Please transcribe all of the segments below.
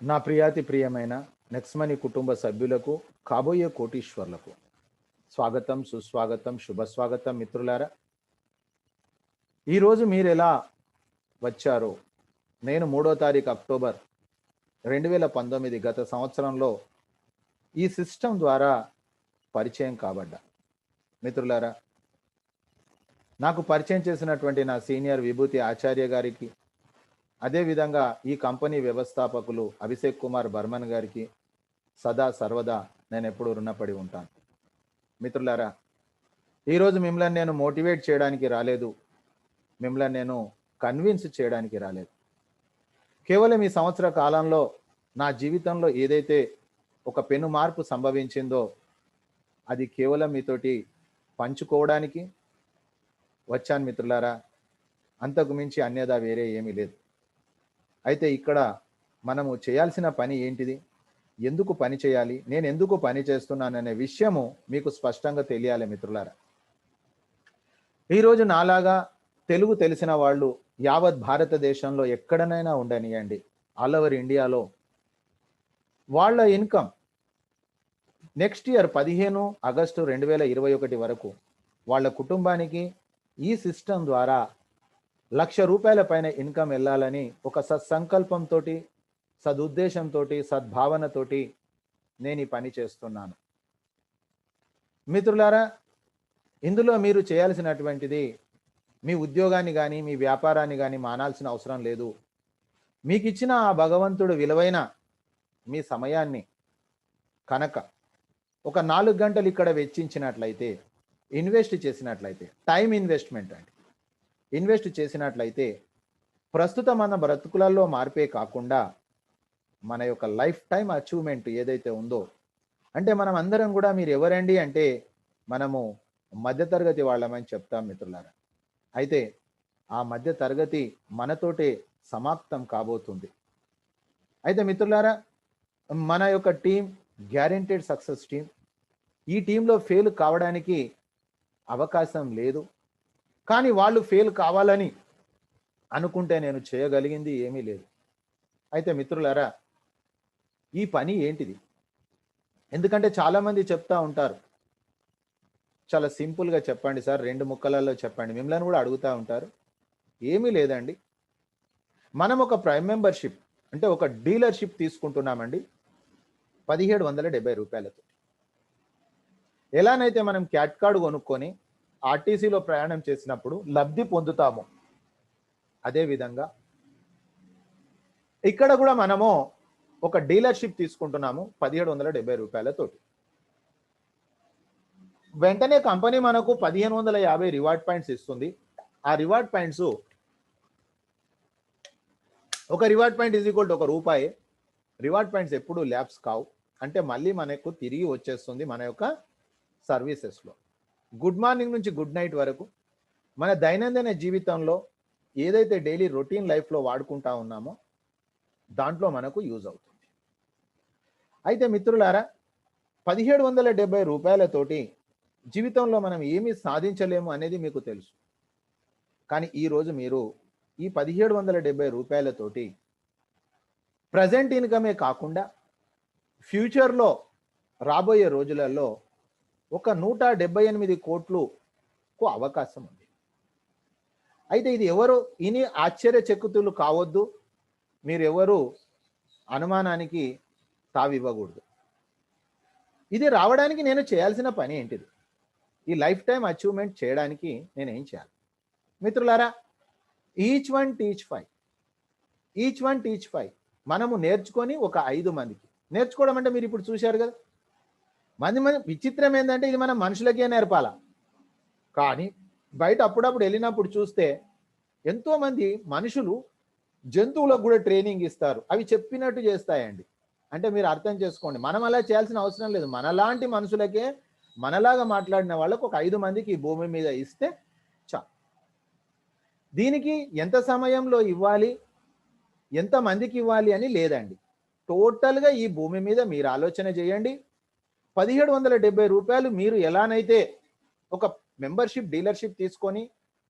నా ప్రియాతి ప్రియమైన నెక్స్మనీ కుటుంబ సభ్యులకు, కాబోయే కోటీశ్వర్లకు స్వాగతం, సుస్వాగతం, శుభస్వాగతం. మిత్రులారా, ఈరోజు మీరు ఎలా వచ్చారో, నేను 3వ తారీఖు అక్టోబర్ 2019 గత సంవత్సరంలో ఈ సిస్టమ్ ద్వారా పరిచయం కాబడ్డా. మిత్రులారా, నాకు పరిచయం చేసినటువంటి నా సీనియర్ విభూతి ఆచార్య గారికి, అదేవిధంగా ఈ కంపెనీ వ్యవస్థాపకులు అభిషేక్ కుమార్ బర్మన్ గారికి సదా సర్వదా నేను ఎప్పుడూ రుణపడి ఉంటాను. మిత్రులారా, ఈరోజు మిమ్మల్ని నేను మోటివేట్ చేయడానికి రాలేదు, మిమ్మల్ని నేను కన్విన్స్ చేయడానికి రాలేదు. కేవలం ఈ సంవత్సర కాలంలో నా జీవితంలో ఏదైతే ఒక పెను మార్పు సంభవించిందో అది కేవలం మీతోటి పంచుకోవడానికి వచ్చాను మిత్రులారా. అంతకు మించి అన్యదా వేరే ఏమీ లేదు. అయితే ఇక్కడ మనము చేయాల్సిన పని ఏంటిది, ఎందుకు పని చేయాలి, నేను ఎందుకు పని చేస్తున్నాననే విషయము మీకు స్పష్టంగా తెలియాలి మిత్రులారా. ఈరోజు నాలాగా తెలుగు తెలిసిన వాళ్ళు యావత్ భారతదేశంలో ఎక్కడనైనా ఉండనియండి, ఆల్ ఓవర్ ఇండియాలో వాళ్ళ ఇన్కమ్ నెక్స్ట్ ఇయర్ 15 ఆగస్టు 2021 వరకు వాళ్ళ కుటుంబానికి ఈ సిస్టమ్ ద్వారా ₹1,00,000 పైన ఇన్కమ్ వెళ్ళాలని ఒక సత్సంకల్పంతో, సదుద్దేశంతో, సద్భావనతోటి నేను ఈ పని చేస్తున్నాను. మిత్రులారా, ఇందులో మీరు చేయాల్సినటువంటిది మీ ఉద్యోగాన్ని కానీ మీ వ్యాపారాన్ని కానీ మానాల్సిన అవసరం లేదు. మీకు ఇచ్చిన ఆ భగవంతుడు విలువైన మీ సమయాన్ని కనుక ఒక 4 గంటలు ఇక్కడ వెచ్చించినట్లయితే, ఇన్వెస్ట్ చేసినట్లయితే, టైం ఇన్వెస్ట్మెంట్ అండి, ఇన్వెస్ట్ చేసినట్లయితే ప్రస్తుతం మన బ్రతుకులలో మార్పే కాకుండా మన యొక్క లైఫ్ టైం అచీవ్మెంట్ ఏదైతే ఉందో, అంటే మనం అందరం కూడా మీరు ఎవరండి అంటే మనము మధ్యతరగతి వాళ్ళమని చెప్తాం మిత్రులారా. అయితే ఆ మధ్య తరగతి మనతోటే సమాప్తం కాబోతుంది. అయితే మిత్రులారా, మన యొక్క టీం గ్యారెంటెడ్ సక్సెస్ టీం. ఈ టీంలో ఫెయిల్ కావడానికి అవకాశం లేదు. కానీ వాళ్ళు ఫెయిల్ కావాలని అనుకుంటే నేను చేయగలిగింది ఏమీ లేదు. అయితే మిత్రులారా, ఈ పని ఏంటిది? ఎందుకంటే చాలామంది చెప్తా ఉంటారు, చాలా సింపుల్గా చెప్పండి సార్, 2 ముక్కలలో చెప్పండి. మిమ్మల్ని కూడా అడుగుతూ ఉంటారు. ఏమీ లేదండి, మనం ఒక ప్రైమ్ మెంబర్షిప్ అంటే ఒక డీలర్షిప్ తీసుకుంటున్నామండి ₹1,770. ఎలానైతే మనం క్యాట్ కార్డు కొనుక్కొని ఆర్టీసీలో ప్రయాణం చేసినప్పుడు లబ్ధి పొందుతాము, అదేవిధంగా ఇక్కడ కూడా మనము ఒక డీలర్షిప్ తీసుకుంటున్నాము ₹1,770 వెంటనే కంపెనీ మనకు 1,550 రివార్డ్ పాయింట్స్ ఇస్తుంది. ఆ రివార్డ్ పాయింట్స్, ఒక reward point is equal to ₹1. Reward points ఎప్పుడు ల్యాప్స్ కావు, అంటే మళ్ళీ మనకు తిరిగి వచ్చేస్తుంది మన యొక్క సర్వీసెస్లో. గుడ్ మార్నింగ్ నుంచి గుడ్ నైట్ వరకు మన దైనందిన జీవితంలో ఏదైతే డైలీ రొటీన్ లైఫ్లో వాడుకుంటా ఉన్నామో దాంట్లో మనకు యూజ్ అవుతుంది. అయితే మిత్రులారా, ₹1,770 జీవితంలో మనం ఏమీ సాధించలేము అనేది మీకు తెలుసు. కానీ ఈరోజు మీరు ఈ ₹1,770 ప్రజెంట్ ఇన్కమే కాకుండా ఫ్యూచర్లో రాబోయే రోజులలో ఒక 178 కోట్లకు అవకాశం ఉంది. అయితే ఇది ఎవరు ఇని ఆశ్చర్యచకితులు కావద్దు, మీరెవరు అనుమానానికి తావివ్వకూడదు. ఇది రావడానికి నేను చేయాల్సిన పని ఏంటిది, ఈ లైఫ్ టైం అచీవ్మెంట్ చేయడానికి నేను ఏం చేయాలి? మిత్రులారా, ఈచ్ వన్ టీచ్ ఫైవ్ మనము నేర్చుకొని ఒక 5 మందికి నేర్చుకోవడం అంటే మీరు ఇప్పుడు చూశారు కదా, మంది విచిత్రం ఏంటంటే ఇది మనం మనుషులకే నేర్పాలా, కానీ బయట అప్పుడప్పుడు వెళ్ళినప్పుడు చూస్తే ఎంతోమంది మనుషులు జంతువులకు కూడా ట్రైనింగ్ ఇస్తారు, అవి చెప్పినట్టు చేస్తాయండి. అంటే మీరు అర్థం చేసుకోండి, మనం అలా చేయాల్సిన అవసరం లేదు. మనలాంటి మనుషులకే, మనలాగా మాట్లాడిన వాళ్ళకు ఒక 5 మందికి ఈ భూమి మీద ఇస్తే చా. దీనికి ఎంత సమయంలో ఇవ్వాలి, ఎంత మందికి ఇవ్వాలి అని లేదండి. టోటల్గా ఈ భూమి మీద మీరు ఆలోచన చేయండి. ₹1,770 మీరు ఎలానైతే ఒక మెంబర్షిప్ డీలర్షిప్ తీసుకొని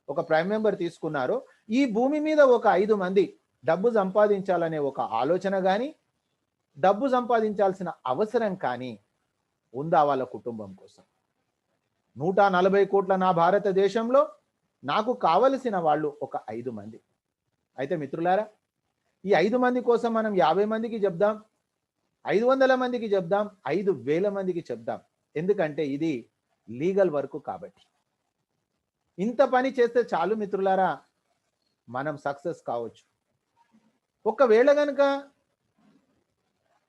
ఒక ప్రైమ్ మెంబర్ తీసుకున్నారో, ఈ భూమి మీద ఒక 5 మంది డబ్బు సంపాదించాలనే ఒక ఆలోచన కానీ, డబ్బు సంపాదించాల్సిన అవసరం కానీ ఉందా వాళ్ళ కుటుంబం కోసం? 140 కోట్ల నా భారతదేశంలో నాకు కావలసిన వాళ్ళు ఒక 5 మంది. అయితే మిత్రులారా, ఈ 5 మంది కోసం మనం 50 మందికి చెప్దాం, 500 మందికి చెప్దాం, 5,000 మందికి చెప్దాం. ఎందుకంటే ఇది లీగల్ వర్క్ కాబట్టి. ఇంత పని చేస్తే చాలు మిత్రులారా, మనం సక్సెస్ కావచ్చు. ఒకవేళ కనుక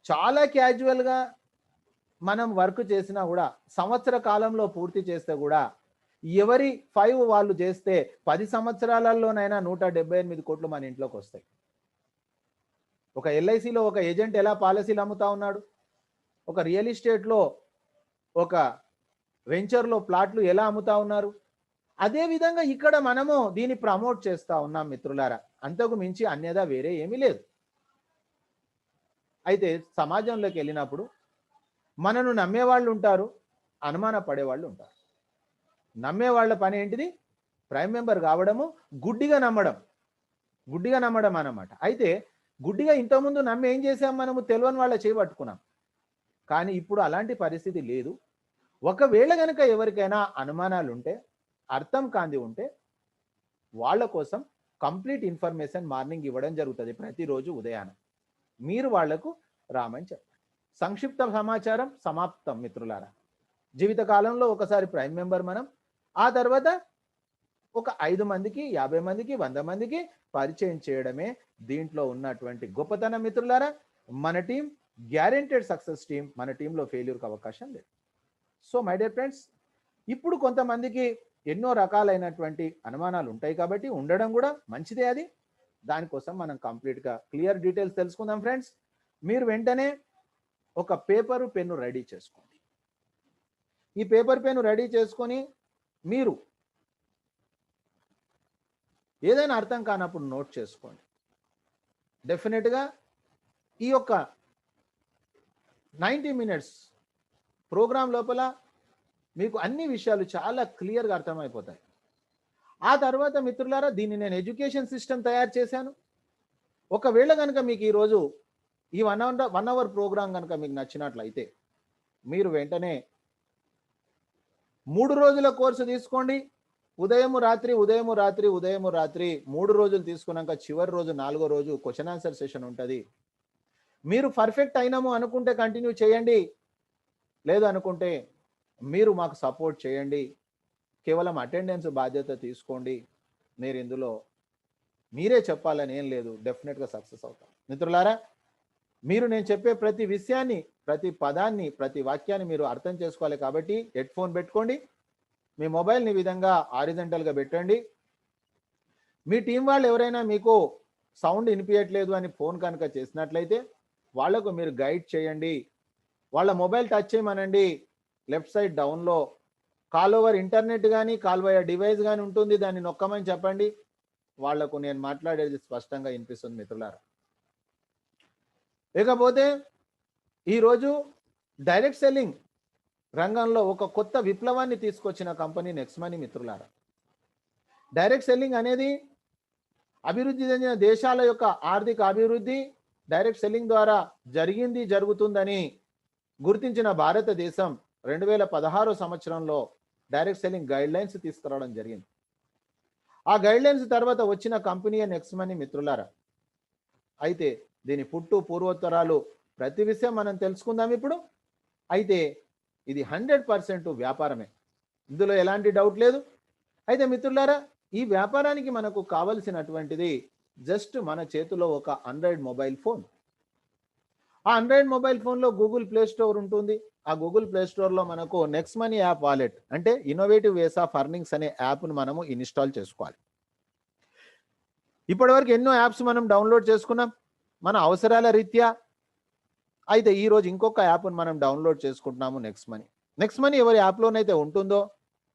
చాలా క్యాజువల్గా మనం వర్క్ చేసినా కూడా సంవత్సర కాలంలో పూర్తి చేస్తే కూడా ఎవరి 5 వాళ్ళు చేస్తే 10 సంవత్సరాలలోనైనా 178 కోట్లు మన ఇంట్లోకి వస్తాయి. ఒక ఎల్ఐసిలో ఒక ఏజెంట్ ఎలా పాలసీలు అమ్ముతా ఉన్నాడు, ఒక రియల్ ఎస్టేట్లో ఒక వెంచర్లో ప్లాట్లు ఎలా అమ్ముతా ఉన్నారు, అదే విధంగా ఇక్కడ మనము దీన్ని ప్రమోట్ చేస్తా ఉన్నాం మిత్రులారా. అంతకు మించి అన్యదా వేరే ఏమీ లేదు. అయితే సమాజంలోకి వెళ్ళినప్పుడు మనను నమ్మేవాళ్ళు ఉంటారు, అనుమాన పడేవాళ్ళు ఉంటారు. నమ్మేవాళ్ళ పని ఏంటిది? ప్రైమ్ మెంబర్ కావడము, గుడ్డిగా నమ్మడం అన్నమాట. అయితే గుడ్డిగా ఇంతకుముందు నమ్మి ఏం చేసాం, మనము తెలియని వాళ్ళ చేపట్టుకున్నాం. కానీ ఇప్పుడు అలాంటి పరిస్థితి లేదు. ఒకవేళ కనుక ఎవరికైనా అనుమానాలు ఉంటే, అర్థం కాంది ఉంటే, వాళ్ళ కోసం కంప్లీట్ ఇన్ఫర్మేషన్ మార్నింగ్ ఇవ్వడం జరుగుతుంది ప్రతిరోజు ఉదయాన. మీరు వాళ్లకు రామని చెప్పండి. సంక్షిప్త సమాచారం సమాప్తం మిత్రులారా. జీవితకాలంలో ఒకసారి ప్రైమ్ మెంబర్ మనం, ఆ తర్వాత ఒక 5 మందికి, 50 మందికి, 100 మందికి పరిచయం చేయడమే దీంట్లో ఉన్నటువంటి గొప్పతనం మిత్రులారా. మన టీం గ్యారెంటెడ్ సక్సెస్ టీం. మన టీంలో ఫెయిల్యూర్కి అవకాశం లేదు. సో మై డియర్ ఫ్రెండ్స్, ఇప్పుడు కొంతమందికి ఎన్నో రకాలైనటువంటి అనుమానాలు ఉంటాయి కాబట్టి ఉండడం కూడా మంచిదే. అది దానికోసం మనం కంప్లీట్గా క్లియర్ డీటెయిల్స్ తెలుసుకుందాం ఫ్రెండ్స్. మీరు వెంటనే ఒక పేపరు పెన్ను రెడీ చేసుకోండి. ఈ పేపర్ పెన్ను రెడీ చేసుకొని మీరు ఏదైనా అర్థం కానప్పుడు నోట్ చేసుకోండి. డెఫినెట్గా ఈ యొక్క 90 మినిట్స్ ప్రోగ్రాం లోపల మీకు అన్ని విషయాలు చాలా క్లియర్గా అర్థమైపోతాయి. ఆ తర్వాత మిత్రులారా, దీన్ని నేను ఎడ్యుకేషన్ సిస్టమ్ తయారు చేశాను. ఒకవేళ కనుక మీకు ఈరోజు ఈ 1 అవర్ ప్రోగ్రాం కనుక మీకు నచ్చినట్లయితే మీరు వెంటనే 3 రోజుల కోర్సు తీసుకోండి. ఉదయము రాత్రి 3 రోజులు తీసుకున్నాక చివరి రోజు 4వ రోజు క్వశ్చన్ ఆన్సర్ సెషన్ ఉంటుంది. మీరు పర్ఫెక్ట్ అయినాము అనుకుంటే కంటిన్యూ చేయండి, లేదు అనుకుంటే మీరు మాకు సపోర్ట్ చేయండి. కేవలం అటెండెన్స్ బాధ్యత తీసుకోండి. మీరు ఇందులో మీరే చెప్పాలని ఏం లేదు, డెఫినెట్గా సక్సెస్ అవుతాం. మిత్రులారా, మీరు నేను చెప్పే ప్రతి విషయాన్ని, ప్రతి పదాన్ని, ప్రతి వాక్యాన్ని మీరు అర్థం చేసుకోవాలి కాబట్టి హెడ్ ఫోన్ పెట్టుకోండి. మీ మొబైల్ని ఈ విధంగా హారిజంటల్గా పెట్టండి. మీ టీం వాళ్ళు ఎవరైనా మీకు సౌండ్ వినిపించట్లేదు అని ఫోన్ కనుక చేసినట్లయితే వాళ్లకు మీరు గైడ్ చేయండి. వాళ్ళ మొబైల్ టచ్ చేయమనండి. లెఫ్ట్ సైడ్ డౌన్లో కాల్ ఓవర్ ఇంటర్నెట్ కానీ కాల్ వయా డివైస్ కానీ ఉంటుంది, దాన్ని నొక్కమని చెప్పండి. వాళ్లకు నేను మాట్లాడేది స్పష్టంగా వినిపిస్తుంది మిత్రులారా. ఇకపోతే ఈరోజు డైరెక్ట్ సెల్లింగ్ రంగంలో ఒక కొత్త విప్లవాన్ని తీసుకొచ్చిన కంపెనీ నెక్స్ట్ మనీ మిత్రులారా. డైరెక్ట్ సెల్లింగ్ అనేది అభివృద్ధి చెందిన దేశాల యొక్క ఆర్థిక అభివృద్ధి డైరెక్ట్ సెల్లింగ్ ద్వారా జరుగుతుందని గుర్తించిన భారతదేశం 2016 సంవత్సరంలో డైరెక్ట్ సెల్లింగ్ గైడ్ లైన్స్ తీసుకురావడం జరిగింది. ఆ గైడ్ లైన్స్ తర్వాత వచ్చిన కంపెనీ నెక్స్ట్ మనీ మిత్రులారా. అయితే దీని పుట్టు పూర్వోత్తరాలు ప్రతి విషయం మనం తెలుసుకుందాం ఇప్పుడు. అయితే ఇది 100% వ్యాపారమే, ఇందులో ఎలాంటి డౌట్ లేదు. అయితే మిత్రులారా, ఈ వ్యాపారానికి మనకు కావలసినటువంటిది జస్ట్ మన చేతిలో ఒక ఆండ్రాయిడ్ మొబైల్ ఫోన్. ఆ ఆండ్రాయిడ్ మొబైల్ ఫోన్లో గూగుల్ ప్లే స్టోర్ ఉంటుంది. ఆ గూగుల్ ప్లే స్టోర్లో మనకు నెక్స్ట్ మనీ యాప్ వాలెట్ అంటే ఇన్నోవేటివ్ వేస్ ఆఫ్ అర్నింగ్స్ అనే యాప్ను మనము ఇన్స్టాల్ చేసుకోవాలి. ఇప్పటివరకు ఎన్నో యాప్స్ మనం డౌన్లోడ్ చేసుకున్నాం మన అవసరాల రీత్యా. అయితే ఈరోజు ఇంకొక యాప్ను మనం డౌన్లోడ్ చేసుకుంటున్నాము, నెక్స్ట్ మనీ. నెక్స్ట్ మనీ ఎవరి యాప్లోనైతే ఉంటుందో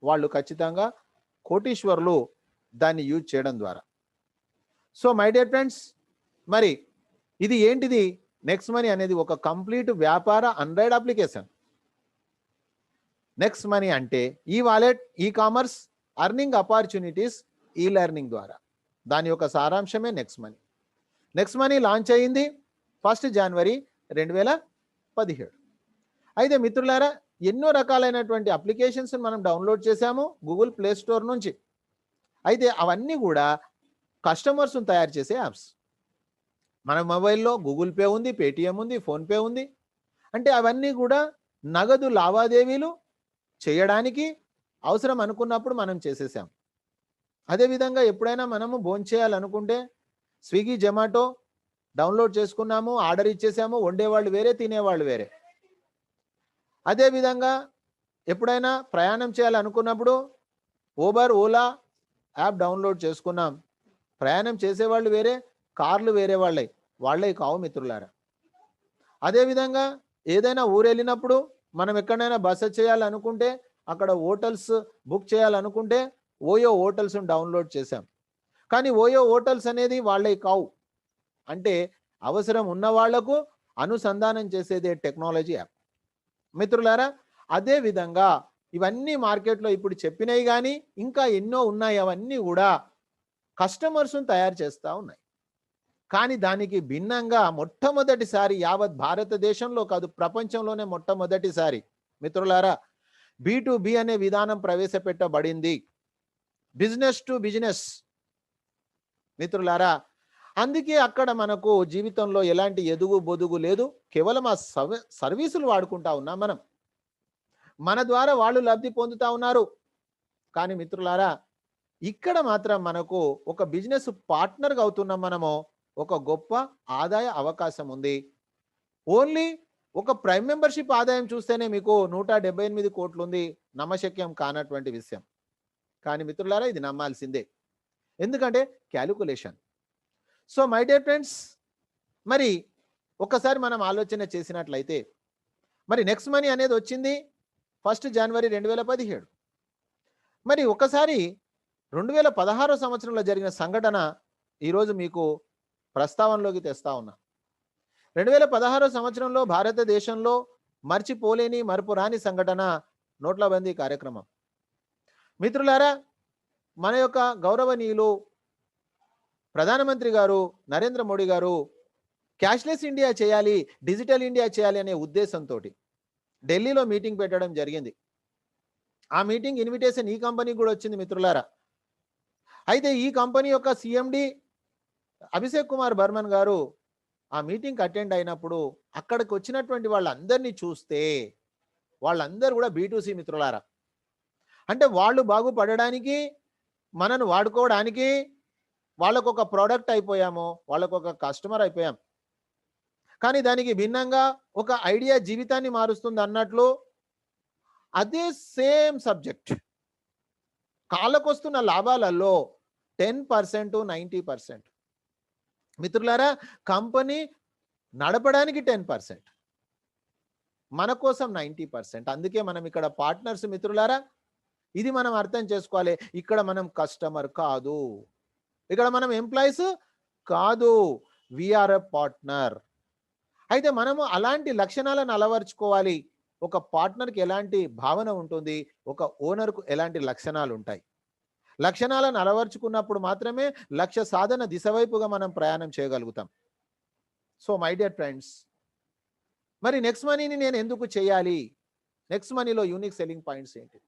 వాళ్ళు ఖచ్చితంగా కోటీశ్వరులు దాన్ని యూజ్ చేయడం ద్వారా. సో మై డియర్ ఫ్రెండ్స్, మరి ఇది ఏంటిది? నెక్స్ట్ మనీ అనేది ఒక కంప్లీట్ వ్యాపార ఆండ్రాయిడ్ అప్లికేషన్. నెక్స్ట్ మనీ అంటే ఈ wallet, e commerce, earning opportunities, e learning ద్వారా. దాని యొక్క సారాంశమే next money. Next money launch అయింది 1 జనవరి 2017. అయితే మిత్రులారా, ఎన్నో రకాలైనటువంటి అప్లికేషన్స్ మనం డౌన్లోడ్ చేశాము గూగుల్ ప్లే స్టోర్ నుంచి. అయితే అవన్నీ కూడా కస్టమర్స్ను తయారు చేసే యాప్స్. మన మొబైల్లో గూగుల్ పే ఉంది, పేటిఎం ఉంది, ఫోన్పే ఉంది. అంటే అవన్నీ కూడా నగదు లావాదేవీలు చేయడానికి అవసరం అనుకున్నప్పుడు మనం చేసేసాం. అదేవిధంగా ఎప్పుడైనా మనము భోంచేయాలనుకుంటే స్విగ్గీ, జొమాటో డౌన్లోడ్ చేసుకున్నాము, ఆర్డర్ ఇచ్చేసాము, వండేవాళ్ళు వేరే, తినేవాళ్ళు వేరే. అదేవిధంగా ఎప్పుడైనా ప్రయాణం చేయాలనుకున్నప్పుడు ఊబర్, ఓలా యాప్ డౌన్లోడ్ చేసుకున్నాం. ప్రయాణం చేసేవాళ్ళు వేరే, కార్లు వేరే వాళ్ళే కావు మిత్రులారా. అదేవిధంగా ఏదైనా ఊరు వెళ్ళినప్పుడు మనం ఎక్కడైనా బస చేయాలనుకుంటే, అక్కడ హోటల్స్ బుక్ చేయాలనుకుంటే ఓయో హోటల్స్ను డౌన్లోడ్ చేశాం. కానీ ఓయో హోటల్స్ అనేది వాళ్ళే కావు. అంటే అవసరం ఉన్న వాళ్లకు అనుసంధానం చేసేదే టెక్నాలజీ యాప్ మిత్రులారా. అదే విధంగా ఇవన్నీ మార్కెట్లో ఇప్పుడు చెప్పినవి కానీ ఇంకా ఎన్నో ఉన్నాయి. అవన్నీ కూడా కస్టమర్స్ను తయారు చేస్తూ ఉన్నాయి. కానీ దానికి భిన్నంగా మొట్టమొదటిసారి యావత్ భారతదేశంలో కాదు, ప్రపంచంలోనే మొట్టమొదటిసారి మిత్రులారా B2B అనే విధానం ప్రవేశపెట్టబడింది. బిజినెస్ టు బిజినెస్ మిత్రులారా. అందుకే అక్కడ మనకు జీవితంలో ఎలాంటి ఎదుగు బొదుగు లేదు. కేవలం ఆ సర్వీసులు వాడుకుంటా ఉన్నాం మనం. మన ద్వారా వాళ్ళు లబ్ధి పొందుతా ఉన్నారు. కానీ మిత్రులారా, ఇక్కడ మాత్రం మనకు ఒక బిజినెస్ పార్ట్నర్గా అవుతున్నాం మనము. ఒక గొప్ప ఆదాయ అవకాశం ఉంది. ఓన్లీ ఒక ప్రైమ్ మెంబర్షిప్ ఆదాయం చూస్తేనే మీకు 178 కోట్లు ఉంది. నమ్మశక్యం కానటువంటి విషయం. కానీ మిత్రులారా, ఇది నమ్మాల్సిందే. ఎందుకంటే calculation. So my dear friends, మరి ఒక్కసారి మనం ఆలోచన చేసినట్లయితే, మరి నెక్స్ట్ మనీ అనేది వచ్చింది 1 జనవరి 2017. మరి ఒకసారి 2016 సంవత్సరంలో జరిగిన సంఘటన ఈరోజు మీకు ప్రస్తావనలోకి తెస్తా ఉన్నా. 2016 సంవత్సరంలో భారతదేశంలో మర్చిపోలేని మరపురాని సంఘటన నోట్ల బందీ కార్యక్రమం. మిత్రులారా, మన యొక్క గౌరవనీయులు ప్రధానమంత్రి గారు నరేంద్ర మోడీ గారు క్యాష్లెస్ ఇండియా చేయాలి, డిజిటల్ ఇండియా చేయాలి అనే ఉద్దేశంతో ఢిల్లీలో మీటింగ్ పెట్టడం జరిగింది. ఆ మీటింగ్ ఇన్విటేషన్ ఈ కంపెనీకి కూడా వచ్చింది మిత్రులారా. అయితే ఈ కంపెనీ యొక్క CMD అభిషేక్ కుమార్ బర్మన్ గారు ఆ మీటింగ్కి అటెండ్ అయినప్పుడు అక్కడికి వచ్చినటువంటి వాళ్ళందరినీ చూస్తే వాళ్ళందరూ కూడా B2C మిత్రులారా. అంటే వాళ్ళు బాగుపడడానికి, మనను వాడుకోవడానికి వాళ్ళకు ఒక ప్రోడక్ట్ అయిపోయాము, వాళ్ళకు ఒక కస్టమర్ అయిపోయాం. కానీ దానికి భిన్నంగా ఒక ఐడియా జీవితాన్ని మారుస్తుంది అన్నట్లు అదే సేమ్ సబ్జెక్ట్ కాళ్ళకొస్తున్న లాభాలలో 10% 90%. మిత్రులారా, కంపెనీ నడపడానికి 10%, మన కోసం 90%. అందుకే మనం ఇక్కడ పార్ట్నర్స్ మిత్రులారా. ఇది మనం అర్థం చేసుకోవాలి. ఇక్కడ మనం కస్టమర్ కాదు, ఇక్కడ మనం ఎంప్లాయీస్ కాదు, వీఆర్ ఎ పార్ట్నర్. అయితే మనము అలాంటి లక్షణాలను అలవర్చుకోవాలి. ఒక పార్ట్నర్కి ఎలాంటి భావన ఉంటుంది, ఒక ఓనర్కు ఎలాంటి లక్షణాలు ఉంటాయి. లక్షణాలను అలవర్చుకున్నప్పుడు మాత్రమే లక్ష్య సాధన దిశ వైపుగా మనం ప్రయాణం చేయగలుగుతాం. సో మై డియర్ ఫ్రెండ్స్, మరి నెక్స్ట్ మనీని నేను ఎందుకు చేయాలి? నెక్స్ట్ మనీలో యూనిక్ సెల్లింగ్ పాయింట్స్ ఏంటి?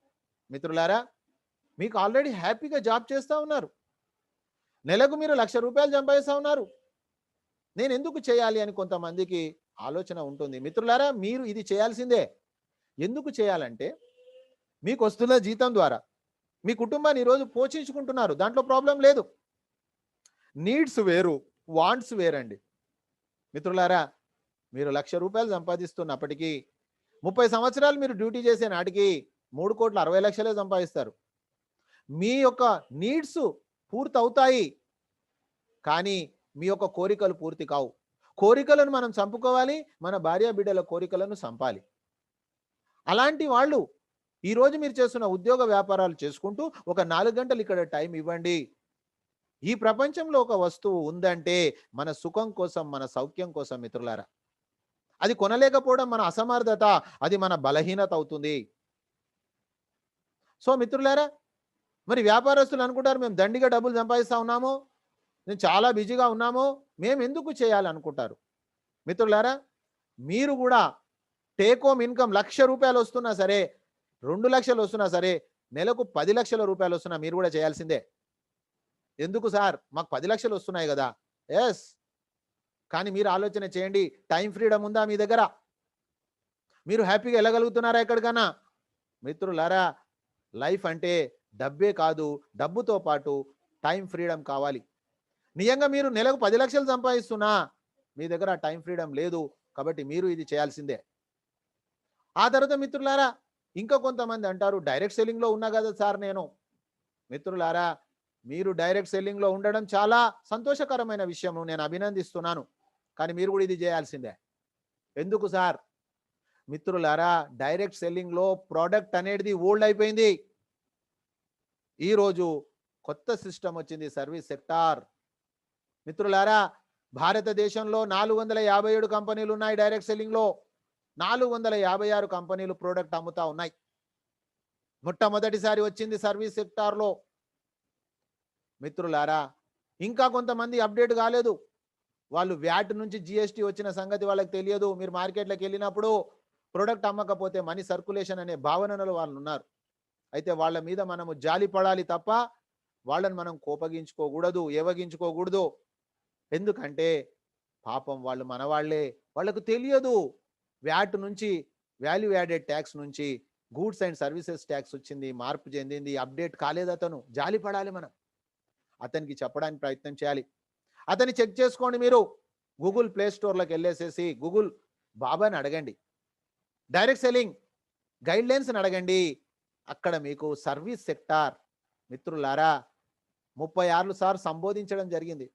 మిత్రులారా, మీకు ఆల్రెడీ హ్యాపీగా జాబ్ చేస్తూ ఉన్నారు, నెలకు మీరు ₹1,00,000 సంపాదిస్తూ ఉన్నారు. నేను ఎందుకు చేయాలి అని కొంతమందికి ఆలోచన ఉంటుంది. మిత్రులారా, మీరు ఇది చేయాల్సిందే. ఎందుకు చేయాలంటే, మీకు వస్తున్న జీతం ద్వారా మీ కుటుంబాన్ని ఈరోజు పోషించుకుంటున్నారు, దాంట్లో ప్రాబ్లం లేదు. నీడ్స్ వేరు, వాంట్స్ వేరండి. మిత్రులారా, మీరు ₹1,00,000 సంపాదిస్తున్నప్పటికీ 30 సంవత్సరాలు మీరు డ్యూటీ చేసే నాటికి 3,60,00,000 సంపాదిస్తారు. మీ యొక్క నీడ్స్ పూర్తి అవుతాయి, కానీ మీ యొక్క కోరికలు పూర్తి కావు. కోరికలను మనం చంపుకోవాలి, మన భార్య బిడ్డల కోరికలను చంపాలి. అలాంటి వాళ్ళు ఈరోజు మీరు చేస్తున్న ఉద్యోగ వ్యాపారాలు చేసుకుంటూ ఒక 4 గంటలు ఇక్కడ టైం ఇవ్వండి. ఈ ప్రపంచంలో ఒక వస్తువు ఉందంటే మన సుఖం కోసం, మన సౌఖ్యం కోసం మిత్రులారా. అది కొనలేకపోవడం మన అసమర్థత, అది మన బలహీనత అవుతుంది. సో మిత్రులారా, మరి వ్యాపారస్తులు అనుకుంటారు మేము దండిగా డబ్బులు సంపాదిస్తా ఉన్నాము, నేను చాలా బిజీగా ఉన్నాము, మేము ఎందుకు చేయాలనుకుంటారు. మిత్రులారా, మీరు కూడా టేక్ హోమ్ ఇన్కమ్ ₹1,00,000 వస్తున్నా సరే, 2,00,000 వస్తున్నా సరే, నెలకు ₹10,00,000 వస్తున్నా మీరు కూడా చేయాల్సిందే. ఎందుకు సార్ మాకు 10,00,000 వస్తున్నాయి కదా. ఎస్, కానీ మీరు ఆలోచన చేయండి, టైం ఫ్రీడమ్ ఉందా మీ దగ్గర? మీరు హ్యాపీగా వెళ్ళగలుగుతున్నారా ఎక్కడికన్నా? మిత్రులారా, లైఫ్ అంటే డబ్బే కాదు, డబ్బుతో పాటు టైం ఫ్రీడమ్ కావాలి. నిజంగా మీరు నెలకు 10,00,000 సంపాదిస్తున్నా మీ దగ్గర టైం ఫ్రీడమ్ లేదు. కాబట్టి మీరు ఇది చేయాల్సిందే. ఆ తర్వాత మిత్రులారా, ఇంకా కొంతమంది అంటారు డైరెక్ట్ సెల్లింగ్లో ఉన్నా కదా సార్ నేను. మిత్రులారా, మీరు డైరెక్ట్ సెల్లింగ్లో ఉండడం చాలా సంతోషకరమైన విషయము, నేను అభినందిస్తున్నాను. కానీ మీరు కూడా ఇది చేయాల్సిందే. ఎందుకు సార్? మిత్రులారా, డైరెక్ట్ సెల్లింగ్లో ప్రోడక్ట్ అనేది ఓల్డ్ అయిపోయింది. ఈరోజు కొత్త సిస్టమ్ వచ్చింది, సర్వీస్ సెక్టార్. మిత్రులారా, భారతదేశంలో 457 కంపెనీలు ఉన్నాయి డైరెక్ట్ సెల్లింగ్లో. 456 కంపెనీలు ప్రోడక్ట్ అమ్ముతా ఉన్నాయి. మొట్టమొదటిసారి వచ్చింది సర్వీస్ సెక్టార్లో. మిత్రులారా, ఇంకా కొంతమంది అప్డేట్ కాలేదు. వాళ్ళు వ్యాట్ నుంచి జిఎస్టీ వచ్చిన సంగతి వాళ్ళకి తెలియదు. మీరు మార్కెట్లోకి వెళ్ళినప్పుడు ప్రోడక్ట్ అమ్మకపోతే మనీ సర్క్యులేషన్ అనే భావనలో వాళ్ళు ఉన్నారు. అయితే వాళ్ళ మీద మనము జాలి పడాలి తప్ప వాళ్ళని మనం కోపగించుకోకూడదు, ఏవగించుకోకూడదు. ఎందుకంటే పాపం వాళ్ళు మనవాళ్లే, వాళ్ళకు తెలియదు. వ్యాట్ నుంచి, వాల్యూ యాడెడ్ ట్యాక్స్ నుంచి గూడ్స్ అండ్ సర్వీసెస్ ట్యాక్స్ వచ్చింది, మార్పు చెందింది, అప్డేట్ కాలేదు. అతను జాలి పడాలి, మనం అతనికి చెప్పడానికి ప్రయత్నం చేయాలి. అతన్ని చెక్ చేసుకోండి. మీరు గూగుల్ ప్లే స్టోర్లోకి వెళ్ళేసేసి గూగుల్ బాబాని అడగండి, డైరెక్ట్ సెల్లింగ్ గైడ్ లైన్స్ని అడగండి. అక్కడ మీకు సర్వీస్ సెక్టార్ మిత్రులారా 36 సార్లు సంబోధించడం జరిగింది.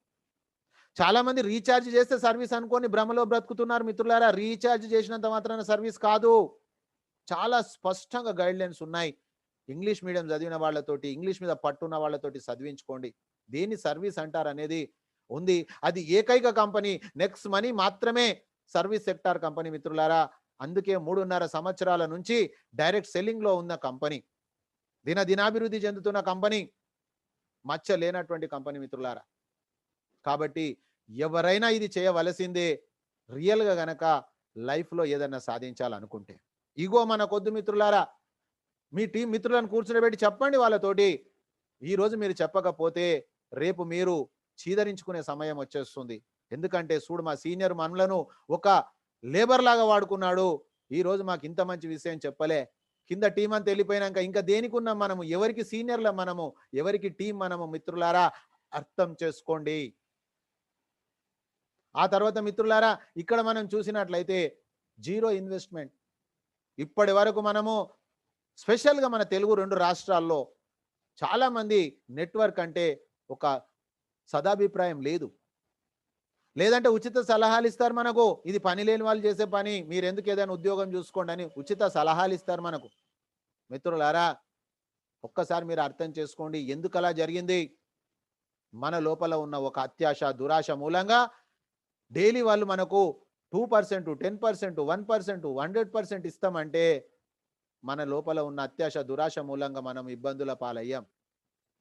చాలా మంది రీఛార్జ్ చేస్తే సర్వీస్ అనుకొని భ్రమలో బ్రతుకుతున్నారు. మిత్రులారా, రీఛార్జ్ చేసినంత మాత్రాన సర్వీస్ కాదు. చాలా స్పష్టంగా గైడ్ లైన్స్ ఉన్నాయి. ఇంగ్లీష్ మీడియం చదివిన వాళ్ళతోటి, ఇంగ్లీష్ మీద పట్టున్న వాళ్ళతోటి చదివించుకోండి. దేన్ని సర్వీస్ అంటారు అనేది ఉంది. అది ఏకైక కంపెనీ నెక్స్ట్ మనీ మాత్రమే సర్వీస్ సెక్టార్ కంపెనీ మిత్రులారా. అందుకే 3.5 సంవత్సరాల నుంచి డైరెక్ట్ సెల్లింగ్లో ఉన్న కంపెనీ, దినాభివృద్ధి చెందుతున్న కంపెనీ, మచ్చ లేనటువంటి కంపెనీ మిత్రులారా. కాబట్టి ఎవరైనా ఇది చేయవలసిందే, రియల్గా గనక లైఫ్లో ఏదైనా సాధించాలనుకుంటే. ఇగో మనకొద్దు మిత్రులారా. మీ టీం మిత్రులను కూర్చునిపెట్టి చెప్పండి వాళ్ళతోటి. ఈరోజు మీరు చెప్పకపోతే రేపు మీరు చీదరించుకునే సమయం వచ్చేస్తుంది. ఎందుకంటే చూడు, మా సీనియర్ మనలను ఒక లేబర్ లాగా వాడుకున్నాడు, ఈరోజు మాకు ఇంత మంచి విషయం చెప్పలే. కింద టీం అంతా వెళ్ళిపోయినాక ఇంకా దేనికి ఉన్నాం మనము? ఎవరికి సీనియర్ల మనము, ఎవరికి టీం మనము? మిత్రులారా, అర్థం చేసుకోండి. ఆ తర్వాత మిత్రులారా, ఇక్కడ మనం చూసినట్లయితే జీరో ఇన్వెస్ట్మెంట్. ఇప్పటి వరకు మనము స్పెషల్గా మన తెలుగు 2 రాష్ట్రాల్లో చాలా మంది నెట్వర్క్ అంటే ఒక సదాభిప్రాయం లేదు. లేదంటే ఉచిత సలహాలు ఇస్తారు మనకు, ఇది పని లేని వాళ్ళు చేసే పని, మీరు ఎందుకు ఏదైనా ఉద్యోగం చూసుకోండి అని ఉచిత సలహాలు ఇస్తారు మనకు. మిత్రులారా, ఒక్కసారి మీరు అర్థం చేసుకోండి ఎందుకు అలా జరిగింది. మన లోపల ఉన్న ఒక అత్యాశ, దురాశ మూలంగా డైలీ వాళ్ళు మనకు 2%, 10%, 1%, 100% ఇస్తామంటే మన లోపల ఉన్న అత్యాశ, దురాశ మూలంగా మనం ఇబ్బందుల పాలయ్యాం.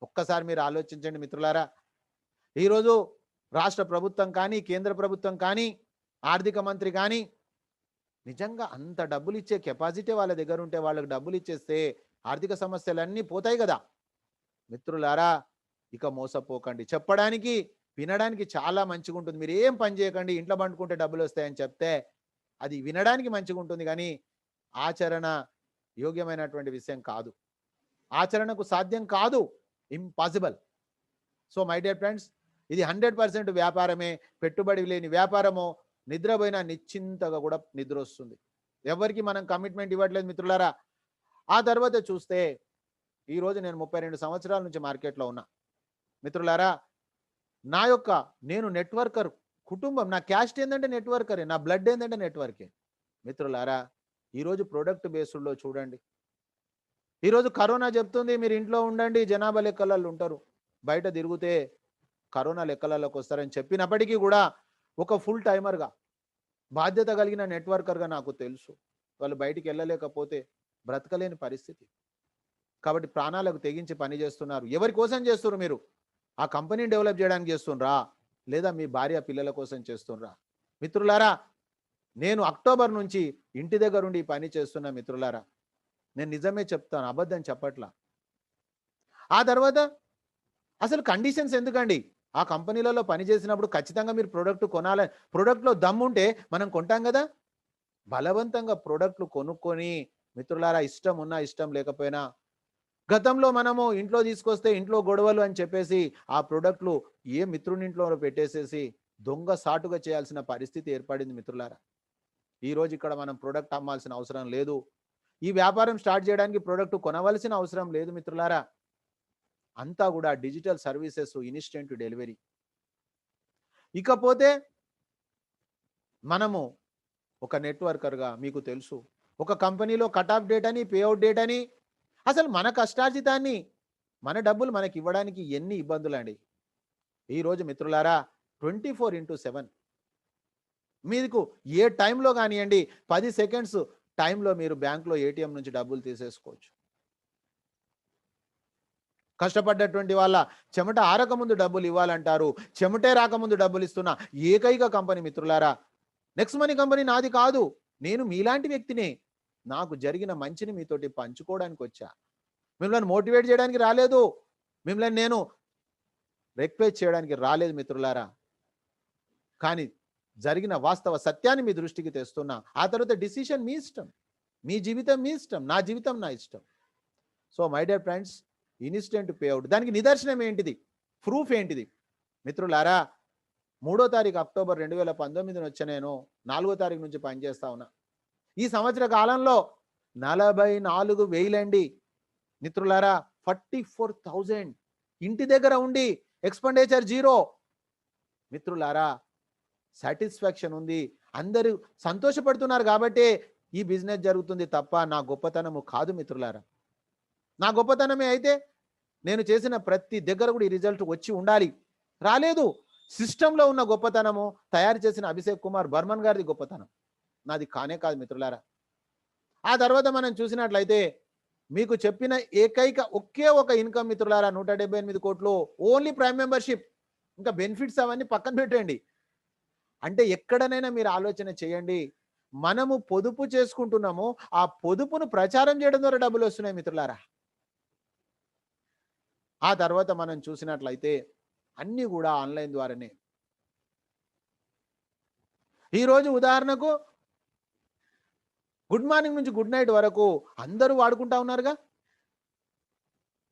ఒక్కసారి మీరు ఆలోచించండి మిత్రులారా. ఈరోజు రాష్ట్ర ప్రభుత్వం కానీ, కేంద్ర ప్రభుత్వం కానీ, ఆర్థిక మంత్రి కానీ నిజంగా అంత డబ్బులు ఇచ్చే కెపాసిటీ వాళ్ళ దగ్గర ఉంటే వాళ్ళకి డబ్బులు ఇచ్చేస్తే ఆర్థిక సమస్యలన్నీ పోతాయి కదా. మిత్రులారా, ఇక మోసపోకండి. చెప్పడానికి, వినడానికి చాలా మంచిగా ఉంటుంది. మీరు ఏం పని చేయకండి, ఇంట్లో పండుకుంటే డబ్బులు వస్తాయని చెప్తే అది వినడానికి మంచిగా ఉంటుంది, కానీ ఆచరణ యోగ్యమైనటువంటి విషయం కాదు, ఆచరణకు సాధ్యం కాదు, impossible. So my dear friends, ఇది 100% వ్యాపారమే, పెట్టుబడి లేని వ్యాపారము. నిద్రపోయినా నిశ్చింతగా కూడా నిద్ర వస్తుంది. ఎవరికి మనం కమిట్మెంట్ ఇవ్వట్లేదు మిత్రులారా. ఆ తర్వాత చూస్తే ఈరోజు నేను 32 సంవత్సరాల నుంచి మార్కెట్లో ఉన్నా మిత్రులారా. నేను నెట్వర్కర్ కుటుంబం, నా క్యాస్ట్ ఏంటంటే నెట్వర్కరే, నా బ్లడ్ ఏంటంటే నెట్వర్కే. మిత్రులారా, ఈరోజు ప్రొడక్ట్ బేస్డ్లో చూడండి. ఈరోజు కరోనా చెప్తుంది మీరు ఇంట్లో ఉండండి, జనాభా లెక్కలలో ఉంటారు, బయట తిరిగితే కరోనా లెక్కలలోకి వస్తారని చెప్పినప్పటికీ కూడా ఒక ఫుల్ టైమర్గా, బాధ్యత కలిగిన నెట్వర్కర్గా నాకు తెలుసు వాళ్ళు బయటికి వెళ్ళలేకపోతే బ్రతకలేని పరిస్థితి. కాబట్టి ప్రాణాలకు తెగించి పని చేస్తున్నారు. ఎవరి కోసం చేస్తున్నారు మీరు? ఆ కంపెనీని డెవలప్ చేయడానికి చేస్తుండ్రా, లేదా మీ భార్య పిల్లల కోసం చేస్తుండ్రా? మిత్రులారా, నేను అక్టోబర్ నుంచి ఇంటి దగ్గర ఉండి పని చేస్తున్న మిత్రులారా. నేను నిజమే చెప్తాను, అబద్ధం చెప్పట్లా. ఆ తర్వాత అసలు కండిషన్స్ ఎందుకండి? ఆ కంపెనీలలో పని చేసినప్పుడు ఖచ్చితంగా మీరు ప్రొడక్ట్ కొనాలి. ప్రొడక్ట్‌లో దమ్ముంటే మనం కొంటాం గదా! బలవంతంగా ప్రొడక్ట్‌లు కొనుక్కొని మిత్రులారా, ఇష్టం ఉన్నా, ఇష్టం లేకపోయినా, గతంలో మనము ఇంట్లో తీసుకొస్తే ఇంట్లో గొడవలు అని చెప్పేసి ఆ ప్రొడక్ట్‌లు ఏ మిత్రుని ఇంట్లో పెట్టేసేసి దొంగ సాటుగా చేయాల్సిన పరిస్థితి ఏర్పడింది మిత్రులారా. ఈరోజు ఇక్కడ మనం ప్రొడక్ట్ అమ్మాల్సిన అవసరం లేదు. ఈ వ్యాపారం స్టార్ట్ చేయడానికి ప్రొడక్ట్ కొనవలసిన అవసరం లేదు మిత్రులారా. అంతా గూడా డిజిటల్ సర్వీసెస్, ఇన్‌స్టంట్ డెలివరీ. ఇకపోతే మనము ఒక నెట్‌వర్కర్‌గా మీకు తెలుసు, ఒక కంపెనీలో కట్ ఆఫ్ డేట్ అని, పే ఔట్ డేట్ అని, అసలు మన కష్టార్జితాన్ని, మన డబ్బులు మనకివ్వడానికి ఎన్ని ఇబ్బందులండి. ఈరోజు మిత్రులారా, 24/7 మీకు ఏ టైంలో గానియండి, 10 సెకండ్స్ టైంలో మీరు బ్యాంక్‌లో ఏటీఎం నుంచి డబ్బులు తీసేసుకోవచ్చు. కష్టపడ్డటువంటి వాళ్ళ చెమట ఆరకముందు డబ్బులు ఇవ్వాలంటారు. చెమటే రాకముందు డబ్బులిస్తున్న ఏకైక కంపెనీ మిత్రులారా, నెక్స్ట్ మనీ కంపెనీ నాది కాదు. నేను మీలాంటి వ్యక్తినే. నాకు జరిగిన మంచిని మీతోటి పంచుకోవడానికొచ్చా. మిమ్మల్ని మోటివేట్ చేయడానికి రాలేదు. మిమ్మల్ని నేను రిక్వెస్ట్ చేయడానికి రాలేదు మిత్రులారా. కానీ జరిగిన వాస్తవ సత్యాన్ని మీ దృష్టికి తెస్తున్నా. ఆ తర్వాత డిసిషన్ మీ ఇష్టం. మీ జీవితం మీ ఇష్టం. నా జీవితం నా ఇష్టం. So my dear friends, instant pay out దానికి నిదర్శనం ఏంటిది? ప్రూఫ్ ఏంటిది? మిత్రులారా, 3వ తారీఖు అక్టోబర్ 2019 వచ్చి నేను 4వ తారీఖు నుంచి పనిచేస్తా ఉన్నా. ఈ సంవత్సర కాలంలో 44,000 అండి మిత్రులారా. 44,000 ఇంటి దగ్గర ఉండి ఎక్స్‌పెండిచర్ జీరో. మిత్రులారా, సాటిస్ఫాక్షన్ ఉంది. అందరూ సంతోషపడుతున్నారు కాబట్టే ఈ బిజినెస్ జరుగుతుంది తప్ప నా గొప్పతనము కాదు మిత్రులారా. నా గొప్పతనమే అయితే నేను చేసిన ప్రతి దగ్గర కూడా ఈ రిజల్ట్ వచ్చి ఉండాలి. రాలేదు. సిస్టంలో ఉన్న గొప్పతనము, తయారు చేసిన అభిషేక్ కుమార్ బర్మన్ గారిది గొప్పతనం. నాది కానే కాదు మిత్రులారా. ఆ తర్వాత మనం చూసినట్లయితే మీకు చెప్పిన ఏకైక ఒకే ఒక ఇన్కమ్ మిత్రులారా, 178 కోట్లు ఓన్లీ ప్రైమ్ మెంబర్‌షిప్. ఇంకా బెనిఫిట్స్ అవన్నీ పక్కన పెట్టండి. అంటే ఎక్కడనైనా మీరు ఆలోచన చేయండి. మనము పొదుపు చేసుకుంటున్నాము. ఆ పొదుపును ప్రచారం చేయడం ద్వారా డబ్బులొస్తున్నాయి మిత్రులారా. ఆ తర్వాత మనం చూసినట్లయితే అన్నీ గూడా ఆన్‌లైన్ ద్వారానే. ఈరోజు ఉదాహరణకు గుడ్ మార్నింగ్ నుంచి గుడ్ నైట్ వరకు అందరూ వాడుకుంటా ఉన్నారుగా.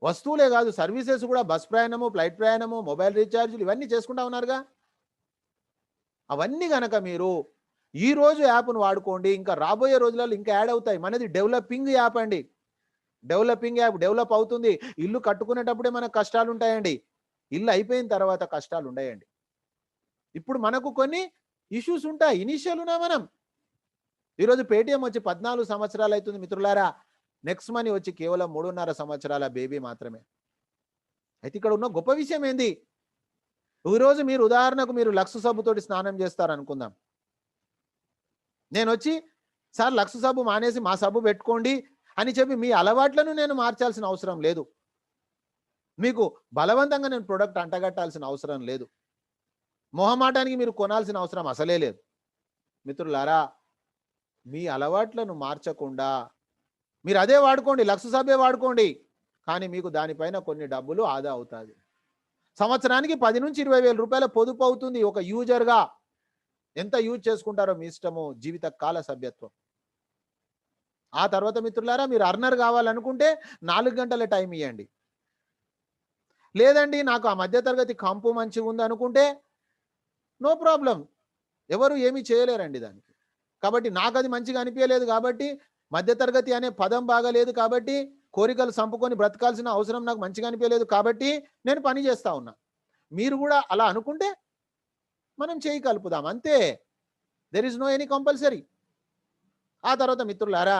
వస్తువులే గాదు, సర్వీసెస్ గూడా బస్ ప్రయాణము, ఫ్లైట్ ప్రయాణము, మొబైల్ రీచార్జ్‌లు ఇవన్నీ చేసుకుంటా ఉన్నారుగా. అవన్నీ గనక మీరు ఈరోజు యాప్‌ను వాడుకోండి. ఇంకా రాబోయే రోజులలో ఇంకా యాడ్ అవుతాయి. మనది డెవలపింగ్ యాప్ అండి. డెవలపింగ్ యాప్ డెవలప్ అవుతుంది. ఇల్లు కట్టుకునేటప్పుడే మనకు కష్టాలుంటాయండి. ఇల్లు అయిపోయిన తర్వాత కష్టాలుండయండి. ఇప్పుడు మనకు కొన్ని ఇష్యూస్ ఉంటాయి. ఇనీషియల్ ఉన్నాం మనం. ఈరోజు పేటీఎం వచ్చి 14 సంవత్సరాలు అయితుంది మిత్రులారా. నెక్స్ట్ మనీ వచ్చి కేవలం 3.5 సంవత్సరాల బేబీ మాత్రమే. అయితే ఇక్కడ ఉన్న గొప్ప విషయం ఏంది? ఈరోజు మీరు ఉదాహరణకు మీరు లక్స్ సబ్బుతోటి స్నానం చేస్తారనుకుందాం. నేనొచ్చి సార్ లక్స్ సబ్బు మానేసి మా సబ్బు పెట్టుకోండి అని చెప్పి మీ అలవాట్లను నేను మార్చాల్సిన అవసరం లేదు. మీకు బలవంతంగా నేను ప్రొడక్ట్ అంటగట్టాల్సిన అవసరం లేదు. మొహమాటానికి మీరు కొనాల్సిన అవసరం అసలే లేదు. మిత్రులారా, మీ అలవాట్లను మార్చకుండా మీరు అదే వాడుకోండి, లక్స్ సబ్బే వాడుకోండి. కానీ మీకు దానిపైన కొన్ని డబ్బులు ఆదా అవుతాది. సంవత్సరానికి 10,000-20,000 రూపాయల పొదుపు అవుతుంది ఒక యూజర్‌గా. ఎంత యూజ్ చేసుకుంటారో మీ ఇష్టము. జీవిత కాల సభ్యత్వం. ఆ తర్వాత మిత్రులారా, మీరు అర్నర్ కావాలనుకుంటే 4 గంటల టైం ఇయ్యండి. లేదండి నాకు ఆ మధ్య తరగతి కంపు మంచిగుందనుకుంటే నో ప్రాబ్లమ్. ఎవరు ఏమీ చేయలేరండి దానికి. కాబట్టి నాకది మంచిగా అనిపియలేదు కాబట్టి, మధ్య తరగతి అనే పదం బాగాలేదు కాబట్టి, కోరికలు సంపుకొని బ్రతకాల్సిన అవసరం నాకు మంచిగా అనిపియలేదు కాబట్టి, నేను పని చేస్తా ఉన్నా. మీరు గూడా అలా అనుకుంటే మనం చేయి కలుపుదాం అంతే. There is no any compulsory. ఆ తర్వాత మిత్రులారా,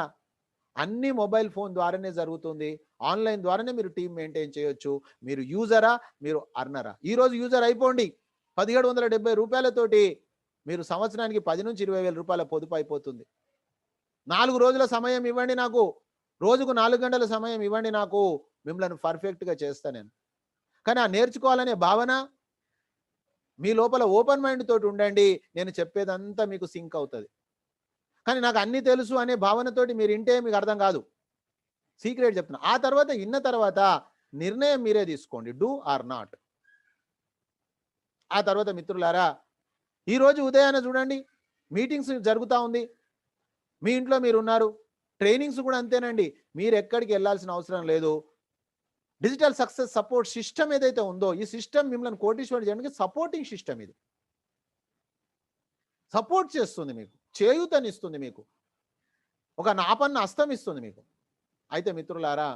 అన్ని మొబైల్ ఫోన్ ద్వారానే జరుగుతుంది. ఆన్‌లైన్ ద్వారానే మీరు టీమ్ మెయింటైన్ చేయొచ్చు. మీరు యూజరా? మీరు అర్నరా? ఈరోజు యూజర్ అయిపోండి. రూ. 1770 మీరు సంవత్సరానికి 10,000-20,000 రూపాయల పొదుపు అయిపోతుంది. 4 రోజుల సమయం ఇవ్వండి నాకు. రోజుకు 4 గంటల సమయం ఇవ్వండి నాకు. మిమ్మల్ని పర్ఫెక్ట్‌గా చేస్తా నేను. కానీ ఆ నేర్చుకోవాలనే భావన మీ లోపల ఓపెన్ మైండ్ తోటి ఉండండి. నేను చెప్పేదంతా మీకు సింక్ అవుతది. కానీ నాకు అన్ని తెలుసు అనే భావనతోటి మీరు వింటే మీకు అర్థం కాదు. సీక్రెట్ చెప్తున్నా. ఆ తర్వాత విన్న తర్వాత నిర్ణయం మీరే తీసుకోండి, డూ ఆర్ నాట్. ఆ తర్వాత మిత్రులారా, ఈరోజు ఉదయాన్నే చూడండి, మీటింగ్స్ జరుగుతూ ఉంది, మీ ఇంట్లో మీరు ఉన్నారు. ట్రైనింగ్స్ కూడా అంతేనండి. మీరు ఎక్కడికి వెళ్ళాల్సిన అవసరం లేదు. డిజిటల్ సక్సెస్ సపోర్ట్ సిస్టమ్ ఏదైతే ఉందో, ఈ సిస్టమ్ మిమ్మల్ని కోటీశ్వరుడు చేయడానికి సపోర్టింగ్ సిస్టమ్. ఇది సపోర్ట్ చేస్తుంది, మీకు చేయూతనిస్తుంది, మీకు ఒక నాపన్న హస్తం ఇస్తుంది మీకు. అయితే మిత్రులారా,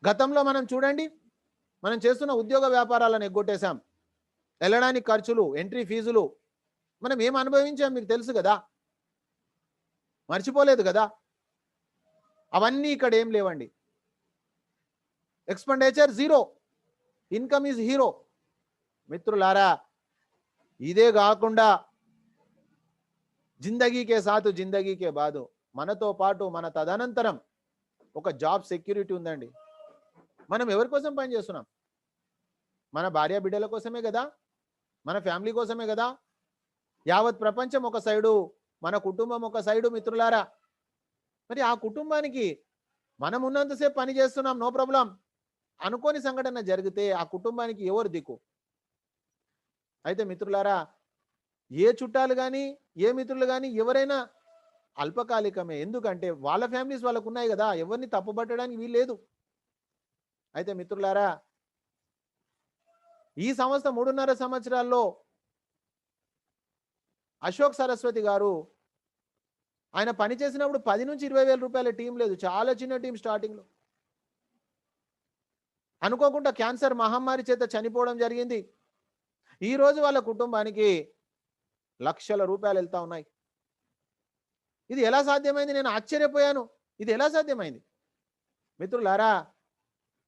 గతంలో మనం చూడండి, మనం చేస్తున్న ఉద్యోగ వ్యాపారాలను ఎగ్గొట్టేశాం. వెళ్ళడానికి ఖర్చులు, ఎంట్రీ ఫీజులు, మనం ఏం అనుభవించాం మీకు తెలుసు కదా, మర్చిపోలేదు కదా. అవన్నీ ఇక్కడ ఏం లేవండి. Expenditure zero, income is hero. మిత్రులారా, ఇదే కాకుండా జిందగీకే సాతు జిందగీకే బాదు, మనతో పాటు మన తదనంతరం ఒక జాబ్ సెక్యూరిటీ ఉందండి. మనం ఎవరి కోసం పని చేస్తున్నాం? మన భార్య బిడ్డల కోసమే కదా, మన ఫ్యామిలీ కోసమే కదా. యావత్ ప్రపంచం ఒక సైడు, మన కుటుంబం ఒక సైడు మిత్రులారా. మరి ఆ కుటుంబానికి మనం ఉన్నంతసేపు పని చేస్తున్నాం, నో ప్రాబ్లం. అనుకోని సంఘటన జరిగితే ఆ కుటుంబానికి ఎవరు దిక్కు? అయితే మిత్రులారా, ఏ చుట్టాలు కానీ, ఏ మిత్రులు కానీ, ఎవరైనా అల్పకాలికమే. ఎందుకంటే వాళ్ళ ఫ్యామిలీస్ వాళ్ళకు ఉన్నాయి కదా, ఎవరిని తప్పుపట్టడానికి వీలు లేదు. అయితే మిత్రులారా, ఈ సంవత్సరం 3.5 సంవత్సరాల్లో అశోక్ సరస్వతి గారు, ఆయన పని చేసినప్పుడు 10 నుంచి 20 వేల రూపాయల టీం లేదు, చాలా చిన్న టీం స్టార్టింగ్లో. అనుకోకుండా క్యాన్సర్ మహమ్మారి చేత చనిపోవడం జరిగింది. ఈ రోజు వాళ్ళ కుటుంబానికి లక్షల రూపాయలు వెళ్తా ఉన్నాయి. ఇది ఎలా సాధ్యమైంది? నేను ఆశ్చర్యపోయాను. ఇది ఎలా సాధ్యమైంది? మిత్రులారా,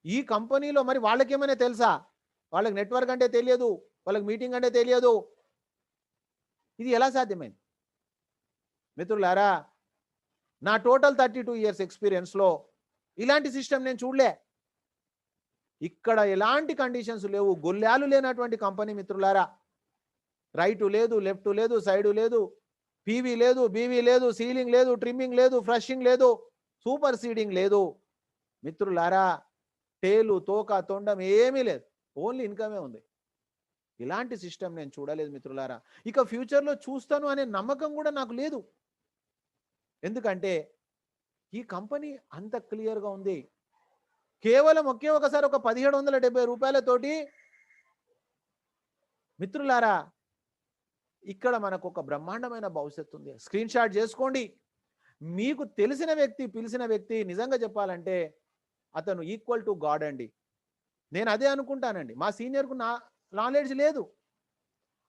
ఈ కంపెనీలో మరి వాళ్ళకేమైనా తెలుసా? వాళ్ళకి నెట్వర్క్ అంటే తెలియదు, వాళ్ళకి మీటింగ్ అంటే తెలియదు. ఇది ఎలా సాధ్యమైంది? మిత్రులారా, నా టోటల్ 32 ఇయర్స్ ఎక్స్పీరియన్స్లో ఇలాంటి సిస్టమ్ నేను చూడలే. ఇక్కడ ఎలాంటి కండిషన్స్ లేవు, గొల్లాలు లేనటువంటి కంపెనీ మిత్రులారా. రైటు లేదు, లెఫ్ట్ లేదు, సైడు లేదు, పీవీ లేదు, బీవీ లేదు, సీలింగ్ లేదు, ట్రిమ్మింగ్ లేదు, ఫ్రషింగ్ లేదు, సూపర్ సీడింగ్ లేదు. మిత్రులారా, టేలు, తోక, తొండం ఏమీ లేదు, ఓన్లీ ఇన్కమే ఉంది. ఇలాంటి సిస్టమ్ నేను చూడలేదు మిత్రులారా. ఇక ఫ్యూచర్లో చూస్తాను అనే నమ్మకం కూడా నాకు లేదు. ఎందుకంటే ఈ కంపెనీ అంత క్లియర్గా ఉంది. కేవలం ఒకే ఒకసారి ఒక 1770 రూపాయలతోటి మిత్రులారా, ఇక్కడ మనకు ఒక బ్రహ్మాండమైన భవిష్యత్తు ఉంది. స్క్రీన్ షాట్ చేసుకోండి. మీకు తెలిసిన వ్యక్తి, పిలిచిన వ్యక్తి, నిజంగా చెప్పాలంటే అతను ఈక్వల్ టు గాడ్ అండి. నేను అదే అనుకుంటానండి. మా సీనియర్కు నాలెడ్జ్ లేదు,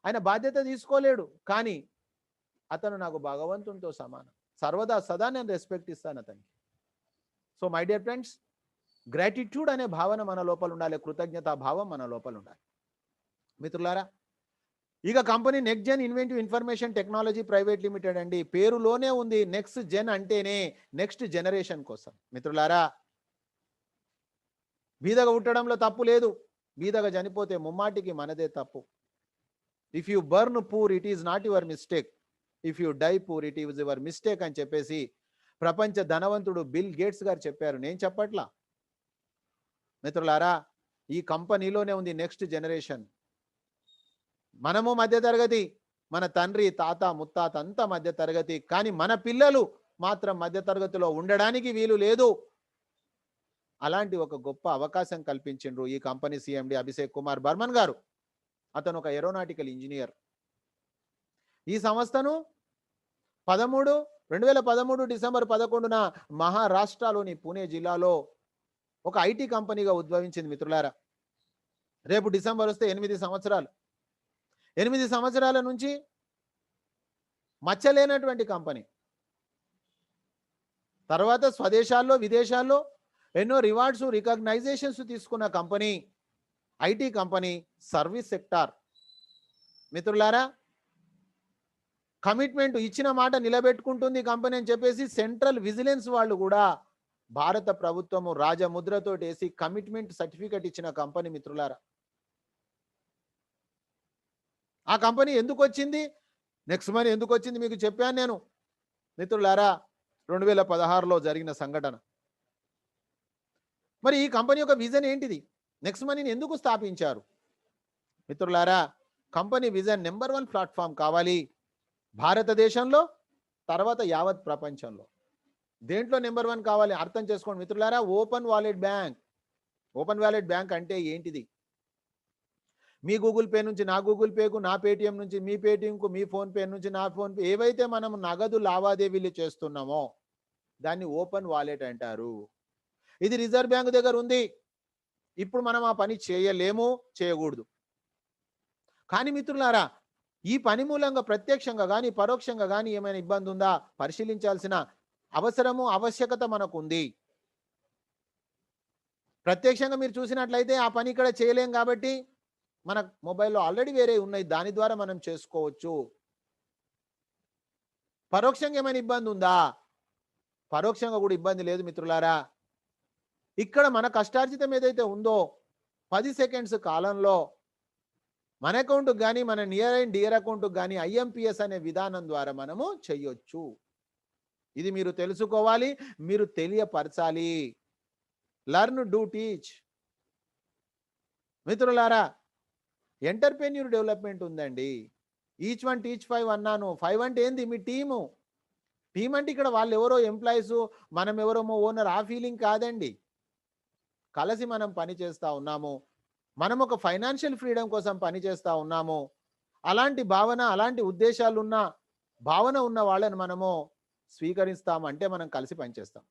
ఆయన బాధ్యత తీసుకోలేడు, కానీ అతను నాకు భగవంతునితో సమానం. సర్వదా సదా నేను రెస్పెక్ట్ ఇస్తాను అతనికి. So my dear friends, gratitude అనే భావన మన లోపల ఉండాలి, కృతజ్ఞతా భావం మన లోపల ఉండాలి. మిత్రులారా, ఇక company next gen inventive information technology private limited అండి. పేరులోనే ఉంది, నెక్స్ట్ జెన్ అంటేనే నెక్స్ట్ జనరేషన్ కోసం. మిత్రులారా, బీదగా పుట్టడంలో తప్పు లేదు, బీదగా చనిపోతే ముమ్మాటికి మనదే తప్పు. If you born poor it is not your mistake, if you die poor it is your mistake అని చెప్పేసి ప్రపంచ ధనవంతుడు బిల్ గేట్స్ గారు చెప్పారు, నేను చెప్పట్లా. మిత్రులారా, ఈ కంపెనీలోనే ఉంది నెక్స్ట్ జనరేషన్. మనము మధ్యతరగతి, మన తండ్రి, తాత, ముత్తాత అంతా మధ్యతరగతి, కానీ మన పిల్లలు మాత్రం మధ్యతరగతిలో ఉండడానికి వీలు లేదు. అలాంటి ఒక గొప్ప అవకాశం కల్పించిండ్రు ఈ కంపెనీ సిఎండి అభిషేక్ కుమార్ బర్మన్ గారు. అతను ఒక ఏరోనాటికల్ ఇంజనీర్. ఈ సంస్థను 2013 డిసెంబర్ 11న మహారాష్ట్రలోని పూణే జిల్లాలో ఒక ఐటీ కంపెనీగా ఉద్భవించింది మిత్రులారా. రేపు డిసెంబర్ వస్తే 8 సంవత్సరాలు. 8 సంవత్సరాల నుంచి మచ్చలేనటువంటి కంపెనీ. తర్వాత స్వదేశాల్లో, విదేశాల్లో ఎన్నో రివార్డ్స్, రికగ్నైజేషన్స్ తీసుకున్న company, IT company, service sector. మిత్రులారా, కమిట్మెంట్ ఇచ్చిన మాట నిలబెట్టుకుంటుంది కంపెనీ అని చెప్పేసి సెంట్రల్ విజిలెన్స్ వాళ్ళు కూడా భారత ప్రభుత్వము రాజముద్రతో వేసి కమిట్మెంట్ సర్టిఫికెట్ ఇచ్చిన కంపెనీ మిత్రులారా. ఆ కంపెనీ ఎందుకు వచ్చింది, నెక్స్ట్ మనీ ఎందుకు వచ్చింది మీకు చెప్పాను నేను. మిత్రులారా 2016లో జరిగిన సంఘటన. మరి ఈ కంపెనీ యొక్క విజన్ ఏంటిది? నెక్స్ట్ మనీని ఎందుకు స్థాపించారు? మిత్రులారా, కంపెనీ విజన్ నెంబర్ 1 ప్లాట్ఫామ్ కావాలి భారతదేశంలో, తర్వాత యావత్ ప్రపంచంలో. దేంట్లో నెంబర్ 1 కావాలి అర్థం చేసుకోండి మిత్రులారా. Open wallet bank. Open wallet bank అంటే ఏంటిది? మీ గూగుల్ పే నుంచి నా గూగుల్ పేకు, నా పేటిఎం నుంచి మీ పేటిఎంకు, మీ ఫోన్ పే నుంచి నా ఫోన్ పే, ఏవైతే మనం నగదు లావాదేవీలు చేస్తున్నామో దాన్ని ఓపెన్ వాలెట్ అంటారు. ఇది రిజర్వ్ బ్యాంక్ దగ్గర ఉంది. ఇప్పుడు మనం ఆ పని చేయలేము, చేయకూడదు. కానీ మిత్రులారా, ఈ పని మూలంగా ప్రత్యక్షంగా కానీ పరోక్షంగా కానీ ఏమైనా ఇబ్బంది ఉందా పరిశీలించాల్సిన అవసరము, ఆవశ్యకత మనకు ఉంది. ప్రత్యక్షంగా మీరు చూసినట్లయితే ఆ పని ఇక్కడ చేయలేం కాబట్టి మన మొబైల్లో ఆల్రెడీ వేరే ఉన్నాయి, దాని ద్వారా మనం చేసుకోవచ్చు. పరోక్షంగా ఏమైనా ఇబ్బంది ఉందా? పరోక్షంగా కూడా ఇబ్బంది లేదు మిత్రులారా. ఇక్కడ మన కష్టార్జితం ఏదైతే ఉందో 10 సెకండ్స్ కాలంలో మన అకౌంట్కి కానీ మన నియర్ అండ్ డియర్ అకౌంట్కి కానీ ఐఎంపిఎస్ అనే విధానం ద్వారా మనము చేయొచ్చు. ఇది మీరు తెలుసుకోవాలి, మీరు తెలియపరచాలి. Learn, do, teach. మిత్రులారా, ఎంటర్ప్రెన్యూర్ డెవలప్మెంట్ ఉందండి. ఈచ్ వన్ టీచ్ 5 అన్నాను. 5 అంటే ఏంది? మీ టీము. టీం అంటే ఇక్కడ వాళ్ళు ఎవరో ఎంప్లాయీస్, మనం ఎవరోమో ఓనర్, ఆ ఫీలింగ్ కాదండి. కలిసి మనం పని చేస్తూ ఉన్నాము. మనం ఒక ఫైనాన్షియల్ ఫ్రీడమ్ కోసం పని చేస్తూ ఉన్నాము. అలాంటి భావన, అలాంటి ఉద్దేశాలున్న భావన ఉన్న వాళ్ళని మనము స్వీకరిస్తాము అంటే మనం కలిసి పనిచేస్తాం.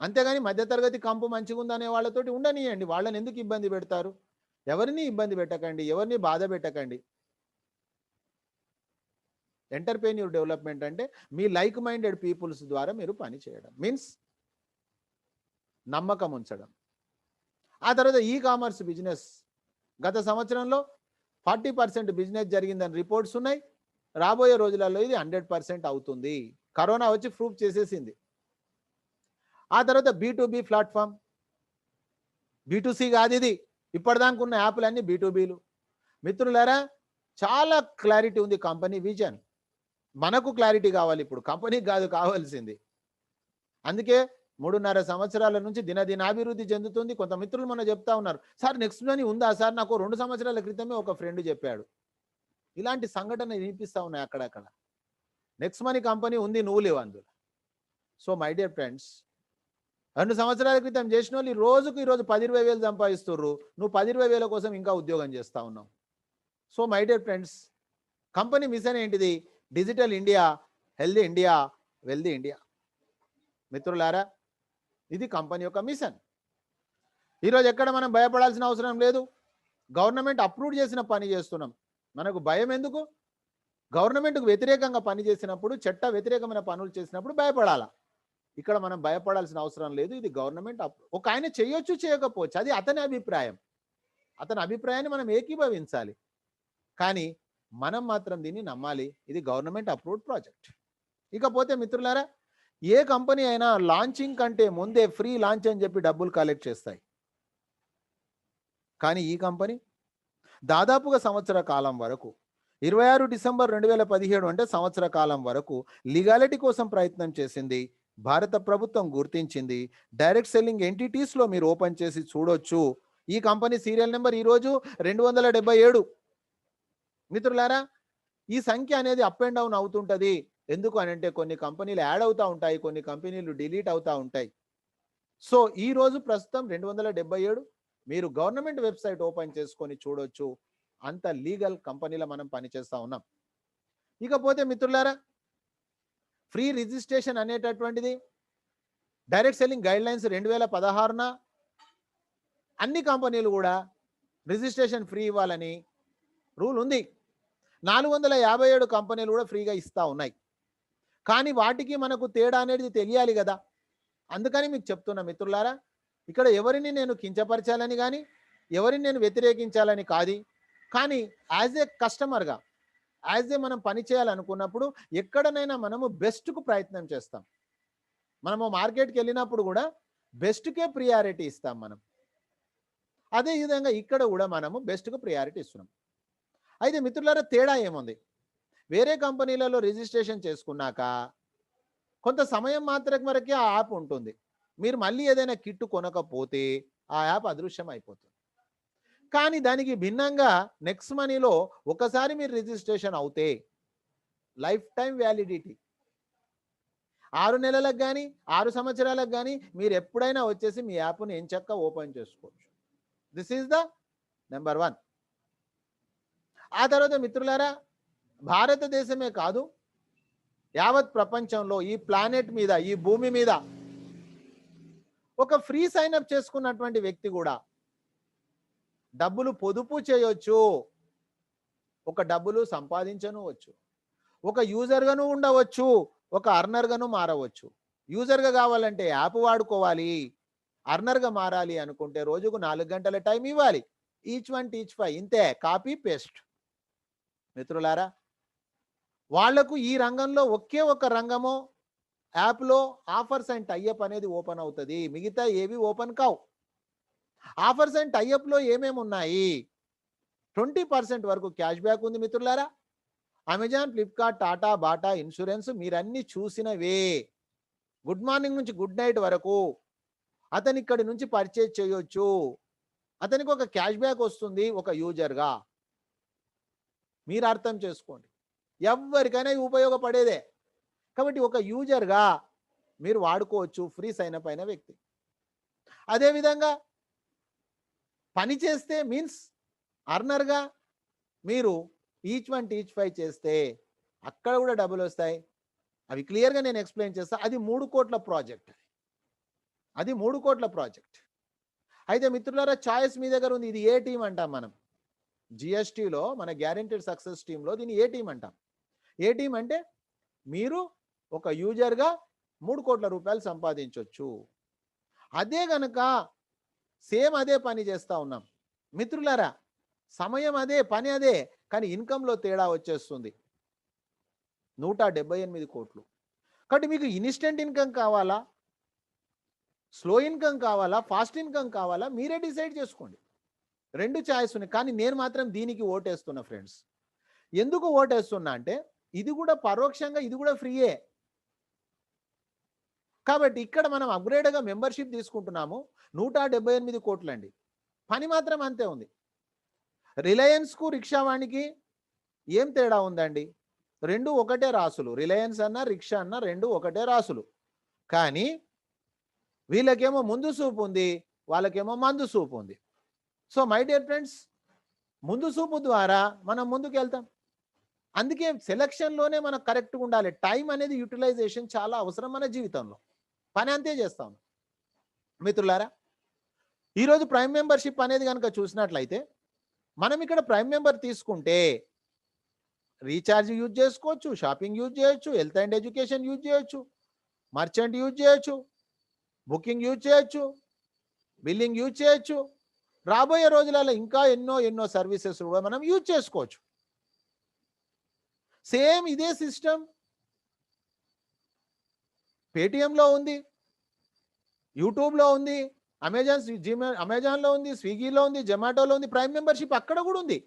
అంతేగాని మధ్యతరగతి కంపు మంచిగా ఉందనే వాళ్ళతోటి ఉండనియండి. వాళ్ళని ఎందుకు ఇబ్బంది పెడతారు? ఎవరిని ఇబ్బంది పెట్టకండి, ఎవరిని బాధ పెట్టకండి. ఎంటర్ప్రెన్యూర్ డెవలప్మెంట్ అంటే మీ లైక్ మైండెడ్ పీపుల్స్ ద్వారా మీరు పని చేయడం, మీన్స్ నమ్మకం ఉంచడం. ఆ తర్వాత ఈ కామర్స్ బిజినెస్ గత సంవత్సరంలో 40% బిజినెస్ జరిగిందని రిపోర్ట్స్ ఉన్నాయి. రాబోయే రోజులలో ఇది 100% అవుతుంది. కరోనా వచ్చి ప్రూఫ్ చేసేసింది. ఆ తర్వాత B2B ప్లాట్ఫామ్, B2C కాదు ఇది. ఇప్పటిదాకా ఉన్న యాప్లు అన్ని B2Bలు. మిత్రులారా, చాలా క్లారిటీ ఉంది కంపెనీ విజన్. మనకు క్లారిటీ కావాలి ఇప్పుడు, కంపెనీకి కాదు కావాల్సింది. అందుకే 3.5 సంవత్సరాల నుంచి దినదినాభివృద్ధి చెందుతుంది. కొంత మిత్రులు మన చెప్తా ఉన్నారు, సార్ నెక్స్ట్ మనీ ఉందా సార్? నాకు 2 సంవత్సరాల క్రితమే ఒక ఫ్రెండ్ చెప్పాడు. ఇలాంటి సంఘటన వినిపిస్తూ ఉన్నాయి అక్కడక్కడ. నెక్స్ట్ మనీ కంపెనీ ఉంది, నువ్వు లేవు అందులో. సో మై డియర్ ఫ్రెండ్స్, 2 సంవత్సరాల క్రితం చేసిన వాళ్ళు రోజుకు ఈరోజు 10-20 వేలు సంపాదిస్తుర్రు. నువ్వు 10-20 వేల కోసం ఇంకా ఉద్యోగం చేస్తూ ఉన్నావు. So my dear friends, company mission ఏంటిది? Digital India, healthy India, wealthy India. మిత్రులారా, ఇది కంపెనీ యొక్క మిషన్. ఈరోజు ఎక్కడ మనం భయపడాల్సిన అవసరం లేదు. గవర్నమెంట్ అప్రూవ్ చేసిన పని చేస్తున్నాం. మనకు భయం ఎందుకు? గవర్నమెంట్కు వ్యతిరేకంగా పని చేసినప్పుడు, చట్ట వ్యతిరేకమైన పనులు చేసినప్పుడు భయపడాలా. ఇక్కడ మనం భయపడాల్సిన అవసరం లేదు. ఇది గవర్నమెంట్ ఒక ఆయన చేయొచ్చు, చేయకపోవచ్చు, అది అతని అభిప్రాయం. అతని అభిప్రాయాన్ని మనం ఏకీభవించాలి. కానీ మనం మాత్రం దీన్ని నమ్మాలి. ఇది గవర్నమెంట్ అప్రూవ్డ్ ప్రాజెక్ట్. ఇకపోతే మిత్రులారా, ఏ కంపెనీ అయినా లాంచింగ్ కంటే ముందే ఫ్రీ లాంచ్ అని చెప్పి డబ్బులు కలెక్ట్ చేస్తాయి. కానీ ఈ కంపెనీ దాదాపుగా సంవత్సర కాలం వరకు, 26 డిసెంబర్ 2017 అంటే సంవత్సర కాలం వరకు లీగాలిటీ కోసం ప్రయత్నం చేసింది. భారత ప్రభుత్వం గుర్తించింది. డైరెక్ట్ సెల్లింగ్ ఎంటిటీస్లో మీరు ఓపెన్ చేసి చూడొచ్చు. ఈ కంపెనీ సీరియల్ నెంబర్ ఈరోజు 277. మిత్రులారా, ఈ సంఖ్య అనేది అప్ అండ్ డౌన్ అవుతుంటుంది. ఎందుకు అని అంటే కొన్ని కంపెనీలు యాడ్ అవుతూ ఉంటాయి, కొన్ని కంపెనీలు డిలీట్ అవుతూ ఉంటాయి. సో ఈ రోజు ప్రస్తుతం 277. మీరు గవర్నమెంట్ వెబ్సైట్ ఓపెన్ చేసుకొని చూడొచ్చు. అంత లీగల్ కంపెనీలో మనం పనిచేస్తూ ఉన్నాం. ఇకపోతే మిత్రులారా, ఫ్రీ రిజిస్ట్రేషన్ అనేటటువంటిది డైరెక్ట్ సెల్లింగ్ గైడ్ లైన్స్ 2016న అన్ని కంపెనీలు కూడా రిజిస్ట్రేషన్ ఫ్రీ ఇవ్వాలని రూల్ ఉంది. 457 కంపెనీలు కూడా ఫ్రీగా ఇస్తూ ఉన్నాయి. కానీ వాటికి మనకు తేడా అనేది తెలియాలి కదా. అందుకని మీకు చెప్తున్నా మిత్రులారా, ఇక్కడ ఎవరిని నేను కించపరచాలని కానీ ఎవరిని నేను వ్యతిరేకించాలని కాదు. కానీ యాజ్ ఏ కస్టమర్గా, యాజ్ ఏ మనం పని చేయాలనుకున్నప్పుడు ఎక్కడనైనా మనము బెస్ట్కు ప్రయత్నం చేస్తాం. మనము మార్కెట్కి వెళ్ళినప్పుడు కూడా బెస్ట్కే ప్రియారిటీ ఇస్తాం మనం. అదే విధంగా ఇక్కడ కూడా మనము బెస్ట్కు ప్రియారిటీ ఇస్తున్నాం. అయితే మిత్రులారా, తేడా ఏముంది? వేరే కంపెనీలలో రిజిస్ట్రేషన్ చేసుకున్నాక కొంత సమయం వరకే ఆ యాప్ ఉంటుంది. మీరు మళ్ళీ ఏదైనా కిట్ కొనకపోతే ఆ యాప్ అదృశ్యం అయిపోతుంది. కానీ దానికి భిన్నంగా నెక్స్ట్ మనీలో ఒకసారి మీరు రిజిస్ట్రేషన్ అవుతే లైఫ్ టైం వ్యాలిడిటీ 6 నెలలకు గాని, 6 సంవత్సరాలకు గాని మీరు ఎప్పుడైనా వచ్చేసి మీ యాప్‌ని ఎంచక్కా ఓపెన్ చేసుకోవచ్చు. This is the number 1. ఆ తర్వాత మిత్రులారా, భారతదేశమే కాదు, యావత్ ప్రపంచంలో ఈ ప్లానెట్ మీద, ఈ భూమి మీద ఒక ఫ్రీ సైన్ అప్ చేసుకున్నటువంటి వ్యక్తి కూడా డబ్బులు పొదుపు చేయొచ్చు. ఒక డబ్బులు సంపాదించనువచ్చు. ఒక యూజర్‌గాను ఉండవచ్చు. ఒక అర్నర్‌గాను మారవచ్చు. యూజర్‌గా కావాలంటే యాప్ వాడుకోవాలి. అర్నర్‌గా మారాలి అనుకుంటే రోజుకు 4 గంటల టైం ఇవ్వాలి. ఈచ్ వన్ టీచ్ ఫైవ్ ఇంతే, కాపీ పేస్ట్. మిత్రులారా, వాళ్లకు ఈ రంగంలో ఒకే ఒక రంగము యాప్‌లో ఆఫర్స్ అండ్ టైఅప్ అనేది ఓపెన్ అవుతది. మిగతా ఏవి ఓపెన్ కావు. ఆఫర్స్ అండ్ టైఅప్‌లో ఏమేమి ఉన్నాయి? 20% వరకు క్యాష్ బ్యాక్ ఉంది మిత్రులారా. Amazon, Flipkart, Tata, Bata insurance మీరన్నీ చూసినవే. గుడ్ మార్నింగ్ నుంచి గుడ్ నైట్ వరకు అతను ఇక్కడి నుంచి పర్చేజ్ చేయొచ్చు. అతనికి ఒక క్యాష్ బ్యాక్ వస్తుంది ఒక యూజర్‌గా. మీరు అర్థం చేసుకోండి. ఎవ్వరికైనా ఉపయోగపడేదే. కాబట్టి ఒక యూజర్‌గా మీరు వాడుకోవచ్చు ఫ్రీ సైన్ అప్ అయిన వ్యక్తి. అదేవిధంగా పని చేస్తే మీన్స్ అర్నర్‌గా మీరు ఈచ్ వన్ టీచ్ ఫైవ్ చేస్తే అక్కడ కూడా డబ్బులు వస్తాయి. అవి క్లియర్‌గా నేను ఎక్స్‌ప్లెయిన్ చేస్తా. అది 3 కోట్ల ప్రాజెక్ట్. అది 3 కోట్ల ప్రాజెక్ట్. అయితే మిత్రులారా, చాయిస్ మీ దగ్గర ఉంది. ఇది ఏ టీమ్ అంటాం మనం. జిఎస్టీలో మన గ్యారెంటీడ్ సక్సెస్ టీంలో దీన్ని ఏ టీమ్ అంటాం. ఏ టీమ్ అంటే మీరు ఒక యూజర్‌గా 3 కోట్ల రూపాయలు సంపాదించొచ్చు. అదే గనక సేమ్ అదే పని చేస్తా ఉన్నాం మిత్రులారా. సమయం అదే, పని అదే, కానీ ఇన్కంలో తేడా వచ్చేస్తుంది. 178 కోట్లు. కాబట్టి మీకు ఇన్స్టెంట్ ఇన్కమ్ కావాలా, స్లో ఇన్కమ్ కావాలా, ఫాస్ట్ ఇన్కమ్ కావాలా, మీరే డిసైడ్ చేసుకోండి. 2 చాయిస్ ఉన్నాయి. కానీ నేను మాత్రం దీనికి ఓటేస్తున్నా ఫ్రెండ్స్. ఎందుకు ఓటేస్తున్నా అంటే ఇది కూడా పరోక్షంగా ఇది కూడా ఫ్రీయే. కాబట్టి ఇక్కడ మనం అప్గ్రేడ్‌గా మెంబర్‌షిప్ తీసుకుంటున్నాము. 178 కోట్లండి. పని మాత్రం అంతే ఉంది. రిలయన్స్‌కు, రిక్షావాణికి ఏం తేడా ఉందండి? 2 ఒకటే రాసులు. రిలయన్స్ అన్న, రిక్షా అన్న 2 ఒకటే రాసులు. కానీ వీళ్ళకేమో ముందు సూపు ఉంది, వాళ్ళకేమో మందు సూపు ఉంది. సో మై డియర్ ఫ్రెండ్స్, ముందు సూపు ద్వారా మనం ముందుకెళ్తాం. అందుకే సెలక్షన్‌లోనే మనం కరెక్ట్‌గా ఉండాలి. టైం అనేది యుటిలైజేషన్ చాలా అవసరం మన జీవితంలో. పని అంతే చేస్తాం. మిత్రులారా, ఈరోజు ప్రైమ్ మెంబర్‌షిప్ అనేది గనక చూసినట్లయితే మనం ఇక్కడ ప్రైమ్ మెంబర్ తీసుకుంటే రీఛార్జ్ యూజ్ చేసుకోవచ్చు, షాపింగ్ యూజ్ చేయొచ్చు, హెల్త్ అండ్ ఎడ్యుకేషన్ యూజ్ చేయొచ్చు, మర్చెంట్ యూజ్ చేయొచ్చు, బుకింగ్ యూజ్ చేయొచ్చు, బిల్లింగ్ యూజ్ చేయొచ్చు. రాబోయే రోజులలో ఇంకా ఎన్నో సర్వీసెస్ కూడా మనం యూజ్ చేసుకోవచ్చు. సేమ్ ఇదే సిస్టమ్ పేటిఎంలో ఉంది, యూట్యూబ్లో ఉంది, అమెజాన్లో ఉంది, స్విగ్గీలో ఉంది, జొమాటోలో ఉంది. ప్రైమ్ మెంబర్‌షిప్ అక్కడ కూడా ఉంది.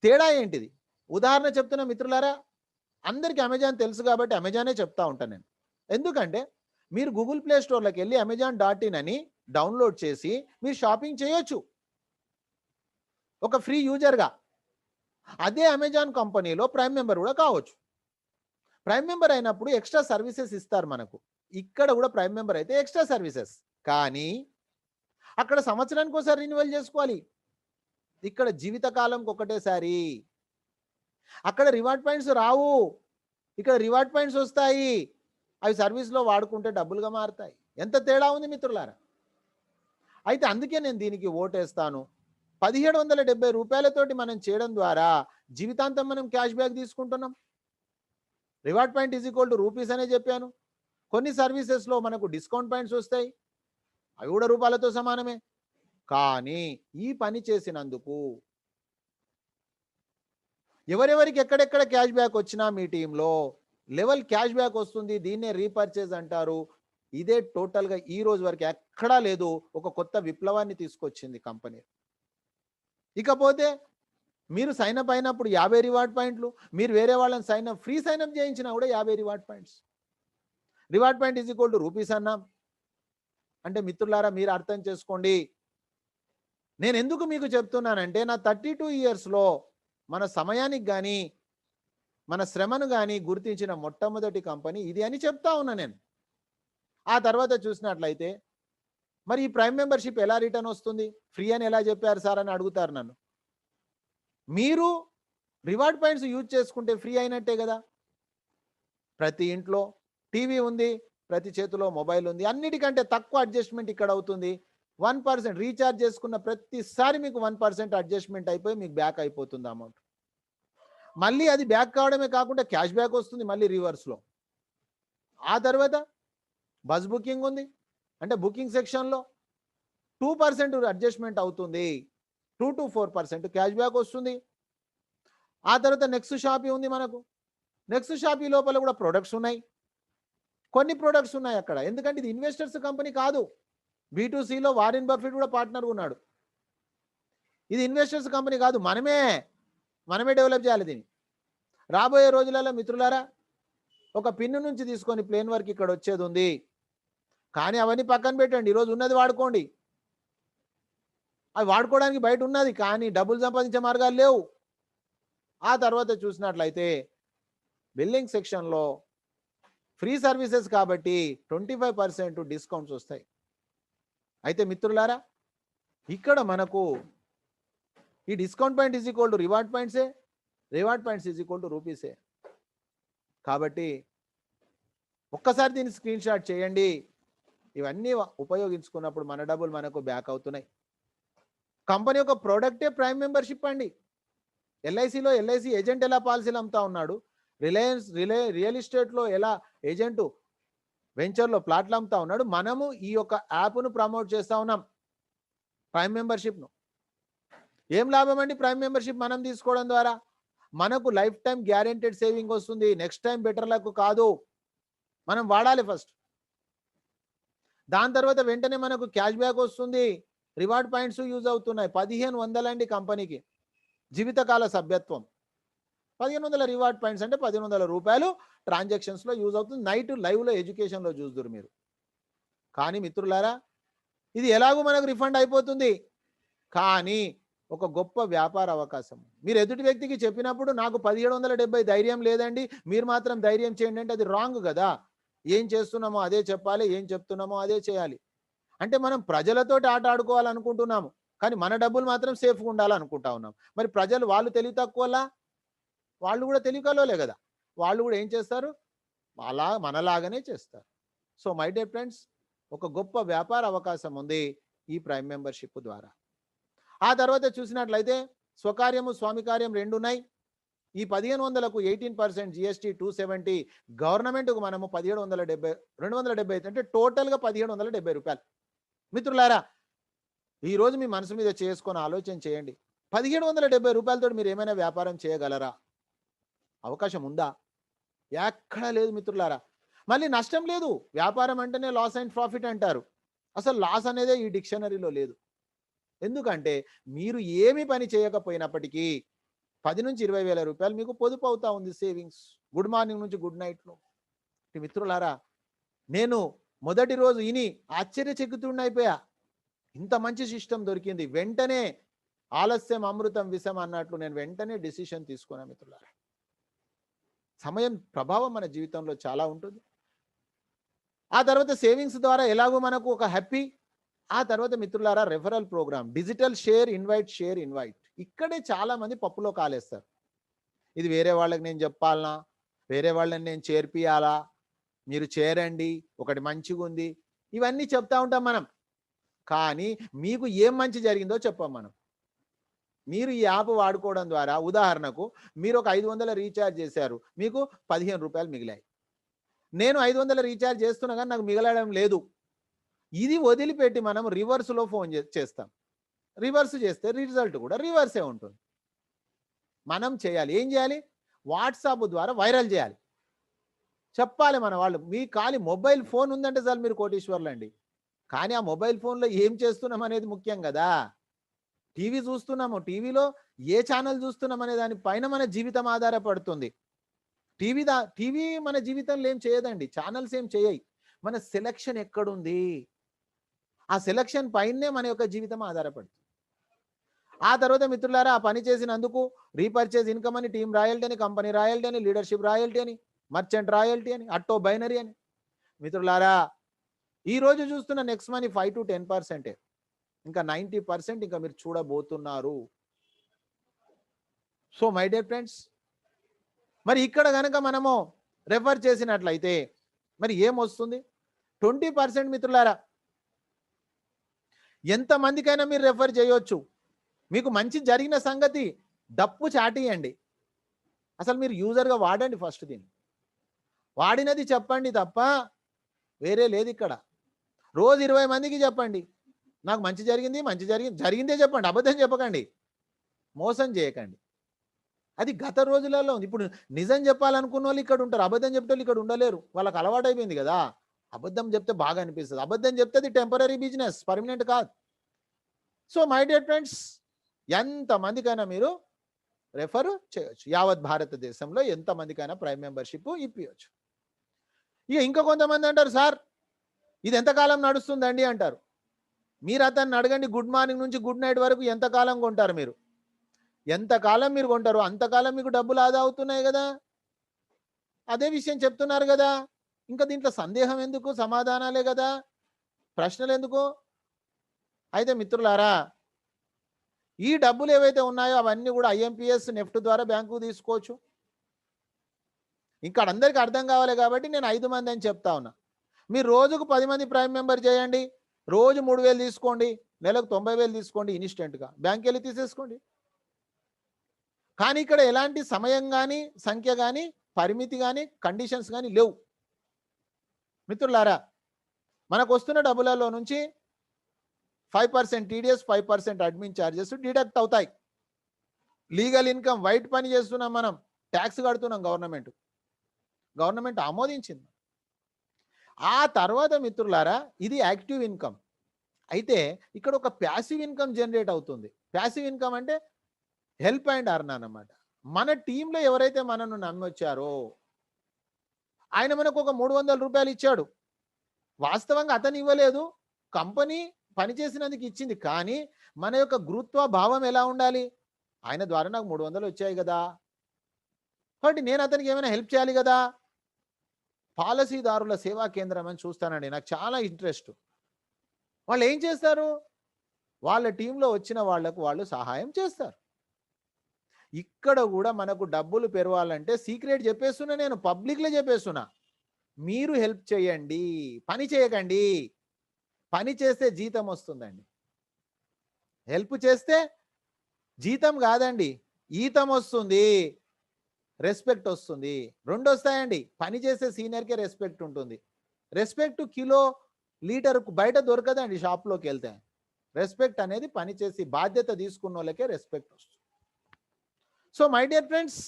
తేడా ఏంటిది? ఉదాహరణ చెప్తున్నా మిత్రులారా, అందరికీ అమెజాన్ తెలుసు కాబట్టి అమెజానే చెప్తా ఉంటాను నేను. ఎందుకంటే మీరు గూగుల్ ప్లే స్టోర్‌లోకి వెళ్ళి amazon.in అని డౌన్లోడ్ చేసి మీరు షాపింగ్ చేయొచ్చు ఒక ఫ్రీ యూజర్‌గా. అదే అమెజాన్ కంపెనీలో ప్రైమ్ మెంబర్ కూడా కావచ్చు. ప్రైమ్ మెంబర్ అయినప్పుడు ఎక్స్ట్రా సర్వీసెస్ ఇస్తారు మనకు. ఇక్కడ కూడా ప్రైమ్ మెంబర్ అయితే ఎక్స్ట్రా సర్వీసెస్. కానీ అక్కడ సంవత్సరానికి ఒకసారి రెన్యువల్ చేసుకోవాలి. ఇక్కడ జీవితకాలంకి ఒకటేసారి. అక్కడ రివార్డ్ పాయింట్స్ రావు, ఇక్కడ రివార్డ్ పాయింట్స్ వస్తాయి. అవి సర్వీస్లో వాడుకుంటే డబ్బులుగా మారుతాయి. ఎంత తేడా ఉంది మిత్రులారా. అయితే అందుకే నేను దీనికి ఓటేస్తాను. 1770 రూపాయలతోటి మనం చేయడం ద్వారా జీవితాంతం మనం క్యాష్ బ్యాక్ తీసుకుంటున్నాం. Reward point is equal to rupees అనే చెప్పాను. కొన్ని సర్వీసెస్లో మనకు డిస్కౌంట్ పాయింట్స్ వస్తాయి, అవి కూడా రూపాయలతో సమానమే. కానీ ఈ పని చేసినందుకు ఎవరెవరికి ఎక్కడెక్కడ క్యాష్ బ్యాక్ వచ్చినా మీ టీంలో లెవెల్ క్యాష్ బ్యాక్ వస్తుంది. దీన్నే రీపర్చేజ్ అంటారు. ఇదే టోటల్గా ఈ రోజు వరకు ఎక్కడా లేదు. ఒక కొత్త విప్లవాన్ని తీసుకొచ్చింది కంపెనీ. ఇకపోతే మీరు సైన్ అప్ అయినప్పుడు 50 రివార్డ్ పాయింట్లు, మీరు వేరే వాళ్ళని ఫ్రీ సైన్ అప్ చేయించినా కూడా 50 reward points. Reward point is equal to rupees అన్నాం. అంటే మిత్రులారా మీరు అర్థం చేసుకోండి. నేను ఎందుకు మీకు చెప్తున్నానంటే నా 32 ఇయర్స్లో మన సమయానికి కానీ మన శ్రమను కానీ గుర్తించిన మొట్టమొదటి కంపెనీ ఇది అని చెప్తా ఉన్నా నేను. ఆ తర్వాత చూసినట్లయితే మరి ఈ ప్రైమ్ మెంబర్షిప్ ఎలా రిటర్న్ వస్తుంది, ఫ్రీ అని ఎలా చెప్పారు సార్ అని అడుగుతారు నన్ను. మీరు రివార్డ్ పాయింట్స్ యూజ్ చేసుకుంటే ఫ్రీ అయినట్టే కదా. ప్రతి ఇంట్లో టీవీ ఉంది, ప్రతి చేతిలో మొబైల్ ఉంది, అన్నిటికంటే తక్కువ అడ్జస్ట్మెంట్ ఇక్కడ అవుతుంది. 1% రీఛార్జ్ చేసుకున్న ప్రతిసారి మీకు 1% అడ్జస్ట్మెంట్ అయిపోయి మీకు బ్యాక్ అయిపోతుంది అమౌంట్. మళ్ళీ అది బ్యాక్ కావడమే కాకుండా క్యాష్ బ్యాక్ వస్తుంది మళ్ళీ రివర్స్లో. ఆ తర్వాత బస్ బుకింగ్ ఉంది, అంటే బుకింగ్ సెక్షన్లో 2% అడ్జస్ట్మెంట్ అవుతుంది, 2 to 4% క్యాష్ బ్యాక్ వస్తుంది. ఆ తర్వాత నెక్స్ట్ షాపీ ఉంది మనకు. నెక్స్ట్ షాపీ లోపల కూడా ప్రొడక్ట్స్ ఉన్నాయి, కొన్ని ప్రొడక్ట్స్ ఉన్నాయి అక్కడ. ఎందుకంటే ఇది ఇన్వెస్టర్స్ కంపెనీ కాదు, B2Cలో వారెన్ బఫెట్ కూడా పార్ట్నర్ ఉన్నాడు. ఇది ఇన్వెస్టర్స్ కంపెనీ కాదు, మనమే డెవలప్ చేయాలి దీన్ని. రాబోయే రోజులలో మిత్రులారా ఒక పిన్ను నుంచి తీసుకొని ప్లేన్ వరకు ఇక్కడ వచ్చేది ఉంది. కానీ అవన్నీ పక్కన పెట్టండి, ఈరోజు ఉన్నది వాడుకోండి. అవి వాడుకోవడానికి బయట ఉన్నది, కానీ డబ్బులు సంపాదించే మార్గాలు లేవు. ఆ తర్వాత చూసినట్లయితే బిల్లింగ్ సెక్షన్లో ఫ్రీ సర్వీసెస్ కాబట్టి 25% డిస్కౌంట్స్ వస్తాయి. అయితే మిత్రులారా ఇక్కడ మనకు ఈ discount point is equal to reward పాయింట్సే, reward points is equal to రూపీసే. కాబట్టి ఒక్కసారి దీన్ని స్క్రీన్ షాట్ చేయండి. ఇవన్నీ ఉపయోగించుకున్నప్పుడు మన డబ్బులు మనకు బ్యాక్ అవుతున్నాయి. కంపెనీ యొక్క ప్రోడక్టే ప్రైమ్ మెంబర్షిప్ అండి. ఎల్ఐసిలో ఎల్ఐసి ఏజెంట్ ఎలా పాలసీలు అమ్ముతా ఉన్నాడు, రియల్ ఎస్టేట్లో ఎలా ఏజెంటు వెంచర్లో ప్లాట్లు అమ్ముతా ఉన్నాడు, మనము ఈ యొక్క యాప్ను ప్రమోట్ చేస్తూ ఉన్నాం ప్రైమ్ మెంబర్షిప్ను. ఏం లాభం అండి ప్రైమ్ మెంబర్షిప్ మనం తీసుకోవడం ద్వారా? మనకు లైఫ్ టైం గ్యారెంటెడ్ సేవింగ్ వస్తుంది. నెక్స్ట్ టైం బెటర్ లక్ కాదు, మనం వాడాలి ఫస్ట్. దాని తర్వాత వెంటనే మనకు క్యాష్ బ్యాక్ వస్తుంది, రివార్డ్ పాయింట్స్ యూజ్ అవుతున్నాయి. 1500 అండి కంపెనీకి జీవితకాల సభ్యత్వం. 1500 రివార్డ్ పాయింట్స్ అంటే 1500 రూపాయలు ట్రాన్సాక్షన్స్లో యూజ్ అవుతుంది. నైట్ లైవ్లో ఎడ్యుకేషన్లో చూస్తున్నారు మీరు. కానీ మిత్రులారా ఇది ఎలాగో మనకు రిఫండ్ అయిపోతుంది, కానీ ఒక గొప్ప వ్యాపార అవకాశం. మీరు ఎదుటి వ్యక్తికి చెప్పినప్పుడు నాకు 1770 ధైర్యం లేదండి, మీరు మాత్రం ధైర్యం చేయండి అంటే అది రాంగ్ కదా. ఏం చేస్తున్నామో అదే చెప్పాలి, ఏం చెప్తున్నామో అదే చేయాలి. అంటే మనం ప్రజలతోటి ఆట ఆడుకోవాలనుకుంటున్నాము, కానీ మన డబ్బులు మాత్రం సేఫ్గా ఉండాలనుకుంటా ఉన్నాం. మరి ప్రజలు వాళ్ళు తెలివి తక్కువలా, వాళ్ళు కూడా తెలివికలోలే కదా, వాళ్ళు కూడా ఏం చేస్తారు, మనలాగానే చేస్తారు. సో మై డియర్ ఫ్రెండ్స్, ఒక గొప్ప వ్యాపార అవకాశం ఉంది ఈ ప్రైమ్ మెంబర్షిప్ ద్వారా. ఆ తర్వాత చూసినట్లయితే స్వకార్యము స్వామికార్యం రెండు ఉన్నాయి. ఈ 1500కు 18% GST, 270 గవర్నమెంట్కు మనము 1770, 270 అంటే టోటల్గా 1770 రూపాయలు. మిత్రులారా ఈరోజు మీ మనసు మీద చేసుకొని ఆలోచన చేయండి, 1770 రూపాయలతో మీరు ఏమైనా వ్యాపారం చేయగలరా? అవకాశం ఉందా? ఎక్కడా లేదు మిత్రులారా. మళ్ళీ నష్టం లేదు, వ్యాపారం అంటేనే లాస్ అండ్ ప్రాఫిట్ అంటారు. అసలు లాస్ అనేదే ఈ డిక్షనరీలో లేదు. ఎందుకంటే మీరు ఏమి పని చేయకపోయినప్పటికీ 10 నుంచి 20 వేల రూపాయలు మీకు పొదుపు అవుతా ఉంది సేవింగ్స్, గుడ్ మార్నింగ్ నుంచి గుడ్ నైట్లో. మిత్రులారా నేను మొదటి రోజు ఇని ఆశ్చర్యచకితుడినైపోయా, ఇంత మంచి సిస్టమ్ దొరికింది. వెంటనే ఆలస్యం అమృతం విషం అన్నట్లు నేను వెంటనే డిసిషన్ తీసుకున్నా. మిత్రులారా సమయం ప్రభావం మన జీవితంలో చాలా ఉంటుంది. ఆ తర్వాత సేవింగ్స్ ద్వారా ఎలాగో మనకు ఒక హ్యాపీ. ఆ తర్వాత మిత్రులారా referral program, digital share invite. ఇక్కడే చాలా మంది పప్పులో కాలేస్తారు. ఇది వేరే వాళ్ళకి నేను చెప్పాలనా, వేరే వాళ్ళని నేను చేర్పియాలా, మీరు చేరండి, ఒకటి మంచిగా ఉంది, ఇవన్నీ చెప్తా ఉంటాం మనం. కానీ మీకు ఏం మంచి జరిగిందో చెప్పాం మనం. మీరు ఈ యాప్ వాడుకోవడం ద్వారా ఉదాహరణకు మీరు ఒక 500 రీఛార్జ్ చేశారు, మీకు 15 రూపాయలు మిగిలాయి. నేను 500 రీఛార్జ్ చేస్తున్నా కానీ నాకు మిగలడం లేదు. ఇది వదిలిపెట్టి మనం రివర్స్లో ఫోన్ చేస్తాం. రివర్స్ చేస్తే రిజల్ట్ కూడా రివర్సే ఉంటుంది. మనం చేయాలి, ఏం చేయాలి, వాట్సాప్ ద్వారా వైరల్ చేయాలి, చెప్పాలి మన వాళ్ళు. మీ ఖాళీ మొబైల్ ఫోన్ ఉందంటే చాలు మీరు కోటీశ్వర్లు అండి. కానీ ఆ మొబైల్ ఫోన్లో ఏం చేస్తున్నాం అనేది ముఖ్యం కదా. టీవీ చూస్తున్నాము, టీవీలో ఏ ఛానల్ చూస్తున్నాం అనే దాని పైన మన జీవితం ఆధారపడుతుంది. టీవీ మన జీవితంలో ఏం చేయదండి, ఛానల్స్ ఏం చేయయి. మన సెలక్షన్ ఎక్కడుంది, ఆ సెలక్షన్ పైనే మన యొక్క జీవితం ఆధారపడుతుంది. ఆ తర్వాత మిత్రులారా, ఆ పని చేసినందుకు రీపర్చేజ్ ఇన్కమ్ అని, టీమ్ రాయల్టీ అని, కంపెనీ రాయల్టీ అని, లీడర్షిప్ రాయల్టీ అని, మర్చెంట్ రాయల్టీ అని, అట్టో బైనరీ అని. మిత్రులారా, ఈ రోజు చూస్తున్న నెక్స్ట్ మనీ 5 to 10%, ఇంకా 90% ఇంకా మీరు చూడబోతున్నారు. సో మై డియర్ ఫ్రెండ్స్, మరి ఇక్కడ కనుక మనము రెఫర్ చేసినట్లయితే మరి ఏమొస్తుంది? 20% మిత్రులారా, ఎంతమందికైనా మీరు రెఫర్ చేయొచ్చు. మీకు మంచి జరిగిన సంగతి డప్పు చాటియండి. అసలు మీరు యూజర్గా వాడండి, ఫస్ట్ దీన్ని వాడినది చెప్పండి తప్ప వేరే లేదు ఇక్కడ. రోజు 20 మందికి చెప్పండి, నాకు మంచి జరిగింది, జరిగిందే చెప్పండి, అబద్ధం చెప్పకండి, మోసం చేయకండి. అది గత రోజులలో ఉంది. ఇప్పుడు నిజం చెప్పాలనుకున్న వాళ్ళు ఇక్కడ ఉంటారు, అబద్ధం చెప్పేవాళ్ళు ఇక్కడ ఉండలేరు. వాళ్ళకి అలవాటు అయిపోయింది కదా. అబద్ధం చెప్తే బాగా అనిపిస్తుంది, అబద్ధం చెప్తే అది టెంపరీ బిజినెస్, పర్మనెంట్ కాదు. సో మై డియర్ ఫ్రెండ్స్, ఎంతమందికైనా మీరు రెఫర్ చేయొచ్చు. యావత్ భారతదేశంలో ఎంతమందికైనా ప్రైమ్ మెంబర్షిప్ ఇప్పించవచ్చు. ఇక ఇంకా కొంతమంది అంటారు, సార్ ఇది ఎంతకాలం నడుస్తుందండి అంటారు. మీరు అతన్ని అడగండి, గుడ్ మార్నింగ్ నుంచి గుడ్ నైట్ వరకు ఎంతకాలం కొంటారు మీరు? ఎంతకాలం మీరు కొంటారు అంతకాలం మీకు డబ్బులు ఆదా అవుతున్నాయి కదా. అదే విషయం చెప్తున్నారు కదా. ఇంకా దీంట్లో సందేహం ఎందుకు, సమాధానాలే కదా, ప్రశ్నలు ఎందుకు? అయితే మిత్రులారా, ఈ డబ్బులు ఏవైతే ఉన్నాయో అవన్నీ కూడా ఐఎంపిఎస్ నెఫ్ట్ ద్వారా బ్యాంకు తీసుకోవచ్చు. ఇంకా అందరికీ అర్థం కావాలి కాబట్టి నేను 5 మంది అని చెప్తా ఉన్నా. మీరు రోజుకు 10 మంది ప్రైమ్ మెంబర్ చేయండి, రోజు 3,000 తీసుకోండి, నెలకు 90,000 తీసుకోండి, ఇన్స్టెంట్గా బ్యాంక్ వెళ్ళి తీసేసుకోండి. కానీ ఇక్కడ ఎలాంటి సమయం కానీ, సంఖ్య కానీ, పరిమితి కానీ, కండిషన్స్ కానీ లేవు. మిత్రులారా, మనకు వస్తున్న డబ్బులలో నుంచి 5% టీడీఎస్, 5% అడ్మిన్ ఛార్జెస్ డిడక్ట్ అవుతాయి. లీగల్ ఇన్కమ్, వైట్ పని చేస్తున్నాం మనం, ట్యాక్స్ కడుతున్నాం, గవర్నమెంట్ ఆమోదించింది. ఆ తర్వాత మిత్రులారా, ఇది యాక్టివ్ ఇన్కమ్. అయితే ఇక్కడ ఒక ప్యాసివ్ ఇన్కమ్ జనరేట్ అవుతుంది. ప్యాసివ్ ఇన్కమ్ అంటే హెల్ప్ అండ్ అర్న్ అన్నమాట. మన టీంలో ఎవరైతే మనను నమ్మొచ్చారో ఆయన మనకు ఒక 300 రూపాయలు ఇచ్చాడు. వాస్తవంగా అతను ఇవ్వలేదు, కంపెనీ పనిచేసినందుకు ఇచ్చింది. కానీ మన యొక్క గురుత్వ భావం ఎలా ఉండాలి? ఆయన ద్వారా నాకు 300 వచ్చాయి కదా, కాబట్టి నేను అతనికి ఏమైనా హెల్ప్ చేయాలి కదా. పాలసీదారుల సేవా కేంద్రం అని చూస్తానండి, నాకు చాలా ఇంట్రెస్ట్. వాళ్ళు ఏం చేస్తారు? వాళ్ళ టీంలో వచ్చిన వాళ్లకు వాళ్ళు సహాయం చేస్తారు. ఇక్కడ కూడా మనకు డబ్బులు పెరగాలంటే సీక్రెట్ చెప్పేస్తున్నా, నేను పబ్లిక్లో చెప్పేస్తున్నా, మీరు హెల్ప్ చేయండి, పని చేయకండి. పని చేస్తే జీతం వస్తుందండి, హెల్ప్ చేస్తే జీతం కాదండి, ఈతం వస్తుంది, రెస్పెక్ట్ వస్తుంది. 2 వస్తాయండి. పని చేసే సీనియర్కే రెస్పెక్ట్ ఉంటుంది. రెస్పెక్ట్ కిలో లీటర్ బయట దొరకదండి, షాప్లోకి వెళ్తే. రెస్పెక్ట్ అనేది పని చేసి బాధ్యత తీసుకున్న వాళ్ళకే రెస్పెక్ట్ వస్తుంది. సో మై డియర్ ఫ్రెండ్స్,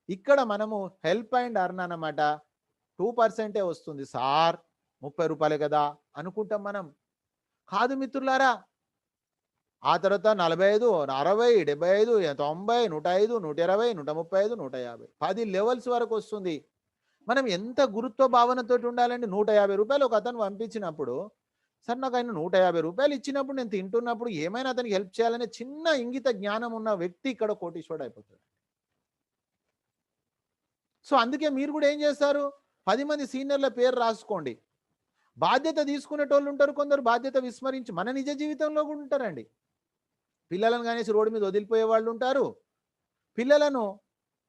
ఇక్కడ మనము హెల్ప్ అండ్ అర్న్ అన్నమాట 2% వస్తుంది. సార్ 30 రూపాయలే కదా అనుకుంటాం మనం. కాదు మిత్రులారా, ఆ తర్వాత 45, 60, 75, 90, 105, 120, 135, 150, 10 లెవెల్స్ వరకు వస్తుంది. మనం ఎంత గురుత్వ భావనతో ఉండాలండి. 150 రూపాయలు ఒక అతను పంపించినప్పుడు, సార్ నాకు ఆయన 150 రూపాయలు ఇచ్చినప్పుడు నేను తింటున్నప్పుడు ఏమైనా అతనికి హెల్ప్ చేయాలనే చిన్న ఇంగిత జ్ఞానం ఉన్న వ్యక్తి ఇక్కడ కోటీశ్వరుడు అయిపోతాడు. సో అందుకే మీరు కూడా ఏం చేస్తారు, 10 మంది సీనియర్ల పేరు రాసుకోండి. బాధ్యత తీసుకునేటోళ్ళు ఉంటారు, కొందరు బాధ్యత విస్మరించి మన నిజ జీవితంలో కూడా ఉంటారండి. పిల్లలను కానేసి రోడ్డు మీద వదిలిపోయే వాళ్ళు ఉంటారు. పిల్లలను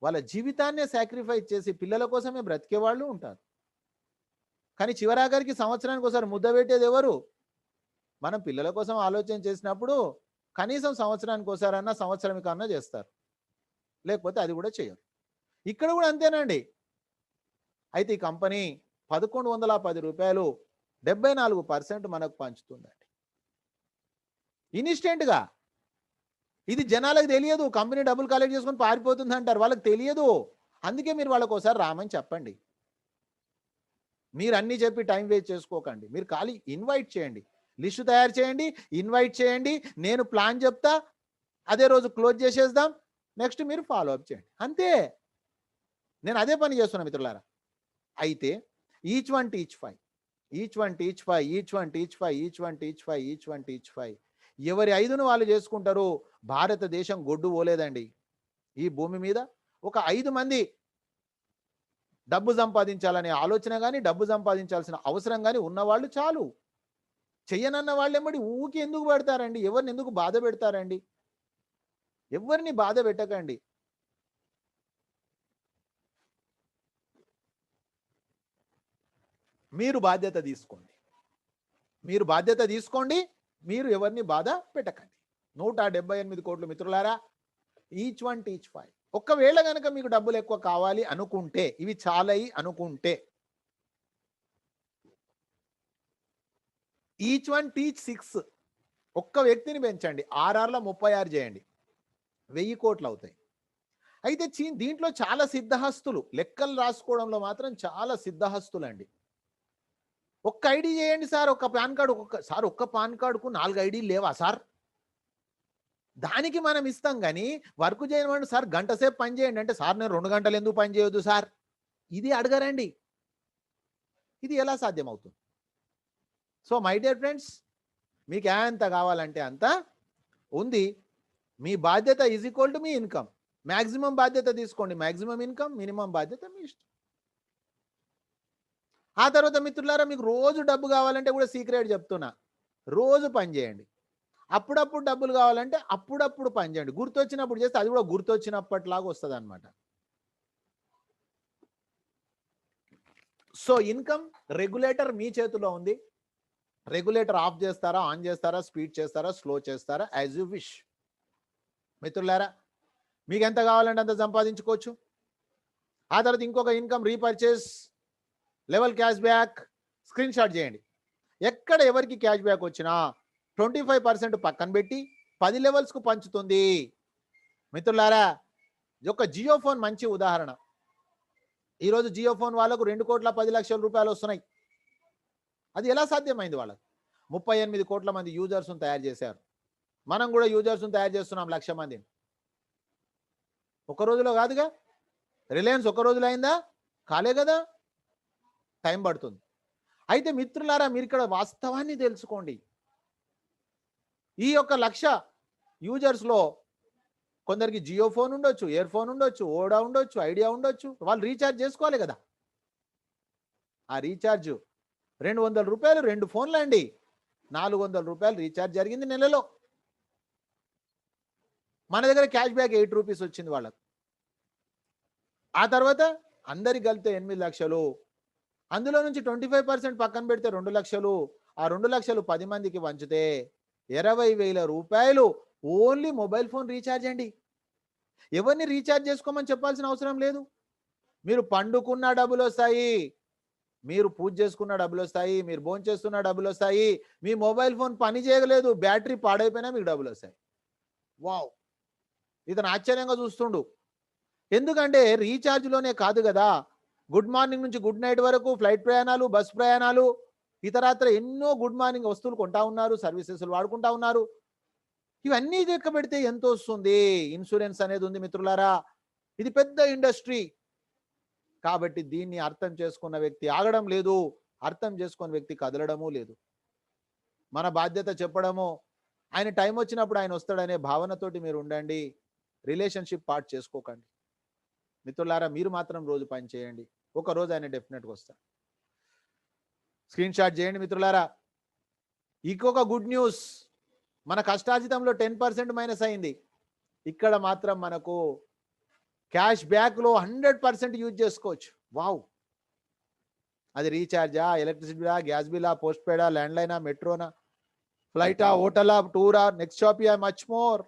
వాళ్ళ జీవితాన్నే సాక్రిఫైస్ చేసి పిల్లల కోసమే బ్రతికే వాళ్ళు ఉంటారు. కానీ చివరాఖరికి సంవత్సరానికి ఒకసారి ముద్ద పెట్టేది ఎవరు? మనం పిల్లల కోసం ఆలోచన చేసినప్పుడు కనీసం సంవత్సరానికి ఒకసారన్నా, సంవత్సరానికి అన్నా చేస్తారు, లేకపోతే అది కూడా చేయరు. ఇక్కడ కూడా అంతేనండి. అయితే ఈ కంపెనీ 1110 రూపాయలు 74% మనకు పంచుతుందండి ఇన్స్టెంట్గా. ఇది జనాలకు తెలియదు, కంపెనీ డబ్బులు కలెక్ట్ చేసుకొని పారిపోతుంది అంటారు, వాళ్ళకి తెలియదు. అందుకే మీరు వాళ్ళకి ఒకసారి రామని చెప్పండి. మీరు అన్నీ చెప్పి టైం వేస్ట్ చేసుకోకండి. మీరు ఖాళీ ఇన్వైట్ చేయండి, లిస్టు తయారు చేయండి, ఇన్వైట్ చేయండి. నేను ప్లాన్ చెప్తా, అదే రోజు క్లోజ్ చేసేద్దాం, నెక్స్ట్ మీరు ఫాలో అప్ చేయండి, అంతే. నేను అదే పని చేస్తున్నా మిత్రులారా. అయితే each one teach five, each one teach five, each one teach five, each one teach five, each one teach five. ఎవరి 5ను వాళ్ళు చేసుకుంటారు. భారతదేశం గొడ్డు పోలేదండి. ఈ భూమి మీద ఒక 5 మంది డబ్బు సంపాదించాలనే ఆలోచన కానీ, డబ్బు సంపాదించాల్సిన అవసరం కానీ ఉన్నవాళ్ళు చాలు. చెయ్యనన్న వాళ్ళు ఎమ్మడి ఊకి ఎందుకు పెడతారండి? ఎవరిని ఎందుకు బాధ పెడతారండి? ఎవరిని బాధ పెట్టకండి. మీరు బాధ్యత తీసుకోండి, మీరు బాధ్యత తీసుకోండి. మీరు ఎవరిని బాధ పెట్టకండి. 178 కోట్లు మిత్రులారా, ఈచ్ వన్ టీచ్ ఫైవ్. ఒక్కవేళ కనుక మీకు డబ్బులు ఎక్కువ కావాలి అనుకుంటే, ఇవి చాలయి అనుకుంటే, ఈచ్ వన్ టీచ్ 6. ఒక్క వ్యక్తిని పెంచండి, 6 36 చేయండి, 1000 కోట్లు అవుతాయి. అయితే దీంట్లో చాలా సిద్ధహస్తులు, లెక్కలు రాసుకోవడంలో మాత్రం చాలా సిద్ధహస్తులండి. ఒక్క ఐడి చేయండి సార్, ఒక్క పాన్ కార్డు, ఒక్క పాన్ కార్డుకు 4 ఐడీలు లేవా సార్? దానికి మనం ఇస్తాం కానీ వర్క్ చేయమండి సార్, గంట సేపు పని చేయండి అంటే, సార్ నేను 2 గంటలు ఎందుకు పని చేయొద్దు సార్, ఇది అడగరండి. ఇది ఎలా సాధ్యమవుతుంది? సో మై డియర్ ఫ్రెండ్స్, మీకు ఎంత కావాలంటే అంత ఉంది. మీ బాధ్యత is equal to me income. Maximum బాధ్యత తీసుకోండి, మ్యాక్సిమం ఇన్కమ్, మినిమం బాధ్యత మీ ఇష్టం. ఆ తర్వాత మిత్రులారా, మీకు రోజు డబ్బు కావాలంటే కూడా సీక్రెట్ చెప్తున్నా, రోజు పని చేయండి. అప్పుడప్పుడు డబ్బులు కావాలంటే అప్పుడప్పుడు పని చేయండి. గుర్తొచ్చినప్పుడు చేస్తే అది కూడా గుర్తొచ్చినప్పటిలాగా వస్తుంది అనమాట. సో ఇన్కమ్ రెగ్యులేటర్ మీ చేతిలో ఉంది. రెగ్యులేటర్ ఆఫ్ చేస్తారా, ఆన్ చేస్తారా, స్పీడ్ చేస్తారా, స్లో చేస్తారా, యాజ్ యూ విష్. మిత్రులారా, మీకు ఎంత కావాలంటే అంత సంపాదించుకోవచ్చు. ఆ తర్వాత ఇంకొక income repurchase, level cash back, screen shot చేయండి. ఎక్కడ ఎవరికి క్యాష్ బ్యాక్ వచ్చినా 25% పక్కన పెట్టి 10 లెవెల్స్కు పంచుతుంది. మిత్రులారా, ఒక జియో ఫోన్ మంచి ఉదాహరణ. ఈరోజు జియో ఫోన్ వాళ్ళకు 2,10,00,000 రూపాయలు వస్తున్నాయి. అది ఎలా సాధ్యమైంది? వాళ్ళకు 38 కోట్ల మంది యూజర్స్ను తయారు చేశారు. మనం కూడా యూజర్స్ను తయారు చేస్తున్నాం 1,00,000 మందిని. ఒక రోజులో కాదుగా. రిలయన్స్ ఒక రోజులో అయిందా? కాలే కదా, టైం పడుతుంది. అయితే మిత్రులారా, మీరు ఇక్కడ వాస్తవాన్ని తెలుసుకోండి. ఈ యొక్క 1,00,000 యూజర్స్లో కొందరికి జియో ఫోన్ ఉండొచ్చు, ఎయిర్ ఫోన్ ఉండొచ్చు, ఓడా ఉండొచ్చు, ఐడియా ఉండొచ్చు. వాళ్ళు రీఛార్జ్ చేసుకోవాలి కదా. ఆ రీఛార్జ్ 200 రూపాయలు 2 ఫోన్లు అండి, 400 రూపాయలు రీఛార్జ్ జరిగింది నెలలో. మన దగ్గర క్యాష్ బ్యాక్ 8 రూపీస్ వచ్చింది వాళ్ళకు. ఆ తర్వాత అందరికి కలిపితే 8 లక్షలు. అందులో నుంచి 25% పక్కన పెడితే 2 లక్షలు. ఆ 2 లక్షలు 10 మందికి పంచితే 20,000 రూపాయలు ఓన్లీ మొబైల్ ఫోన్ రీఛార్జ్ అండి. ఎవరిని రీఛార్జ్ చేసుకోమని చెప్పాల్సిన అవసరం లేదు. మీరు పండుకున్న డబ్బులు వస్తాయి, మీరు పూజ చేసుకున్న డబ్బులు వస్తాయి, మీరు భోజనం చేస్తున్న డబ్బులు వస్తాయి. మీ మొబైల్ ఫోన్ పని చేయలేదు, బ్యాటరీ పాడైపోయినా మీకు డబ్బులు వస్తాయి. వావ్, ఇతను ఆశ్చర్యంగా చూస్తుండు. ఎందుకంటే రీఛార్జ్లోనే కాదు కదా, గుడ్ మార్నింగ్ నుంచి గుడ్ నైట్ వరకు ఫ్లైట్ ప్రయాణాలు, బస్ ప్రయాణాలు, ఇతరత్ర ఎన్నో గుడ్ మార్నింగ్ వస్తువులు కొంటా ఉన్నారు, సర్వీసెస్ వాడుకుంటా ఉన్నారు. ఇవన్నీ లెక్క పెడితే ఎంత వస్తుంది? ఇన్సూరెన్స్ అనేది ఉంది మిత్రులారా, ఇది పెద్ద ఇండస్ట్రీ. కాబట్టి దీన్ని అర్థం చేసుకున్న వ్యక్తి ఆగడం లేదు, అర్థం చేసుకున్న వ్యక్తి కదలడము లేదు. మన బాధ్యత చెప్పడము, ఆయన టైం వచ్చినప్పుడు ఆయన వస్తాడనే భావనతోటి మీరు ఉండండి. రిలేషన్షిప్ పార్ట్ చేసుకోకండి. మిత్రులారా, మీరు మాత్రం రోజు పని చేయండి, ఒక రోజు ఆయన డెఫినెట్గా వస్తారు. స్క్రీన్ షాట్ చేయండి మిత్రులారా. ఇంకొక గుడ్ న్యూస్, మన కష్టార్జితంలో 10% మైనస్ అయింది. ఇక్కడ మాత్రం మనకు క్యాష్ బ్యాక్లో 100% యూజ్ చేసుకోవచ్చు. వావ్, అది రీఛార్జా, ఎలక్ట్రిసిటీ బిలా, గ్యాస్ బిలా, పోస్ట్ పేడా, ల్యాండ్లైనా, మెట్రోనా, ఫ్లైటా, హోటలా, టూరా, నెక్స్ట్ షాపియా, మచ్ మోర్.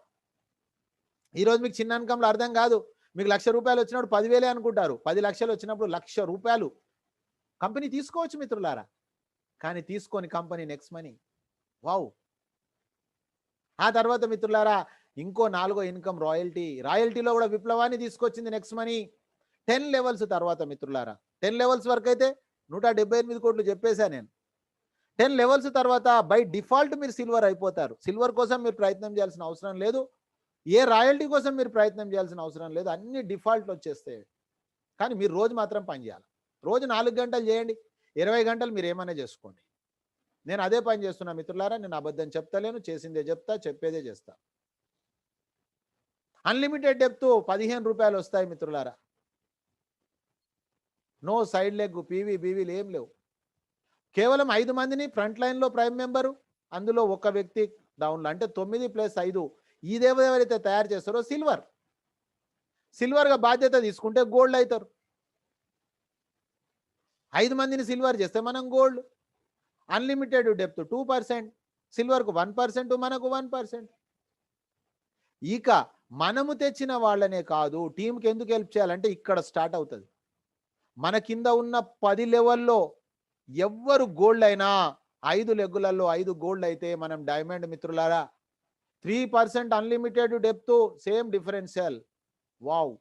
ఈరోజు మీకు చిన్న ఇన్కంలో అర్థం కాదు. మీకు 1,00,000 రూపాయలు వచ్చినప్పుడు 10,000 అనుకుంటారు, 10 లక్షలు వచ్చినప్పుడు 1,00,000 రూపాయలు కంపెనీ తీసుకోవచ్చు మిత్రులారా. కానీ తీసుకొని కంపెనీ నెక్స్ట్ మనీ. వావ్. ఆ తర్వాత మిత్రులారా, ఇంకో 4వ ఇన్కమ్ రాయల్టీ. రాయల్టీలో కూడా విప్లవాన్ని తీసుకొచ్చింది నెక్స్ట్ మనీ. 10 లెవెల్స్ తర్వాత మిత్రులారా, 10 లెవెల్స్ వరకు అయితే 178 కోట్లు చెప్పేశా నేను. 10 లెవెల్స్ తర్వాత బై డిఫాల్ట్ మీరు సిల్వర్ అయిపోతారు. సిల్వర్ కోసం మీరు ప్రయత్నం చేయాల్సిన అవసరం లేదు. ఏ రాయల్టీ కోసం మీరు ప్రయత్నం చేయాల్సిన అవసరం లేదు, అన్ని డిఫాల్ట్ వచ్చేస్తాయి. కానీ మీరు రోజు మాత్రం పని చేయాలి. రోజు 4 గంటలు చేయండి, 20 గంటలు మీరు ఏమైనా చేసుకోండి. నేను అదే పని చేస్తున్నా మిత్రులారా. నేను అబద్ధం చెప్తలేను, చేసిందే చెప్తా, చెప్పేదే చేస్తా. అన్లిమిటెడ్ డెప్త్ ₹15 వస్తాయి మిత్రులారా. నో సైడ్ లెగ్, పీవీ బీవీలు ఏం లేవు. కేవలం 5 మందిని ఫ్రంట్ లైన్లో ప్రైమ్ మెంబరు, అందులో ఒక వ్యక్తి డౌన్లో, అంటే 9+5. ఇదేవరైతే తయారు చేస్తారో సిల్వర్గా బాధ్యత తీసుకుంటే గోల్డ్ అవుతారు. 5 మందిని సిల్వర్ చేస్తే మనం గోల్డ్. అన్లిమిటెడ్ డెప్త్ 2%, సిల్వర్కు 1%, మనకు 1%. ఇక మనము తెచ్చిన వాళ్ళనే కాదు, టీంకి ఎందుకు హెల్ప్ చేయాలంటే ఇక్కడ స్టార్ట్ అవుతుంది. మన కింద ఉన్న 10 లెవెల్లో ఎవ్వరు గోల్డ్ అయినా 5 లెగ్గులలో 5 గోల్డ్ అయితే మనం డైమండ్ మిత్రులారా. 3% unlimited depth, same differential. Wow!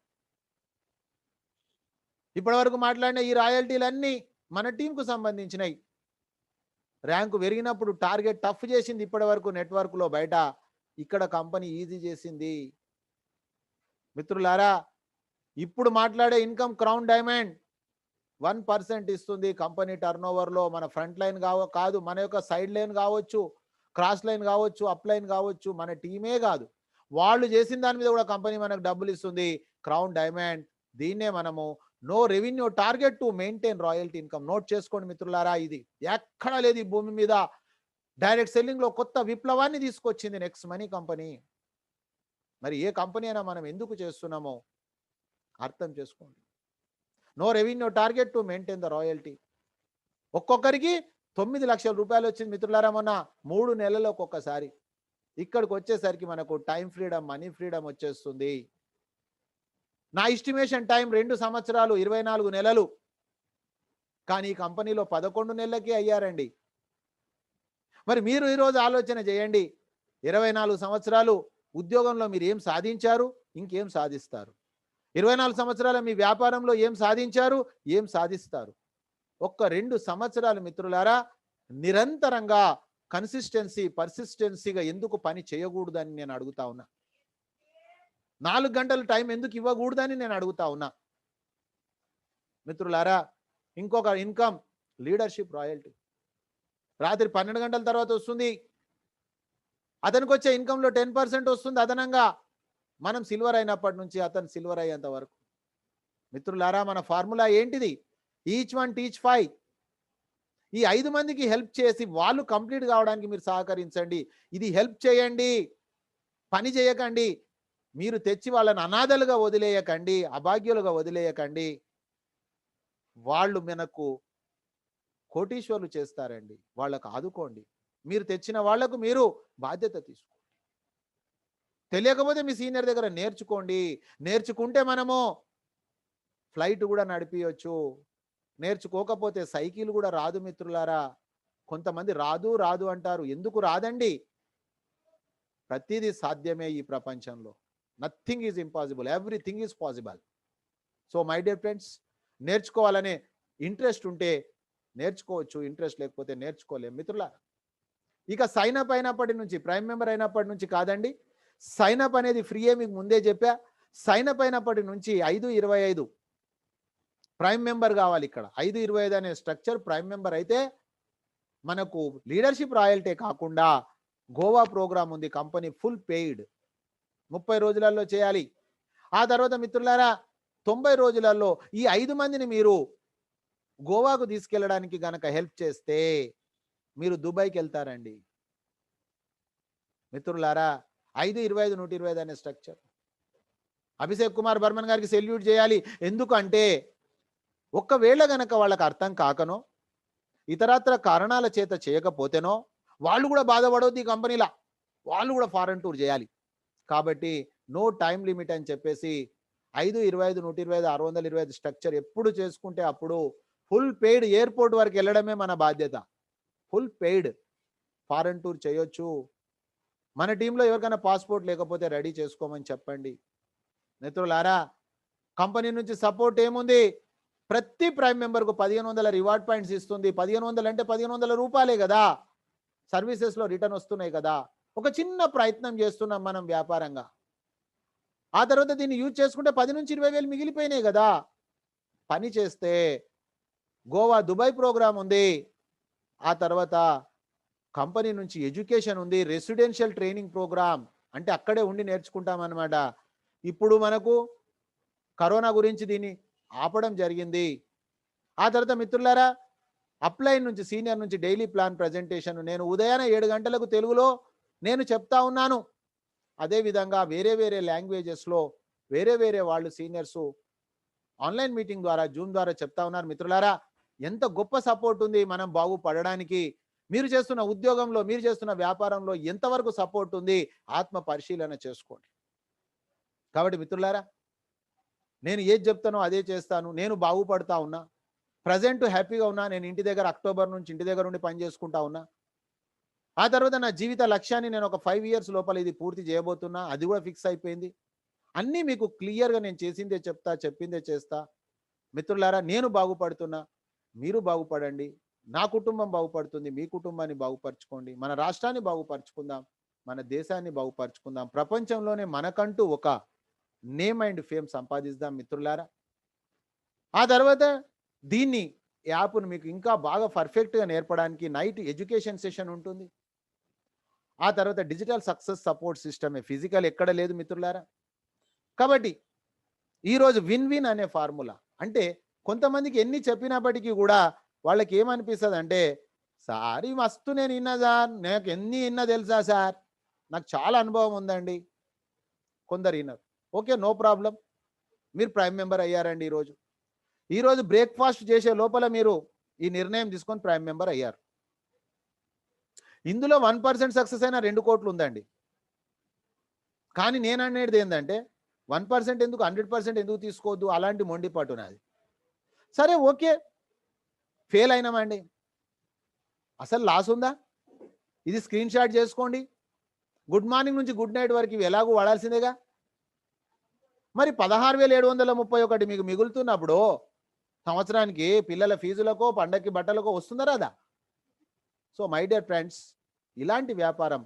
ఇప్పటి వరకు మాట్లాడిన ఈ రాయల్టీలన్నీ మన టీంకు సంబంధించినవి. ర్యాంకు పెరిగినప్పుడు టార్గెట్ టఫ్ చేసింది ఇప్పటి వరకు నెట్వర్క్లో బయట, ఇక్కడ కంపెనీ ఈజీ చేసింది మిత్రులారా. ఇప్పుడు మాట్లాడే ఇన్కమ్ క్రౌన్ డైమండ్ 1% ఇస్తుంది కంపెనీ టర్నోవర్లో. మన ఫ్రంట్ లైన్ కాదు, మన యొక్క సైడ్ లైన్ కావచ్చు, క్రాస్ లైన్ కావచ్చు, అప్ లైన్ కావచ్చు, మన టీమే కాదు, వాళ్ళు చేసిన దాని మీద కూడా కంపెనీ మనకు డబ్బులు ఇస్తుంది. క్రౌన్ డైమండ్, దీన్నే మనము no revenue target to maintain royalty income. Note చేసుకోండి మిత్రులారా, ఇది ఎక్కడా లేదు ఈ భూమి మీద. డైరెక్ట్ సెల్లింగ్ లో కొత్త విప్లవాన్ని తీసుకొచ్చింది నెక్స్ట్ మనీ కంపెనీ. మరి ఏ కంపెనీ అయినా మనం ఎందుకు చేస్తున్నామో అర్థం చేసుకోండి. No revenue target to maintain the royalty. ఒక్కొక్కరికి 9 లక్షల రూపాయలు వచ్చింది మిత్రులారా మొన్న 3 నెలలకు ఒక్కొక్కసారి. ఇక్కడికి వచ్చేసరికి మనకు టైం ఫ్రీడమ్, మనీ ఫ్రీడమ్ వచ్చేస్తుంది. నా ఎస్టిమేషన్ టైం 2 సంవత్సరాలు 24 నెలలు, కానీ ఈ కంపెనీలో 11 నెలలకే అయ్యారండి. మరి మీరు ఈరోజు ఆలోచన చేయండి, 24 సంవత్సరాలు ఉద్యోగంలో మీరు ఏం సాధించారు, ఇంకేం సాధిస్తారు? 24 సంవత్సరాల మీ వ్యాపారంలో ఏం సాధించారు, ఏం సాధిస్తారు? ఒక్క 2 సంవత్సరాలు మిత్రులారా నిరంతరంగా పర్సిస్టెన్సీగా ఎందుకు పని చేయకూడదని నేను అడుగుతా ఉన్నా. 4 గంటల టైం ఎందుకు ఇవ్వకూడదని నేను అడుగుతా ఉన్నా మిత్రులారా. ఇంకొక ఇన్కమ్ లీడర్షిప్ రాయల్టీ. రాత్రి 12 గంటల తర్వాత వస్తుంది. అతనికి వచ్చే ఇన్కంలో 10% వస్తుంది అదనంగా. మనం సిల్వర్ అయినప్పటి నుంచి అతను సిల్వర్ అయ్యేంత వరకు. మిత్రులారా మన ఫార్ములా ఏంటిది? Each one teach 5. ఈ 5 మందికి హెల్ప్ చేసి వాళ్ళు కంప్లీట్ కావడానికి మీరు సహకరించండి. ఇది హెల్ప్ చేయండి, పని చేయకండి. మీరు తెచ్చి వాళ్ళని అనాథలుగా వదిలేయకండి, అభాగ్యులుగా వదిలేయకండి. వాళ్ళు మనకు కోటీశ్వర్లు చేస్తారండి. వాళ్ళకు ఆదుకోండి. మీరు తెచ్చిన వాళ్లకు మీరు బాధ్యత తీసుకోండి. తెలియకపోతే మీ సీనియర్ దగ్గర నేర్చుకోండి. నేర్చుకుంటే మనము ఫ్లైట్ కూడా నడిపించవచ్చు. నేర్చుకోకపోతే సైకిల్ కూడా రాదు మిత్రులారా. కొంతమంది రాదు రాదు అంటారు. ఎందుకు రాదండి? ప్రతిదీ సాధ్యమే ఈ ప్రపంచంలో. Nothing is impossible, everything is possible. So my dear friends, నేర్చుకోవాలనే ఇంట్రెస్ట్ ఉంటే నేర్చుకోవచ్చు, ఇంట్రెస్ట్ లేకపోతే నేర్చుకోలేం మిత్రులారా. ఇక సైన్ అప్ అయినప్పటి నుంచి, ప్రైమ్ మెంబర్ అయినప్పటి నుంచి కాదండి, సైన్ అప్ అనేది ఫ్రీయే, మీకు ముందే చెప్పా. సైన్ అప్ అయినప్పటి నుంచి 5/25 ప్రైమ్ మెంబర్ కావాలి. ఇక్కడ 5/25 అనే స్ట్రక్చర్ ప్రైమ్ మెంబర్ అయితే మనకు లీడర్షిప్ రాయల్టీ కాకుండా గోవా ప్రోగ్రామ్ ఉంది, కంపెనీ ఫుల్ పెయిడ్ 30 రోజులలో చేయాలి. ఆ తర్వాత మిత్రులారా 90 రోజులలో ఈ 5 మందిని మీరు గోవాకు తీసుకెళ్ళడానికి గనక హెల్ప్ చేస్తే మీరు దుబాయ్కి వెళ్తారండి మిత్రులారా. 5/25 అనే స్ట్రక్చర్. అభిషేక్ కుమార్ బర్మన్ గారికి సెల్యూట్ చేయాలి. ఎందుకంటే ఒక్కవేళ గనక వాళ్ళకి అర్థం కాకనో, ఇతరత్ర కారణాల చేత చేయకపోతేనో వాళ్ళు కూడా బాధపడవద్దు. ఈ కంపెనీలా వాళ్ళు కూడా ఫారెన్ టూర్ చేయాలి. కాబట్టి నో టైం లిమిట్ అని చెప్పేసి 5/25, 125, 625 స్ట్రక్చర్ ఎప్పుడు చేసుకుంటే అప్పుడు ఫుల్ పెయిడ్ ఎయిర్పోర్ట్ వరకు వెళ్ళడమే మన బాధ్యత. ఫుల్ పెయిడ్ ఫారెన్ టూర్ చేయొచ్చు. మన టీంలో ఎవరికైనా పాస్పోర్ట్ లేకపోతే రెడీ చేసుకోమని చెప్పండి మిత్రులారా. కంపెనీ నుంచి సపోర్ట్ ఏముంది? ప్రతి ప్రైమ్ మెంబర్కు 1500 రివార్డ్ పాయింట్స్ ఇస్తుంది. 1500 అంటే 1500 రూపాయలే కదా, సర్వీసెస్లో రిటర్న్ వస్తున్నాయి కదా. ఒక చిన్న ప్రయత్నం చేస్తున్నాం మనం వ్యాపారంగా. ఆ తర్వాత దీన్ని యూజ్ చేసుకుంటే 10,000-20,000 మిగిలిపోయినాయి కదా. పని చేస్తే గోవా, దుబాయ్ ప్రోగ్రామ్ ఉంది. ఆ తర్వాత కంపెనీ నుంచి ఎడ్యుకేషన్ ఉంది, రెసిడెన్షియల్ ట్రైనింగ్ ప్రోగ్రామ్, అంటే అక్కడే ఉండి నేర్చుకుంటామన్నమాట. ఇప్పుడు మనకు కరోనా గురించి దీన్ని ఆపడం జరిగింది. ఆ తర్వాత మిత్రులారా, అప్లైన్ నుంచి సీనియర్ నుంచి డైలీ ప్లాన్ ప్రజెంటేషన్ నేను ఉదయాన్నే 7 గంటలకు తెలుగులో నేను చెప్తా ఉన్నాను. అదేవిధంగా వేరే వేరే లాంగ్వేజెస్లో వేరే వేరే వాళ్ళు సీనియర్సు ఆన్లైన్ మీటింగ్ ద్వారా, జూమ్ ద్వారా చెప్తా ఉన్నారు. మిత్రులారా, ఎంత గొప్ప సపోర్ట్ ఉంది మనం బాగుపడడానికి. మీరు చేస్తున్న ఉద్యోగంలో, మీరు చేస్తున్న వ్యాపారంలో ఎంతవరకు సపోర్ట్ ఉంది, ఆత్మ పరిశీలన చేసుకోండి. కాబట్టి మిత్రులారా, నేను ఏది చెప్తానో అదే చేస్తాను. నేను బాగుపడతా ఉన్నా, ప్రజెంట్ హ్యాపీగా ఉన్నా. నేను ఇంటి దగ్గర అక్టోబర్ నుంచి ఇంటి దగ్గర ఉండి పని చేసుకుంటా ఉన్నా. ఆ తర్వాత నా జీవిత లక్ష్యాన్ని నేను ఒక 5 ఇయర్స్ లోపల ఇది పూర్తి చేయబోతున్నా, అది కూడా ఫిక్స్ అయిపోయింది. అన్నీ మీకు క్లియర్గా నేను చేసిందే చెప్తా, చెప్పిందే చేస్తా. మిత్రులారా, నేను బాగుపడుతున్నా, మీరు బాగుపడండి. నా కుటుంబం బాగుపడుతుంది, మీ కుటుంబాన్ని బాగుపరచుకోండి. మన రాష్ట్రాన్ని బాగుపరచుకుందాం, మన దేశాన్ని బాగుపరచుకుందాం. ప్రపంచంలోనే మనకంటూ ఒక నేమ్ అండ్ ఫేమ్ సంపాదిద్దాం మిత్రులారా. ఆ తర్వాత దీన్ని యాప్ను మీకు ఇంకా బాగా పర్ఫెక్ట్గా నేర్పడానికి నైట్ ఎడ్యుకేషన్ సెషన్ ఉంటుంది. ఆ తర్వాత డిజిటల్ సక్సెస్ సపోర్ట్ సిస్టమే, ఫిజికల్ ఎక్కడ లేదు మిత్రులారా. కాబట్టి ఈరోజు విన్ విన్ అనే ఫార్ములా, అంటే కొంతమందికి ఎన్ని చెప్పినప్పటికీ కూడా వాళ్ళకి ఏమనిపిస్తుంది అంటే, సార్ ఈ మస్తు నేను విన్నా సార్, నాకు ఎన్ని విన్నా తెలుసా సార్, నాకు చాలా అనుభవం ఉందండి. కొందరు విన్నారు. Okay, no problem. మీరు ప్రైమ్ మెంబర్ అయ్యారండి. ఈరోజు బ్రేక్ఫాస్ట్ చేసే లోపల మీరు ఈ నిర్ణయం తీసుకొని ప్రైమ్ మెంబర్ అయ్యారు. ఇందులో 1% సక్సెస్ అయినా 2 కోట్లు ఉందండి. కానీ నేను అనేది ఏంటంటే 1% ఎందుకు, 100% ఎందుకు తీసుకోవద్దు, అలాంటి మొండి పట్టు నాది. సరే ఓకే, ఫెయిల్ అయినామండి, అసలు లాస్ ఉందా? ఇది స్క్రీన్ షాట్ చేసుకోండి. గుడ్ మార్నింగ్ నుంచి గుడ్ నైట్ వరకు ఇవి ఎలాగూ వాడాల్సిందేగా. మరి 16,731 మీకు మిగులుతున్నప్పుడు సంవత్సరానికి పిల్లల ఫీజులకో, పండగకి బట్టలకో వస్తుందా రాదా? సో మై డియర్ ఫ్రెండ్స్, ఇలాంటి వ్యాపారం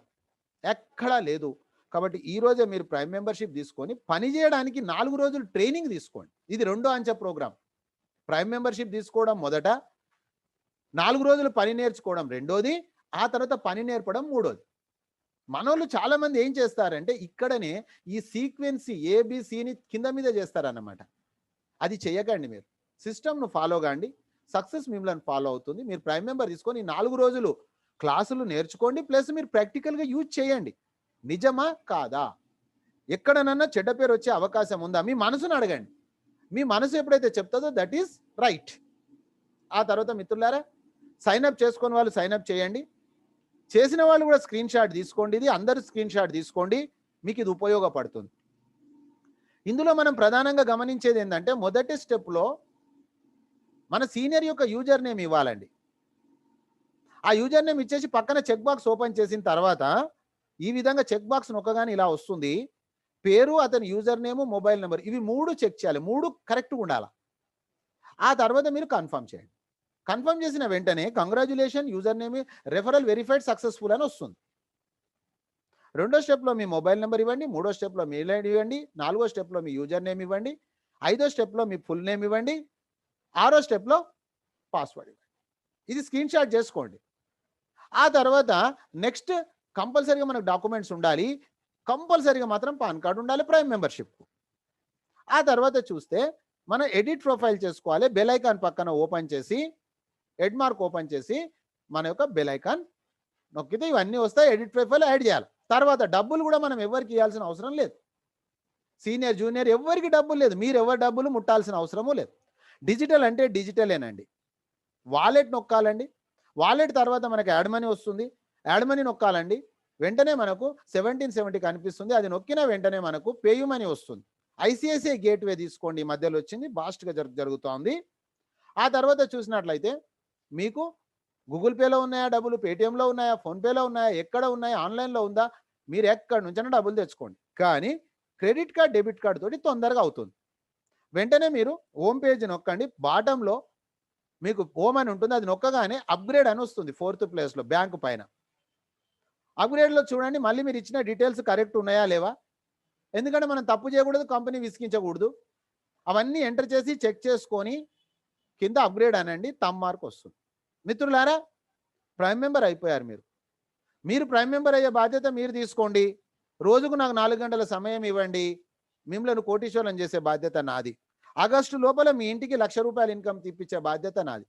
ఎక్కడా లేదు. కాబట్టి ఈ రోజే మీరు ప్రైమ్ మెంబర్షిప్ తీసుకొని పని చేయడానికి 4 రోజులు ట్రైనింగ్ తీసుకోండి. ఇది రెండో అంచె ప్రోగ్రామ్. ప్రైమ్ మెంబర్షిప్ తీసుకోవడం మొదట, 4 రోజులు పని నేర్చుకోవడం రెండోది, ఆ తర్వాత పని నేర్పడం మూడోది. మనోళ్ళు చాలా మంది ఏం చేస్తారంటే ఇక్కడనే ఈ సీక్వెన్సీ ఏబిసిని కింద మీద చేస్తారన్నమాట. అది చేయకండి. మీరు సిస్టమ్ను ఫాలో కాండి, సక్సెస్ మిమ్మల్ని ఫాలో అవుతుంది. మీరు ప్రైమ్ మెంబర్ తీసుకొని 4 రోజులు క్లాసులు నేర్చుకోండి, ప్లస్ మీరు ప్రాక్టికల్గా యూజ్ చేయండి. నిజమా కాదా, ఎక్కడనన్నా చెడ్డ పేరు వచ్చే అవకాశం ఉందా? మీ మనసును అడగండి. మీ మనసు ఎప్పుడైతే చెప్తుందో దట్ ఈస్ రైట్. ఆ తర్వాత మిత్రులారా, సైన్అప్ చేసుకుని వాళ్ళు సైన్అప్ చేయండి, చేసిన వాళ్ళు కూడా స్క్రీన్ షాట్ తీసుకోండి. ఇది అందరూ స్క్రీన్ షాట్ తీసుకోండి, మీకు ఇది ఉపయోగపడుతుంది. ఇందులో మనం ప్రధానంగా గమనించేది ఏంటంటే, మొదటి స్టెప్లో మన సీనియర్ యొక్క యూజర్ నేమ్ ఇవ్వాలండి. ఆ యూజర్ నేమ్ ఇచ్చేసి పక్కన చెక్ బాక్స్ ఓపెన్ చేసిన తర్వాత ఈ విధంగా చెక్ బాక్స్ నొక్కగానే ఇలా వస్తుంది. పేరు, అతని యూజర్ నేమ్, మొబైల్ నెంబర్, ఇవి 3 చెక్ చేయాలి. 3 కరెక్ట్గా ఉండాలి. ఆ తర్వాత మీరు కన్ఫర్మ్ చేయండి. కన్ఫర్మ్ చేసిన వెంటనే congratulation, user name referral verified successful అని వస్తుంది. రెండో స్టెప్లో మీ మొబైల్ నెంబర్ ఇవ్వండి, మూడో స్టెప్లో మెయిల్ ఐడి ఇవ్వండి, నాలుగో స్టెప్లో మీ యూజర్ నేమ్ ఇవ్వండి, ఐదో స్టెప్లో మీ ఫుల్ నేమ్ ఇవ్వండి, ఆరో స్టెప్లో పాస్వర్డ్ ఇవ్వండి. ఇది స్క్రీన్ షాట్ చేసుకోండి. ఆ తర్వాత నెక్స్ట్ కంపల్సరీగా మనకు డాక్యుమెంట్స్ ఉండాలి. కంపల్సరీగా మాత్రం పాన్ కార్డు ఉండాలి ప్రైమ్ మెంబర్షిప్కు. ఆ తర్వాత చూస్తే మనం ఎడిట్ ప్రొఫైల్ చేసుకోవాలి. బెల్ ఐకాన్ పక్కన ఓపెన్ చేసి, ఎడ్ మార్క్ ఓపెన్ చేసి మన యొక్క బెల్ ఐకాన్ నొక్కితే ఇవన్నీ వస్తాయి. ఎడిట్ ప్రొఫైల్ యాడ్ చేయాలి. తర్వాత డబ్బులు కూడా మనం ఎవరికి ఇవ్వాల్సిన అవసరం లేదు. సీనియర్ జూనియర్ ఎవరికి డబ్బులు లేదు, మీరు ఎవరి డబ్బులు ముట్టాల్సిన అవసరము లేదు. డిజిటల్ అంటే డిజిటలేనండి. వాలెట్ నొక్కాలండి. వాలెట్ తర్వాత మనకి యాడ్ మనీ వస్తుంది. యాడ్ మనీ నొక్కాలండి. వెంటనే మనకు 1770 కనిపిస్తుంది. అది నొక్కిన వెంటనే మనకు పేయూ మనీ వస్తుంది. ఐసిఐసిఐ గేట్వే తీసుకోండి, మధ్యలో వచ్చింది, ఫాస్ట్గా జరుగుతోంది. ఆ తర్వాత చూసినట్లయితే మీకు గూగుల్ పేలో ఉన్నాయా డబ్బులు, పేటిఎంలో ఉన్నాయా, ఫోన్పేలో ఉన్నాయా, ఎక్కడ ఉన్నాయా, ఆన్లైన్లో ఉందా, మీరు ఎక్కడి నుంచైనా డబ్బులు తెచ్చుకోండి. కానీ క్రెడిట్ కార్డ్, డెబిట్ కార్డ్ తోటి తొందరగా అవుతుంది. వెంటనే మీరు హోమ్ పేజ్ నొక్కండి. బాటంలో మీకు హోమ్ అని ఉంటుంది, అది నొక్కగానే అప్గ్రేడ్ అని వస్తుంది 4th ప్లేస్లో బ్యాంకు పైన. అప్గ్రేడ్లో చూడండి, మళ్ళీ మీరు ఇచ్చిన డీటెయిల్స్ కరెక్ట్ ఉన్నాయా లేవా. ఎందుకంటే మనం తప్పు చేయకూడదు, కంపెనీ విసిగించకూడదు. అవన్నీ ఎంటర్ చేసి చెక్ చేసుకొని కింద అప్గ్రేడ్ అనండి, తమ్ మార్క్ వస్తుంది. మిత్రులారా, ప్రైమ్ మెంబర్ అయిపోయారు మీరు. మీరు ప్రైమ్ మెంబర్ అయ్యే బాధ్యత మీరు తీసుకోండి. రోజుకు నాకు 4 గంటల సమయం ఇవ్వండి. మిమ్మల్ని కోటీశ్వరులను చేసే బాధ్యత నాది. ఆగస్టు లోపల మీ ఇంటికి ₹1,00,000 ఇన్కమ్ తెప్పించే బాధ్యత నాది.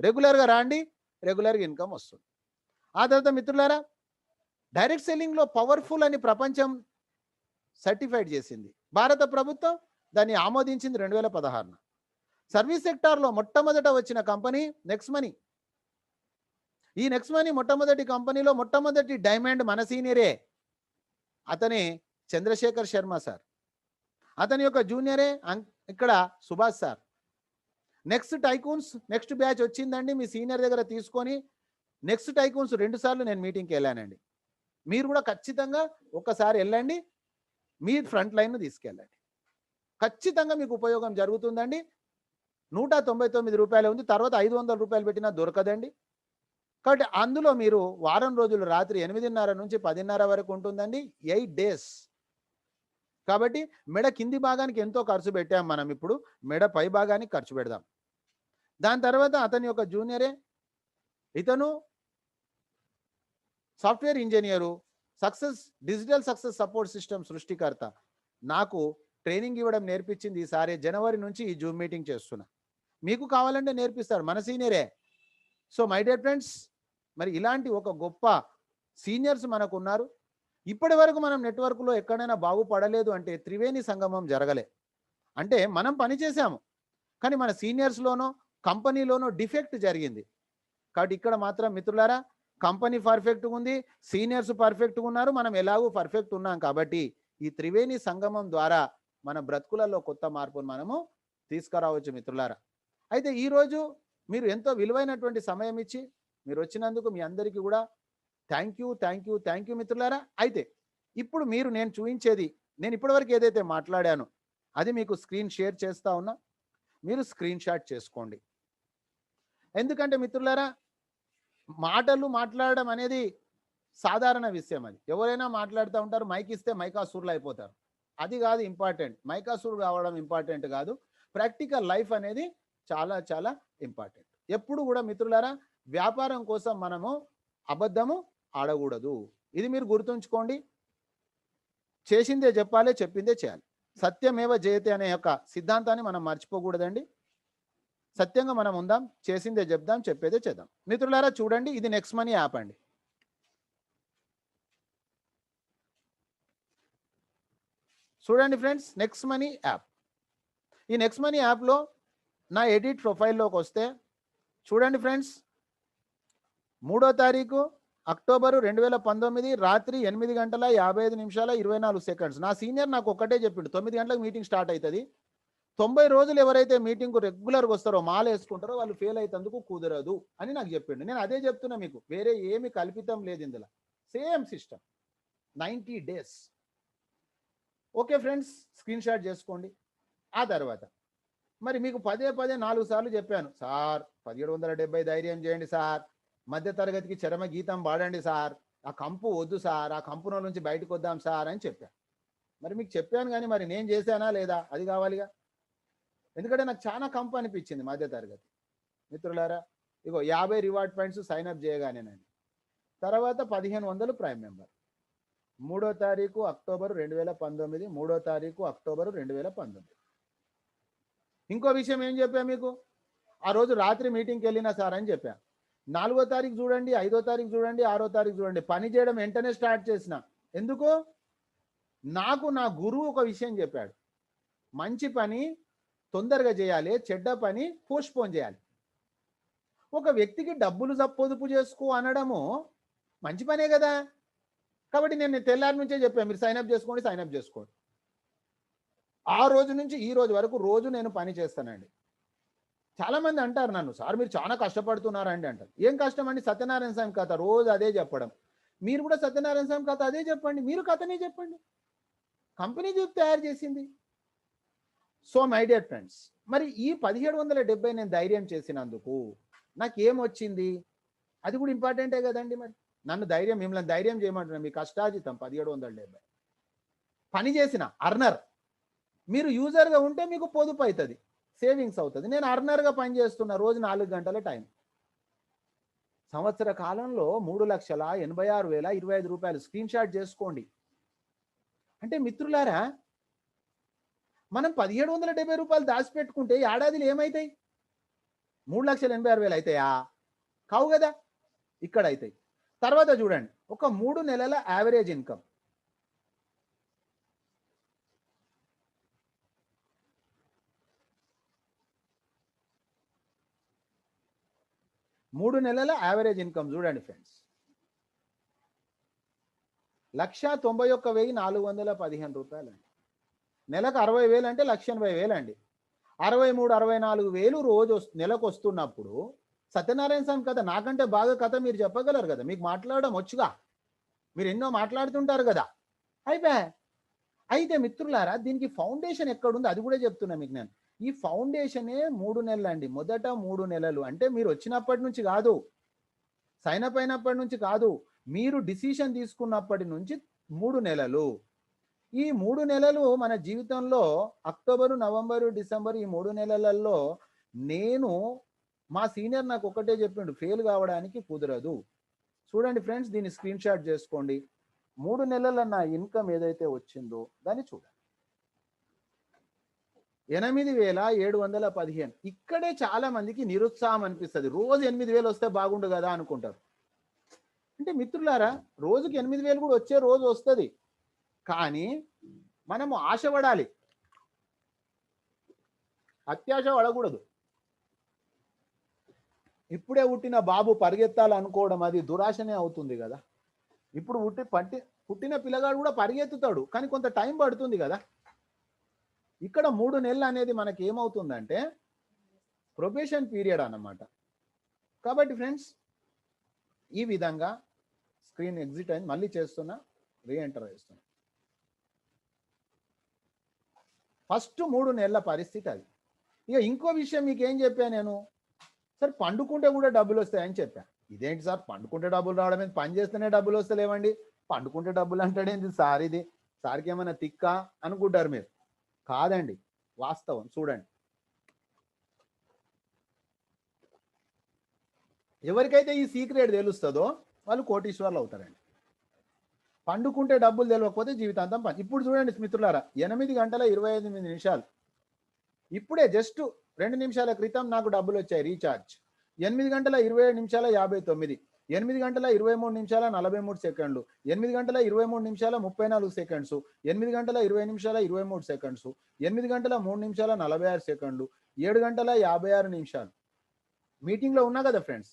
రెగ్యులర్గా రాండి, రెగ్యులర్గా ఇన్కమ్ వస్తుంది. ఆ తర్వాత మిత్రులారా, డైరెక్ట్ సెల్లింగ్లో పవర్ఫుల్ అని ప్రపంచం సర్టిఫైడ్ చేసింది. భారత ప్రభుత్వం దాన్ని ఆమోదించింది 2016. సర్వీస్ సెక్టార్లో మొట్టమొదట వచ్చిన కంపెనీ నెక్స్ట్ మనీ. ఈ నెక్స్ట్ మనీ మొట్టమొదటి కంపెనీలో మొట్టమొదటి డైమండ్ మన సీనియరే, అతనే చంద్రశేఖర్ శర్మ సార్. అతని యొక్క జూనియరే ఇక్కడ Subhash sir. Next tycoons next batch వచ్చిందండి, మీ సీనియర్ దగ్గర తీసుకొని నెక్స్ట్ టైకూన్స్ 2 సార్లు నేను మీటింగ్కి వెళ్ళానండి. మీరు కూడా ఖచ్చితంగా ఒక్కసారి వెళ్ళండి, మీ ఫ్రంట్ లైన్ను తీసుకెళ్ళండి. ఖచ్చితంగా మీకు ఉపయోగం జరుగుతుందండి. ₹199 ఉంది, తర్వాత ₹500 పెట్టినా దొరకదండి. కాబట్టి అందులో మీరు వారం రోజులు రాత్రి 8:30 నుంచి 10:30 వరకు ఉంటుందండి, 8 డేస్. కాబట్టి మెడ కింది భాగానికి ఎంతో ఖర్చు పెట్టాం మనం, ఇప్పుడు మెడ పై భాగానికి ఖర్చు పెడదాం. దాని తర్వాత అతని యొక్క జూనియరే, ఇతను software engineer, digital success support system సృష్టికర్త. నాకు ట్రైనింగ్ ఇవ్వడం నేర్పించింది ఈసారి జనవరి నుంచి ఈ జూమ్ మీటింగ్ చేస్తున్నా. మీకు కావాలంటే నేర్పిస్తాడు, మన సీనియరే. సో మై డియర్ ఫ్రెండ్స్, మరి ఇలాంటి ఒక గొప్ప సీనియర్స్ మనకు ఉన్నారు. ఇప్పటి వరకు మనం నెట్వర్క్లో ఎక్కడైనా బాగుపడలేదు అంటే త్రివేణి సంగమం జరగలే. అంటే మనం పని చేశాము, కానీ మన సీనియర్స్లోనో కంపెనీలోనో డిఫెక్ట్ జరిగింది. కాబట్టి ఇక్కడ మాత్రం మిత్రులారా, కంపెనీ పర్ఫెక్ట్గా ఉంది, సీనియర్స్ పర్ఫెక్ట్గా ఉన్నారు, మనం ఎలాగూ పర్ఫెక్ట్ ఉన్నాం. కాబట్టి ఈ త్రివేణి సంగమం ద్వారా మన బ్రతుకులలో కొత్త మార్పును మనము తీసుకురావచ్చు మిత్రులారా. అయితే ఈరోజు మీరు ఎంతో విలువైనటువంటి సమయం ఇచ్చి మీరు వచ్చినందుకు మీ అందరికీ కూడా థ్యాంక్ యూ మిత్రులారా. అయితే ఇప్పుడు మీరు నేను చూపించేది, నేను ఇప్పటివరకు ఏదైతే మాట్లాడానో అది మీకు స్క్రీన్ షేర్ చేస్తా ఉన్నా, మీరు స్క్రీన్ షాట్ చేసుకోండి. ఎందుకంటే మిత్రులారా, మాటలు మాట్లాడడం అనేది సాధారణ విషయం. అది ఎవరైనా మాట్లాడుతూ ఉంటారు, మైక్ ఇస్తే మైకాసూర్లు అయిపోతారు. అది కాదు ఇంపార్టెంట్, మైకాసూర్ కావడం ఇంపార్టెంట్ కాదు, ప్రాక్టికల్ లైఫ్ అనేది చాలా చాలా ఇంపార్టెంట్. ఎప్పుడు కూడా మిత్రులారా, వ్యాపారం కోసం మనము అబద్ధము ఆడకూడదు. ఇది మీరు గుర్తుంచుకోండి. చేసిందే చెప్పాలి, చెప్పిందే చేయాలి. సత్యమేవ జయతే అనే యొక్క సిద్ధాంతాన్ని మనం మర్చిపోకూడదండి. సత్యంగా మనం ఉందాం, చేసిందే చెప్దాం, చెప్పేదే చేద్దాం. మిత్రులారా చూడండి, ఇది నెక్స్ట్ మనీ యాప్ అండి. చూడండి ఫ్రెండ్స్, నెక్స్ట్ మనీ యాప్. ఈ నెక్స్ట్ మనీ యాప్లో నా ఎడిట్ ప్రొఫైల్లోకి వస్తే చూడండి ఫ్రెండ్స్, 3వ తారీఖు అక్టోబరు 2019 రాత్రి 8:55:24 నా సీనియర్ నాకు ఒక్కటే చెప్పిండు, 9 గంటలకు మీటింగ్ స్టార్ట్ అవుతుంది, 90 రోజులు ఎవరైతే మీటింగ్కు రెగ్యులర్గా వస్తారో, మాల వేసుకుంటారో వాళ్ళు ఫెయిల్ అయితందుకు కుదరదు అని నాకు చెప్పిండు. నేను అదే చెప్తున్నా మీకు, వేరే ఏమి కల్పితం లేదు ఇందులో, same system, 90 days. Okay friends, screen shot చేసుకోండి. ఆ తర్వాత మరి మీకు పదే 4 సార్లు చెప్పాను, సార్ 1770 ధైర్యం చేయండి సార్, మధ్య తరగతికి చరమ గీతం పాడండి సార్, ఆ కంపు వద్దు సార్, ఆ కంపులో నుంచి బయటకు వద్దాం సార్ అని చెప్పాను. మరి మీకు చెప్పాను, కానీ మరి నేను చేశానా లేదా అది కావాలిగా. ఎందుకంటే నాకు చాలా కంపు అనిపించింది మధ్య తరగతి. మిత్రులారా, ఇగో 50 రివార్డ్ పాయింట్స్ సైన్అప్ చేయగానేనండి. తర్వాత 1500 ప్రైమ్ మెంబర్. 3వ తారీఖు అక్టోబర్ 2019, 3వ తారీఖు అక్టోబర్ 2019. ఇంకో విషయం ఏం చెప్పా మీకు, ఆ రోజు రాత్రి మీటింగ్కి వెళ్ళినా సార్ అని చెప్పా. 4వ తారీఖు చూడండి, 5వ తారీఖు చూడండి, 6వ తారీఖు చూడండి, పని చేయడం వెంటనే స్టార్ట్ చేసిన. ఎందుకు? నాకు నా గురువు ఒక విషయం చెప్పాడు, మంచి పని తొందరగా చేయాలి, చెడ్డ పని పోస్ట్పోన్ చేయాలి. ఒక వ్యక్తికి డబ్బులు పొదుపు చేసుకో అనడము మంచి పనే కదా. కాబట్టి నేను తెల్లారి నుంచే చెప్పాను, మీరు సైన్అప్ చేసుకోండి. ఆ రోజు నుంచి ఈ రోజు వరకు రోజు నేను పని చేస్తానండి. చాలా మంది అంటారు నన్ను, సార్ మీరు చాలా కష్టపడుతున్నారండి అంటారు. ఏం కష్టం అండి? సత్యనారాయణ స్వామి కథ రోజు అదే చెప్పడం. మీరు కూడా సత్యనారాయణ స్వామి కథ అదే చెప్పండి, మీరు కథనే చెప్పండి, కంపెనీ చూపు తయారు చేసింది. సో మై డియర్ ఫ్రెండ్స్, మరి ఈ 1770 నేను ధైర్యం చేసినందుకు నాకేమొచ్చింది, అది కూడా ఇంపార్టెంటే కదండి. మరి నన్ను మిమ్మల్ని ధైర్యం చేయమంటున్నాను, మీ కష్టాజితం 1770. పని చేసిన అర్నర్, మీరు యూజర్గా ఉంటే మీకు పొదుపు అవుతుంది, సేవింగ్స్ అవుతుంది. నేను అర్నర్గా పనిచేస్తున్నా, రోజు 4 గంటల టైం. సంవత్సర కాలంలో 3,86,025 రూపాయలు. స్క్రీన్ షాట్ చేసుకోండి. అంటే మిత్రులారా, మనం 1,770 రూపాయలు దాచిపెట్టుకుంటే ఏడాదిలో ఏమవుతాయి? 3,86,000 అవుతాయా? కావు కదా, ఇక్కడ అవుతాయి. తర్వాత చూడండి, ఒక 3 నెలల యావరేజ్ ఇన్కమ్. 3 నెలల యావరేజ్ ఇన్కమ్ చూడండి ఫ్రెండ్స్, 1,91,415 రూపాయలు అండి. నెలకు 60,000 అంటే 1,80,000 అండి. 63,64,000 రోజు నెలకు వస్తున్నప్పుడు, సత్యనారాయణ స్వామి కథ నాకంటే బాగా కథ మీరు చెప్పగలరు కదా, మీకు మాట్లాడడం వచ్చుగా, మీరు ఎన్నో మాట్లాడుతుంటారు కదా. అయిపోయా. అయితే మిత్రులారా, దీనికి ఫౌండేషన్ ఎక్కడుంది అది కూడా చెప్తున్నా మీకు నేను. ఈ ఫౌండేషనే 3 నెలలు అండి. మొదట 3 నెలలు అంటే మీరు వచ్చినప్పటి నుంచి కాదు, సైన్ అప్ అయినప్పటి నుంచి కాదు, మీరు డిసిషన్ తీసుకున్నప్పటి నుంచి 3 నెలలు. ఈ 3 నెలలు మన జీవితంలో, అక్టోబరు, నవంబరు, డిసెంబర్, ఈ 3 నెలలలో నేను, మా సీనియర్ నాకు ఒకటే చెప్పిండు, ఫెయిల్ కావడానికి కుదరదు. చూడండి ఫ్రెండ్స్, దీన్ని స్క్రీన్ షాట్ చేసుకోండి. 3 నెలల నా ఇన్కమ్ ఏదైతే వచ్చిందో దాన్ని చూడండి, 8,715. ఇక్కడే చాలా మందికి నిరుత్సాహం అనిపిస్తుంది. రోజు 8,000 వస్తే బాగుండు కదా అనుకుంటారు. అంటే మిత్రులారా, రోజుకి 8,000 కూడా వచ్చే రోజు వస్తుంది, కానీ మనము ఆశపడాలి, అత్యాశ పడకూడదు. ఇప్పుడే పుట్టిన బాబు పరిగెత్తాలనుకోవడం అది దురాశనే అవుతుంది కదా. ఇప్పుడు పుట్టిన పిల్లగాడు కూడా పరిగెత్తుతాడు, కానీ కొంత టైం పడుతుంది కదా. ఇక్కడ 3 నెలలు అనేది మనకి ఏమవుతుందంటే ప్రొబేషన్ పీరియడ్ అన్నమాట. కాబట్టి ఫ్రెండ్స్, ఈ విధంగా స్క్రీన్ ఎగ్జిట్ అయింది, మళ్ళీ చేస్తున్నా, రీఎంటర్ చేస్తున్నా. ఫస్ట్ 3 నెలల పరిస్థితి అది. ఇక ఇంకో విషయం మీకు ఏం చెప్పాను నేను, సార్ పండుకుంటే కూడా డబ్బులు వస్తాయని చెప్పాను. ఇదేంటి సార్ పండుకుంటే డబ్బులు రావడం, పని చేస్తేనే డబ్బులు వస్తలేవండి, పండుకుంటే డబ్బులు అంటాడేంటి సార్, ఇది సార్కి ఏమైనా తిక్కా అనుకుంటారు మీరు. కాదండి, వాస్తవం. చూడండి, ఎవరికైతే ఈ సీక్రెట్ తెలుస్తుందో వాళ్ళు కోటీశ్వర్లు అవుతారండి. పండుకుంటే డబ్బులు తెలియకపోతే జీవితాంతం పని. ఇప్పుడు చూడండి మిత్రులారా, 8:25 ఇప్పుడే జస్ట్ 2 నిమిషాల క్రితం నాకు డబ్బులు వచ్చాయి, రీఛార్జ్. 8:27:59, 8:23:43, 8:23:34, 8:20:23, 8:03:46, 7:56. మీటింగ్లో ఉన్నా కదా ఫ్రెండ్స్,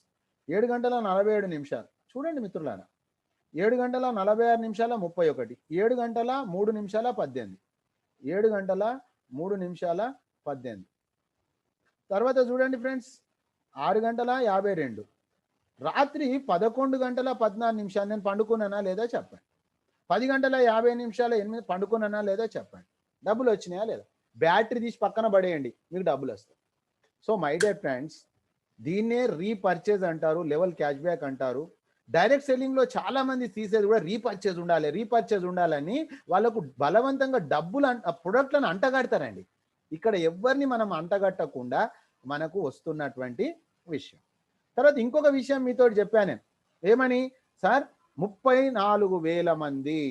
7:47. చూడండి మిత్రులారా, 7:46:31, 7:03:18, 7:03:18. తర్వాత చూడండి ఫ్రెండ్స్, 6:52. రాత్రి 11:14 నేను పండుకున్నానా లేదా చెప్పండి. 10:50 పండుకున్నానా లేదా చెప్పండి. డబ్బులు వచ్చినాయా లేదా? బ్యాటరీ తీసి పక్కన పడేయండి, మీకు డబ్బులు వస్తాయి. సో మై డియర్ ఫ్రెండ్స్, దీన్నే రీపర్చేజ్ అంటారు, లెవెల్ క్యాష్ బ్యాక్ అంటారు. డైరెక్ట్ సెల్లింగ్ లో చాలా మంది తీసేది కూడా రీపర్చేజ్ ఉండాలని వాళ్ళకు బలవంతంగా డబ్బులు ప్రొడక్ట్లను అంటగడతారండి. ఇక్కడ ఎవరిని మనం అంటగట్టకుండా మనకు వస్తున్నటువంటి విషయం. తర్వాత ఇంకొక విషయం మీతో చెప్పాను నేను, ఏమని సార్, 44,000 మంది,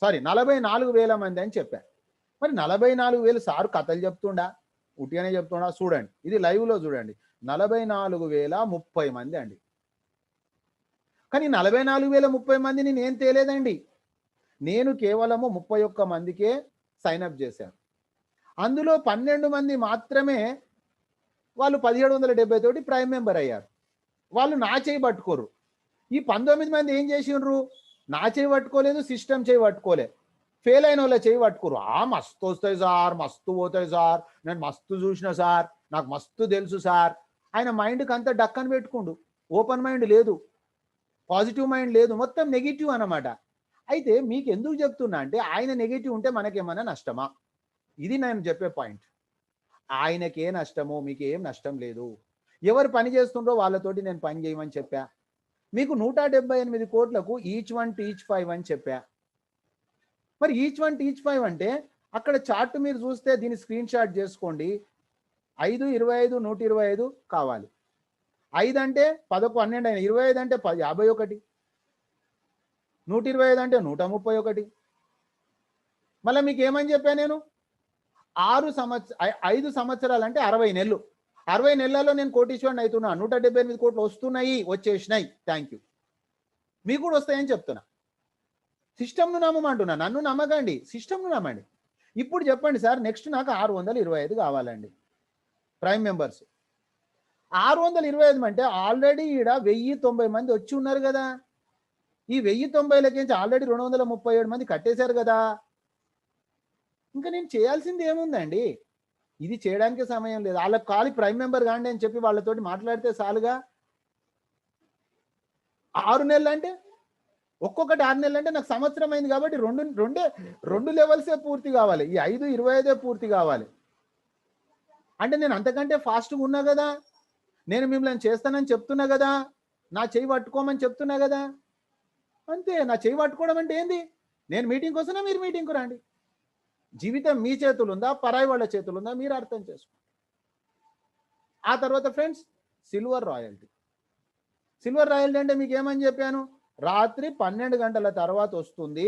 సారీ 44,000 మంది అని చెప్పాను. మరి 44,000 సార్ కథలు చెప్తుండా, ఉట్టిగానే చెప్తుండా? చూడండి, ఇది లైవ్ లో చూడండి, 44,030 మంది అండి. కానీ 44,030 మందిని నేను తేలేదండి, నేను కేవలము 31 మందికే సైన్అప్ చేశాను. అందులో 12 మంది మాత్రమే వాళ్ళు 1770 తోటి ప్రైమ్ మెంబర్ అయ్యారు. వాళ్ళు నా చేయి పట్టుకోరు. ఈ 19 మంది ఏం చేసిండ్రు, నా చేయి పట్టుకోలేదు, సిస్టమ్ చేయి పట్టుకోలే, ఫెయిల్ అయిన వాళ్ళ చేయి పట్టుకోరు. మస్తు వస్తాయి సార్, మస్తు పోతాయి సార్, నేను మస్తు చూసిన సార్, నాకు మస్తు తెలుసు సార్. ఆయన మైండ్కి అంతా డక్కని పెట్టుకుండు, ఓపెన్ మైండ్ లేదు, పాజిటివ్ మైండ్ లేదు, మొత్తం నెగిటివ్ అన్నమాట. అయితే మీకు ఎందుకు చెప్తున్నా అంటే, ఆయన నెగిటివ్ ఉంటే మనకేమైనా నష్టమా? ఇది నేను చెప్పే పాయింట్. ఆయనకే నష్టమో, మీకు ఏం నష్టం లేదు. ఎవరు పని చేస్తుండ్రో వాళ్ళతోటి నేను పని చేయమని చెప్పా. మీకు 178 కోట్లకు ఈచ్ 1 టీచ్ 5 అని చెప్పా. మరి ఈచ్ 5 అంటే అక్కడ చార్ట్ మీరు చూస్తే దీన్ని స్క్రీన్ షాట్ చేసుకోండి. 5, 25, 125 కావాలి. 5 అంటే 11, 12 అయినా, 25 అంటే 51, 125 అంటే 131. మళ్ళీ మీకు ఏమని చెప్పాను నేను? 5 సంవత్సరాలు అంటే 60 నెలలు. 60 నెలల్లో నేను కోటీశ్వరుని అవుతున్నా. 178 కోట్లు వస్తున్నాయి, వచ్చేసినాయి. Thank you. మీకు కూడా వస్తాయని చెప్తున్నా. సిస్టమ్ను నమ్మమంటున్నా, నన్ను నమ్మకండి, సిస్టమ్ను నమ్మండి. ఇప్పుడు చెప్పండి సార్, నెక్స్ట్ నాకు 625 కావాలండి ప్రైమ్ మెంబర్స్. 625 అంటే ఆల్రెడీ ఈడ 1090 మంది వచ్చి ఉన్నారు కదా. ఈ 1090లకి ఆల్రెడీ 237 మంది కట్టేశారు కదా. ఇంకా నేను చేయాల్సింది ఏముందండి? ఇది చేయడానికి సమయం లేదు. వాళ్ళకి ఖాళీ ప్రైమ్ మెంబర్ కాండి అని చెప్పి వాళ్ళతోటి మాట్లాడితే చాలుగా. 6 నెలలు అంటే ఒక్కొక్కటి 6 నెలలు అంటే నాకు సంవత్సరం అయింది కాబట్టి రెండు లెవెల్సే పూర్తి కావాలి. ఈ 5, 25 పూర్తి కావాలి. అంటే నేను అంతకంటే ఫాస్ట్గా ఉన్నా కదా. నేను మిమ్మల్ని చేస్తానని చెప్తున్నా కదా. నా చెయ్యి పట్టుకోమని చెప్తున్నా కదా. అంతే. నా చెయ్యి పట్టుకోవడం అంటే ఏంది? నేను మీటింగ్కి వస్తున్నా, మీరు మీటింగ్కు రండి. జీవితం మీ చేతులు ఉందా, పరాయి వాళ్ళ చేతులు ఉందా, మీరు అర్థం చేసుకోండి. ఆ తర్వాత friends, silver royalty. Silver royalty అంటే మీకు ఏమని చెప్పాను? రాత్రి 12 గంటల తర్వాత వస్తుంది,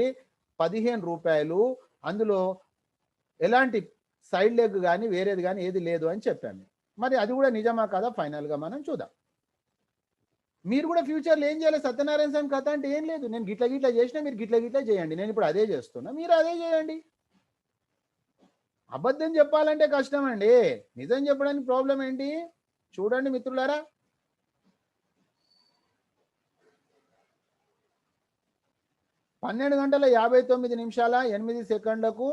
15 రూపాయలు. అందులో ఎలాంటి సైడ్ లెగ్ కానీ వేరేది కానీ ఏది లేదు అని చెప్పాను. మరి అది కూడా నిజమా కదా? ఫైనల్గా మనం చూద్దాం. మీరు కూడా ఫ్యూచర్లో ఏం చేయాలి? సత్యనారాయణ స్వామి కథ అంటే ఏం లేదు. నేను గిట్ల చేసినా, మీరు గిట్ల చేయండి. నేను ఇప్పుడు అదే చేస్తున్నా, మీరు అదే చేయండి. అబద్ధం చెప్పాలంటే కష్టం అండి. నిజం చెప్పడానికి ప్రాబ్లం ఏంటి? చూడండి మిత్రులారా, 12 గంటల 59 నిమిషాల 8 సెకండ్లకు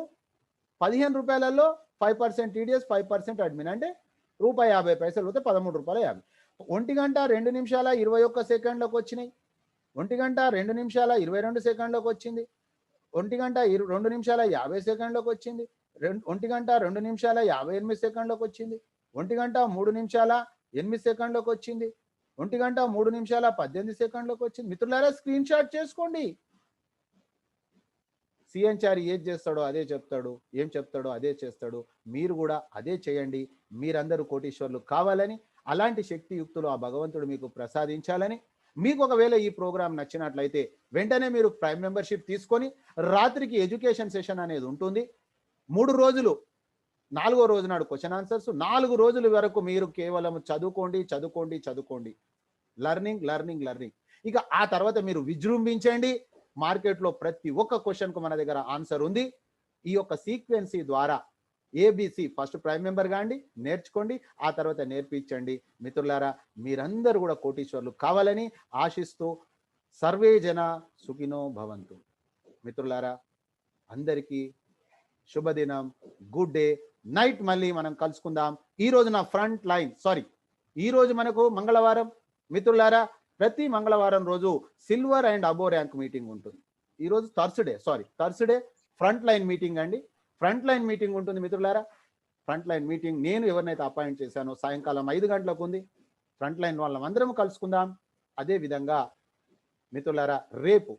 15 రూపాయలలో 5% టీడీఎస్, 5% అడ్మిన్ అంటే ₹50 పోతే ₹13.50. 1 గంట 2 నిమిషాల 21 సెకండ్లకు వచ్చినాయి. 1 గంట 2 నిమిషాల 22 సెకండ్లకు వచ్చింది. 1 గంట 2 నిమిషాల 50 సెకండ్లకు వచ్చింది. 1 గంట 2 నిమిషాల 58 సెకండ్లకు వచ్చింది. 1 గంట 3 నిమిషాల 8 సెకండ్లకు వచ్చింది. 1 గంట 3 నిమిషాల 18 సెకండ్లకు వచ్చింది. మిత్రులారా, స్క్రీన్ షాట్ చేసుకోండి. సిఎన్చారి ఏది చేస్తాడో అదే చెప్తాడు, ఏం చెప్తాడో అదే చేస్తాడు. మీరు కూడా అదే చేయండి. మీరందరూ కోటీశ్వర్లు కావాలని, అలాంటి శక్తియుక్తులు ఆ భగవంతుడు మీకు ప్రసాదించాలని. మీకు ఒకవేళ ఈ ప్రోగ్రాం నచ్చినట్లయితే వెంటనే మీరు ప్రైమ్ మెంబర్షిప్ తీసుకొని, రాత్రికి ఎడ్యుకేషన్ సెషన్ అనేది ఉంటుంది. 3 రోజులు, 4వ రోజు నాడు క్వశ్చన్ ఆన్సర్స్, 4 రోజుల వరకు మీరు కేవలం చదువుకోండి. లర్నింగ్. ఇక ఆ తర్వాత మీరు విజృంభించండి. మార్కెట్లో ప్రతి ఒక్క క్వశ్చన్కు మన దగ్గర ఆన్సర్ ఉంది. ఈ యొక్క సీక్వెన్సీ ద్వారా ఏబిసి ఫస్ట్ ప్రైమ్ మెంబర్ కాండి, నేర్చుకోండి, ఆ తర్వాత నేర్పించండి. మిత్రులారా, మీరందరూ కూడా కోటీశ్వర్లు కావాలని ఆశిస్తూ, సర్వే జన సుఖినో భవంతు. మిత్రులారా, అందరికీ శుభదినం, గుడ్ డే, నైట్. మళ్ళీ మనం కలుసుకుందాం. ఈరోజు నా ఫ్రంట్ లైన్, ఈరోజు మనకు మంగళవారం. మిత్రులారా, ప్రతి మంగళవారం రోజు silver and above rank meeting ఉంటుంది. ఈరోజు థర్స్డే ఫ్రంట్ లైన్ మీటింగ్ అండి. ఫ్రంట్ లైన్ మీటింగ్ ఉంటుంది మిత్రులారా. ఫ్రంట్ లైన్ మీటింగ్ నేను ఎవరినైతే అపాయింట్ చేశానో సాయంకాలం 5 గంటలకు ఉంది. ఫ్రంట్ లైన్ వాళ్ళందరం కలుసుకుందాం. అదే విధంగా మిత్రులారా, రేపు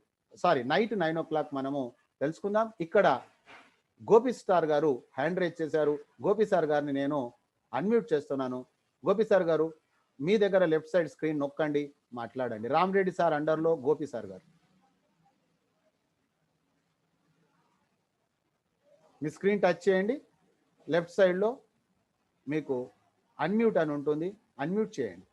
నైట్ 9 o'clock మనము తెలుసుకుందాం. ఇక్కడ గోపి స్టార్ గారు హ్యాండ్ రైజ్ చేశారు. గోపి సార్ గారిని నేను అన్మ్యూట్ చేస్తున్నాను. గోపి సార్ గారు, మీ దగ్గర లెఫ్ట్ సైడ్ స్క్రీన్ నొక్కండి, మాట్లాడండి. రామరెడ్డి సార్ అండర్లో గోపి సార్ గారు, మీ స్క్రీన్ టచ్ చేయండి. లెఫ్ట్ సైడ్లో మీకు అన్మ్యూట్ అని ఉంటుంది, అన్మ్యూట్ చేయండి.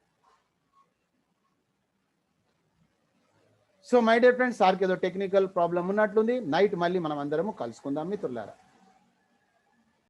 సో మై డియర్ ఫ్రెండ్స్, సార్కి ఏదో టెక్నికల్ ప్రాబ్లం ఉన్నట్లుంది. నైట్ మళ్ళీ మనం అందరము కలుసుకుందాం మిత్రులారా.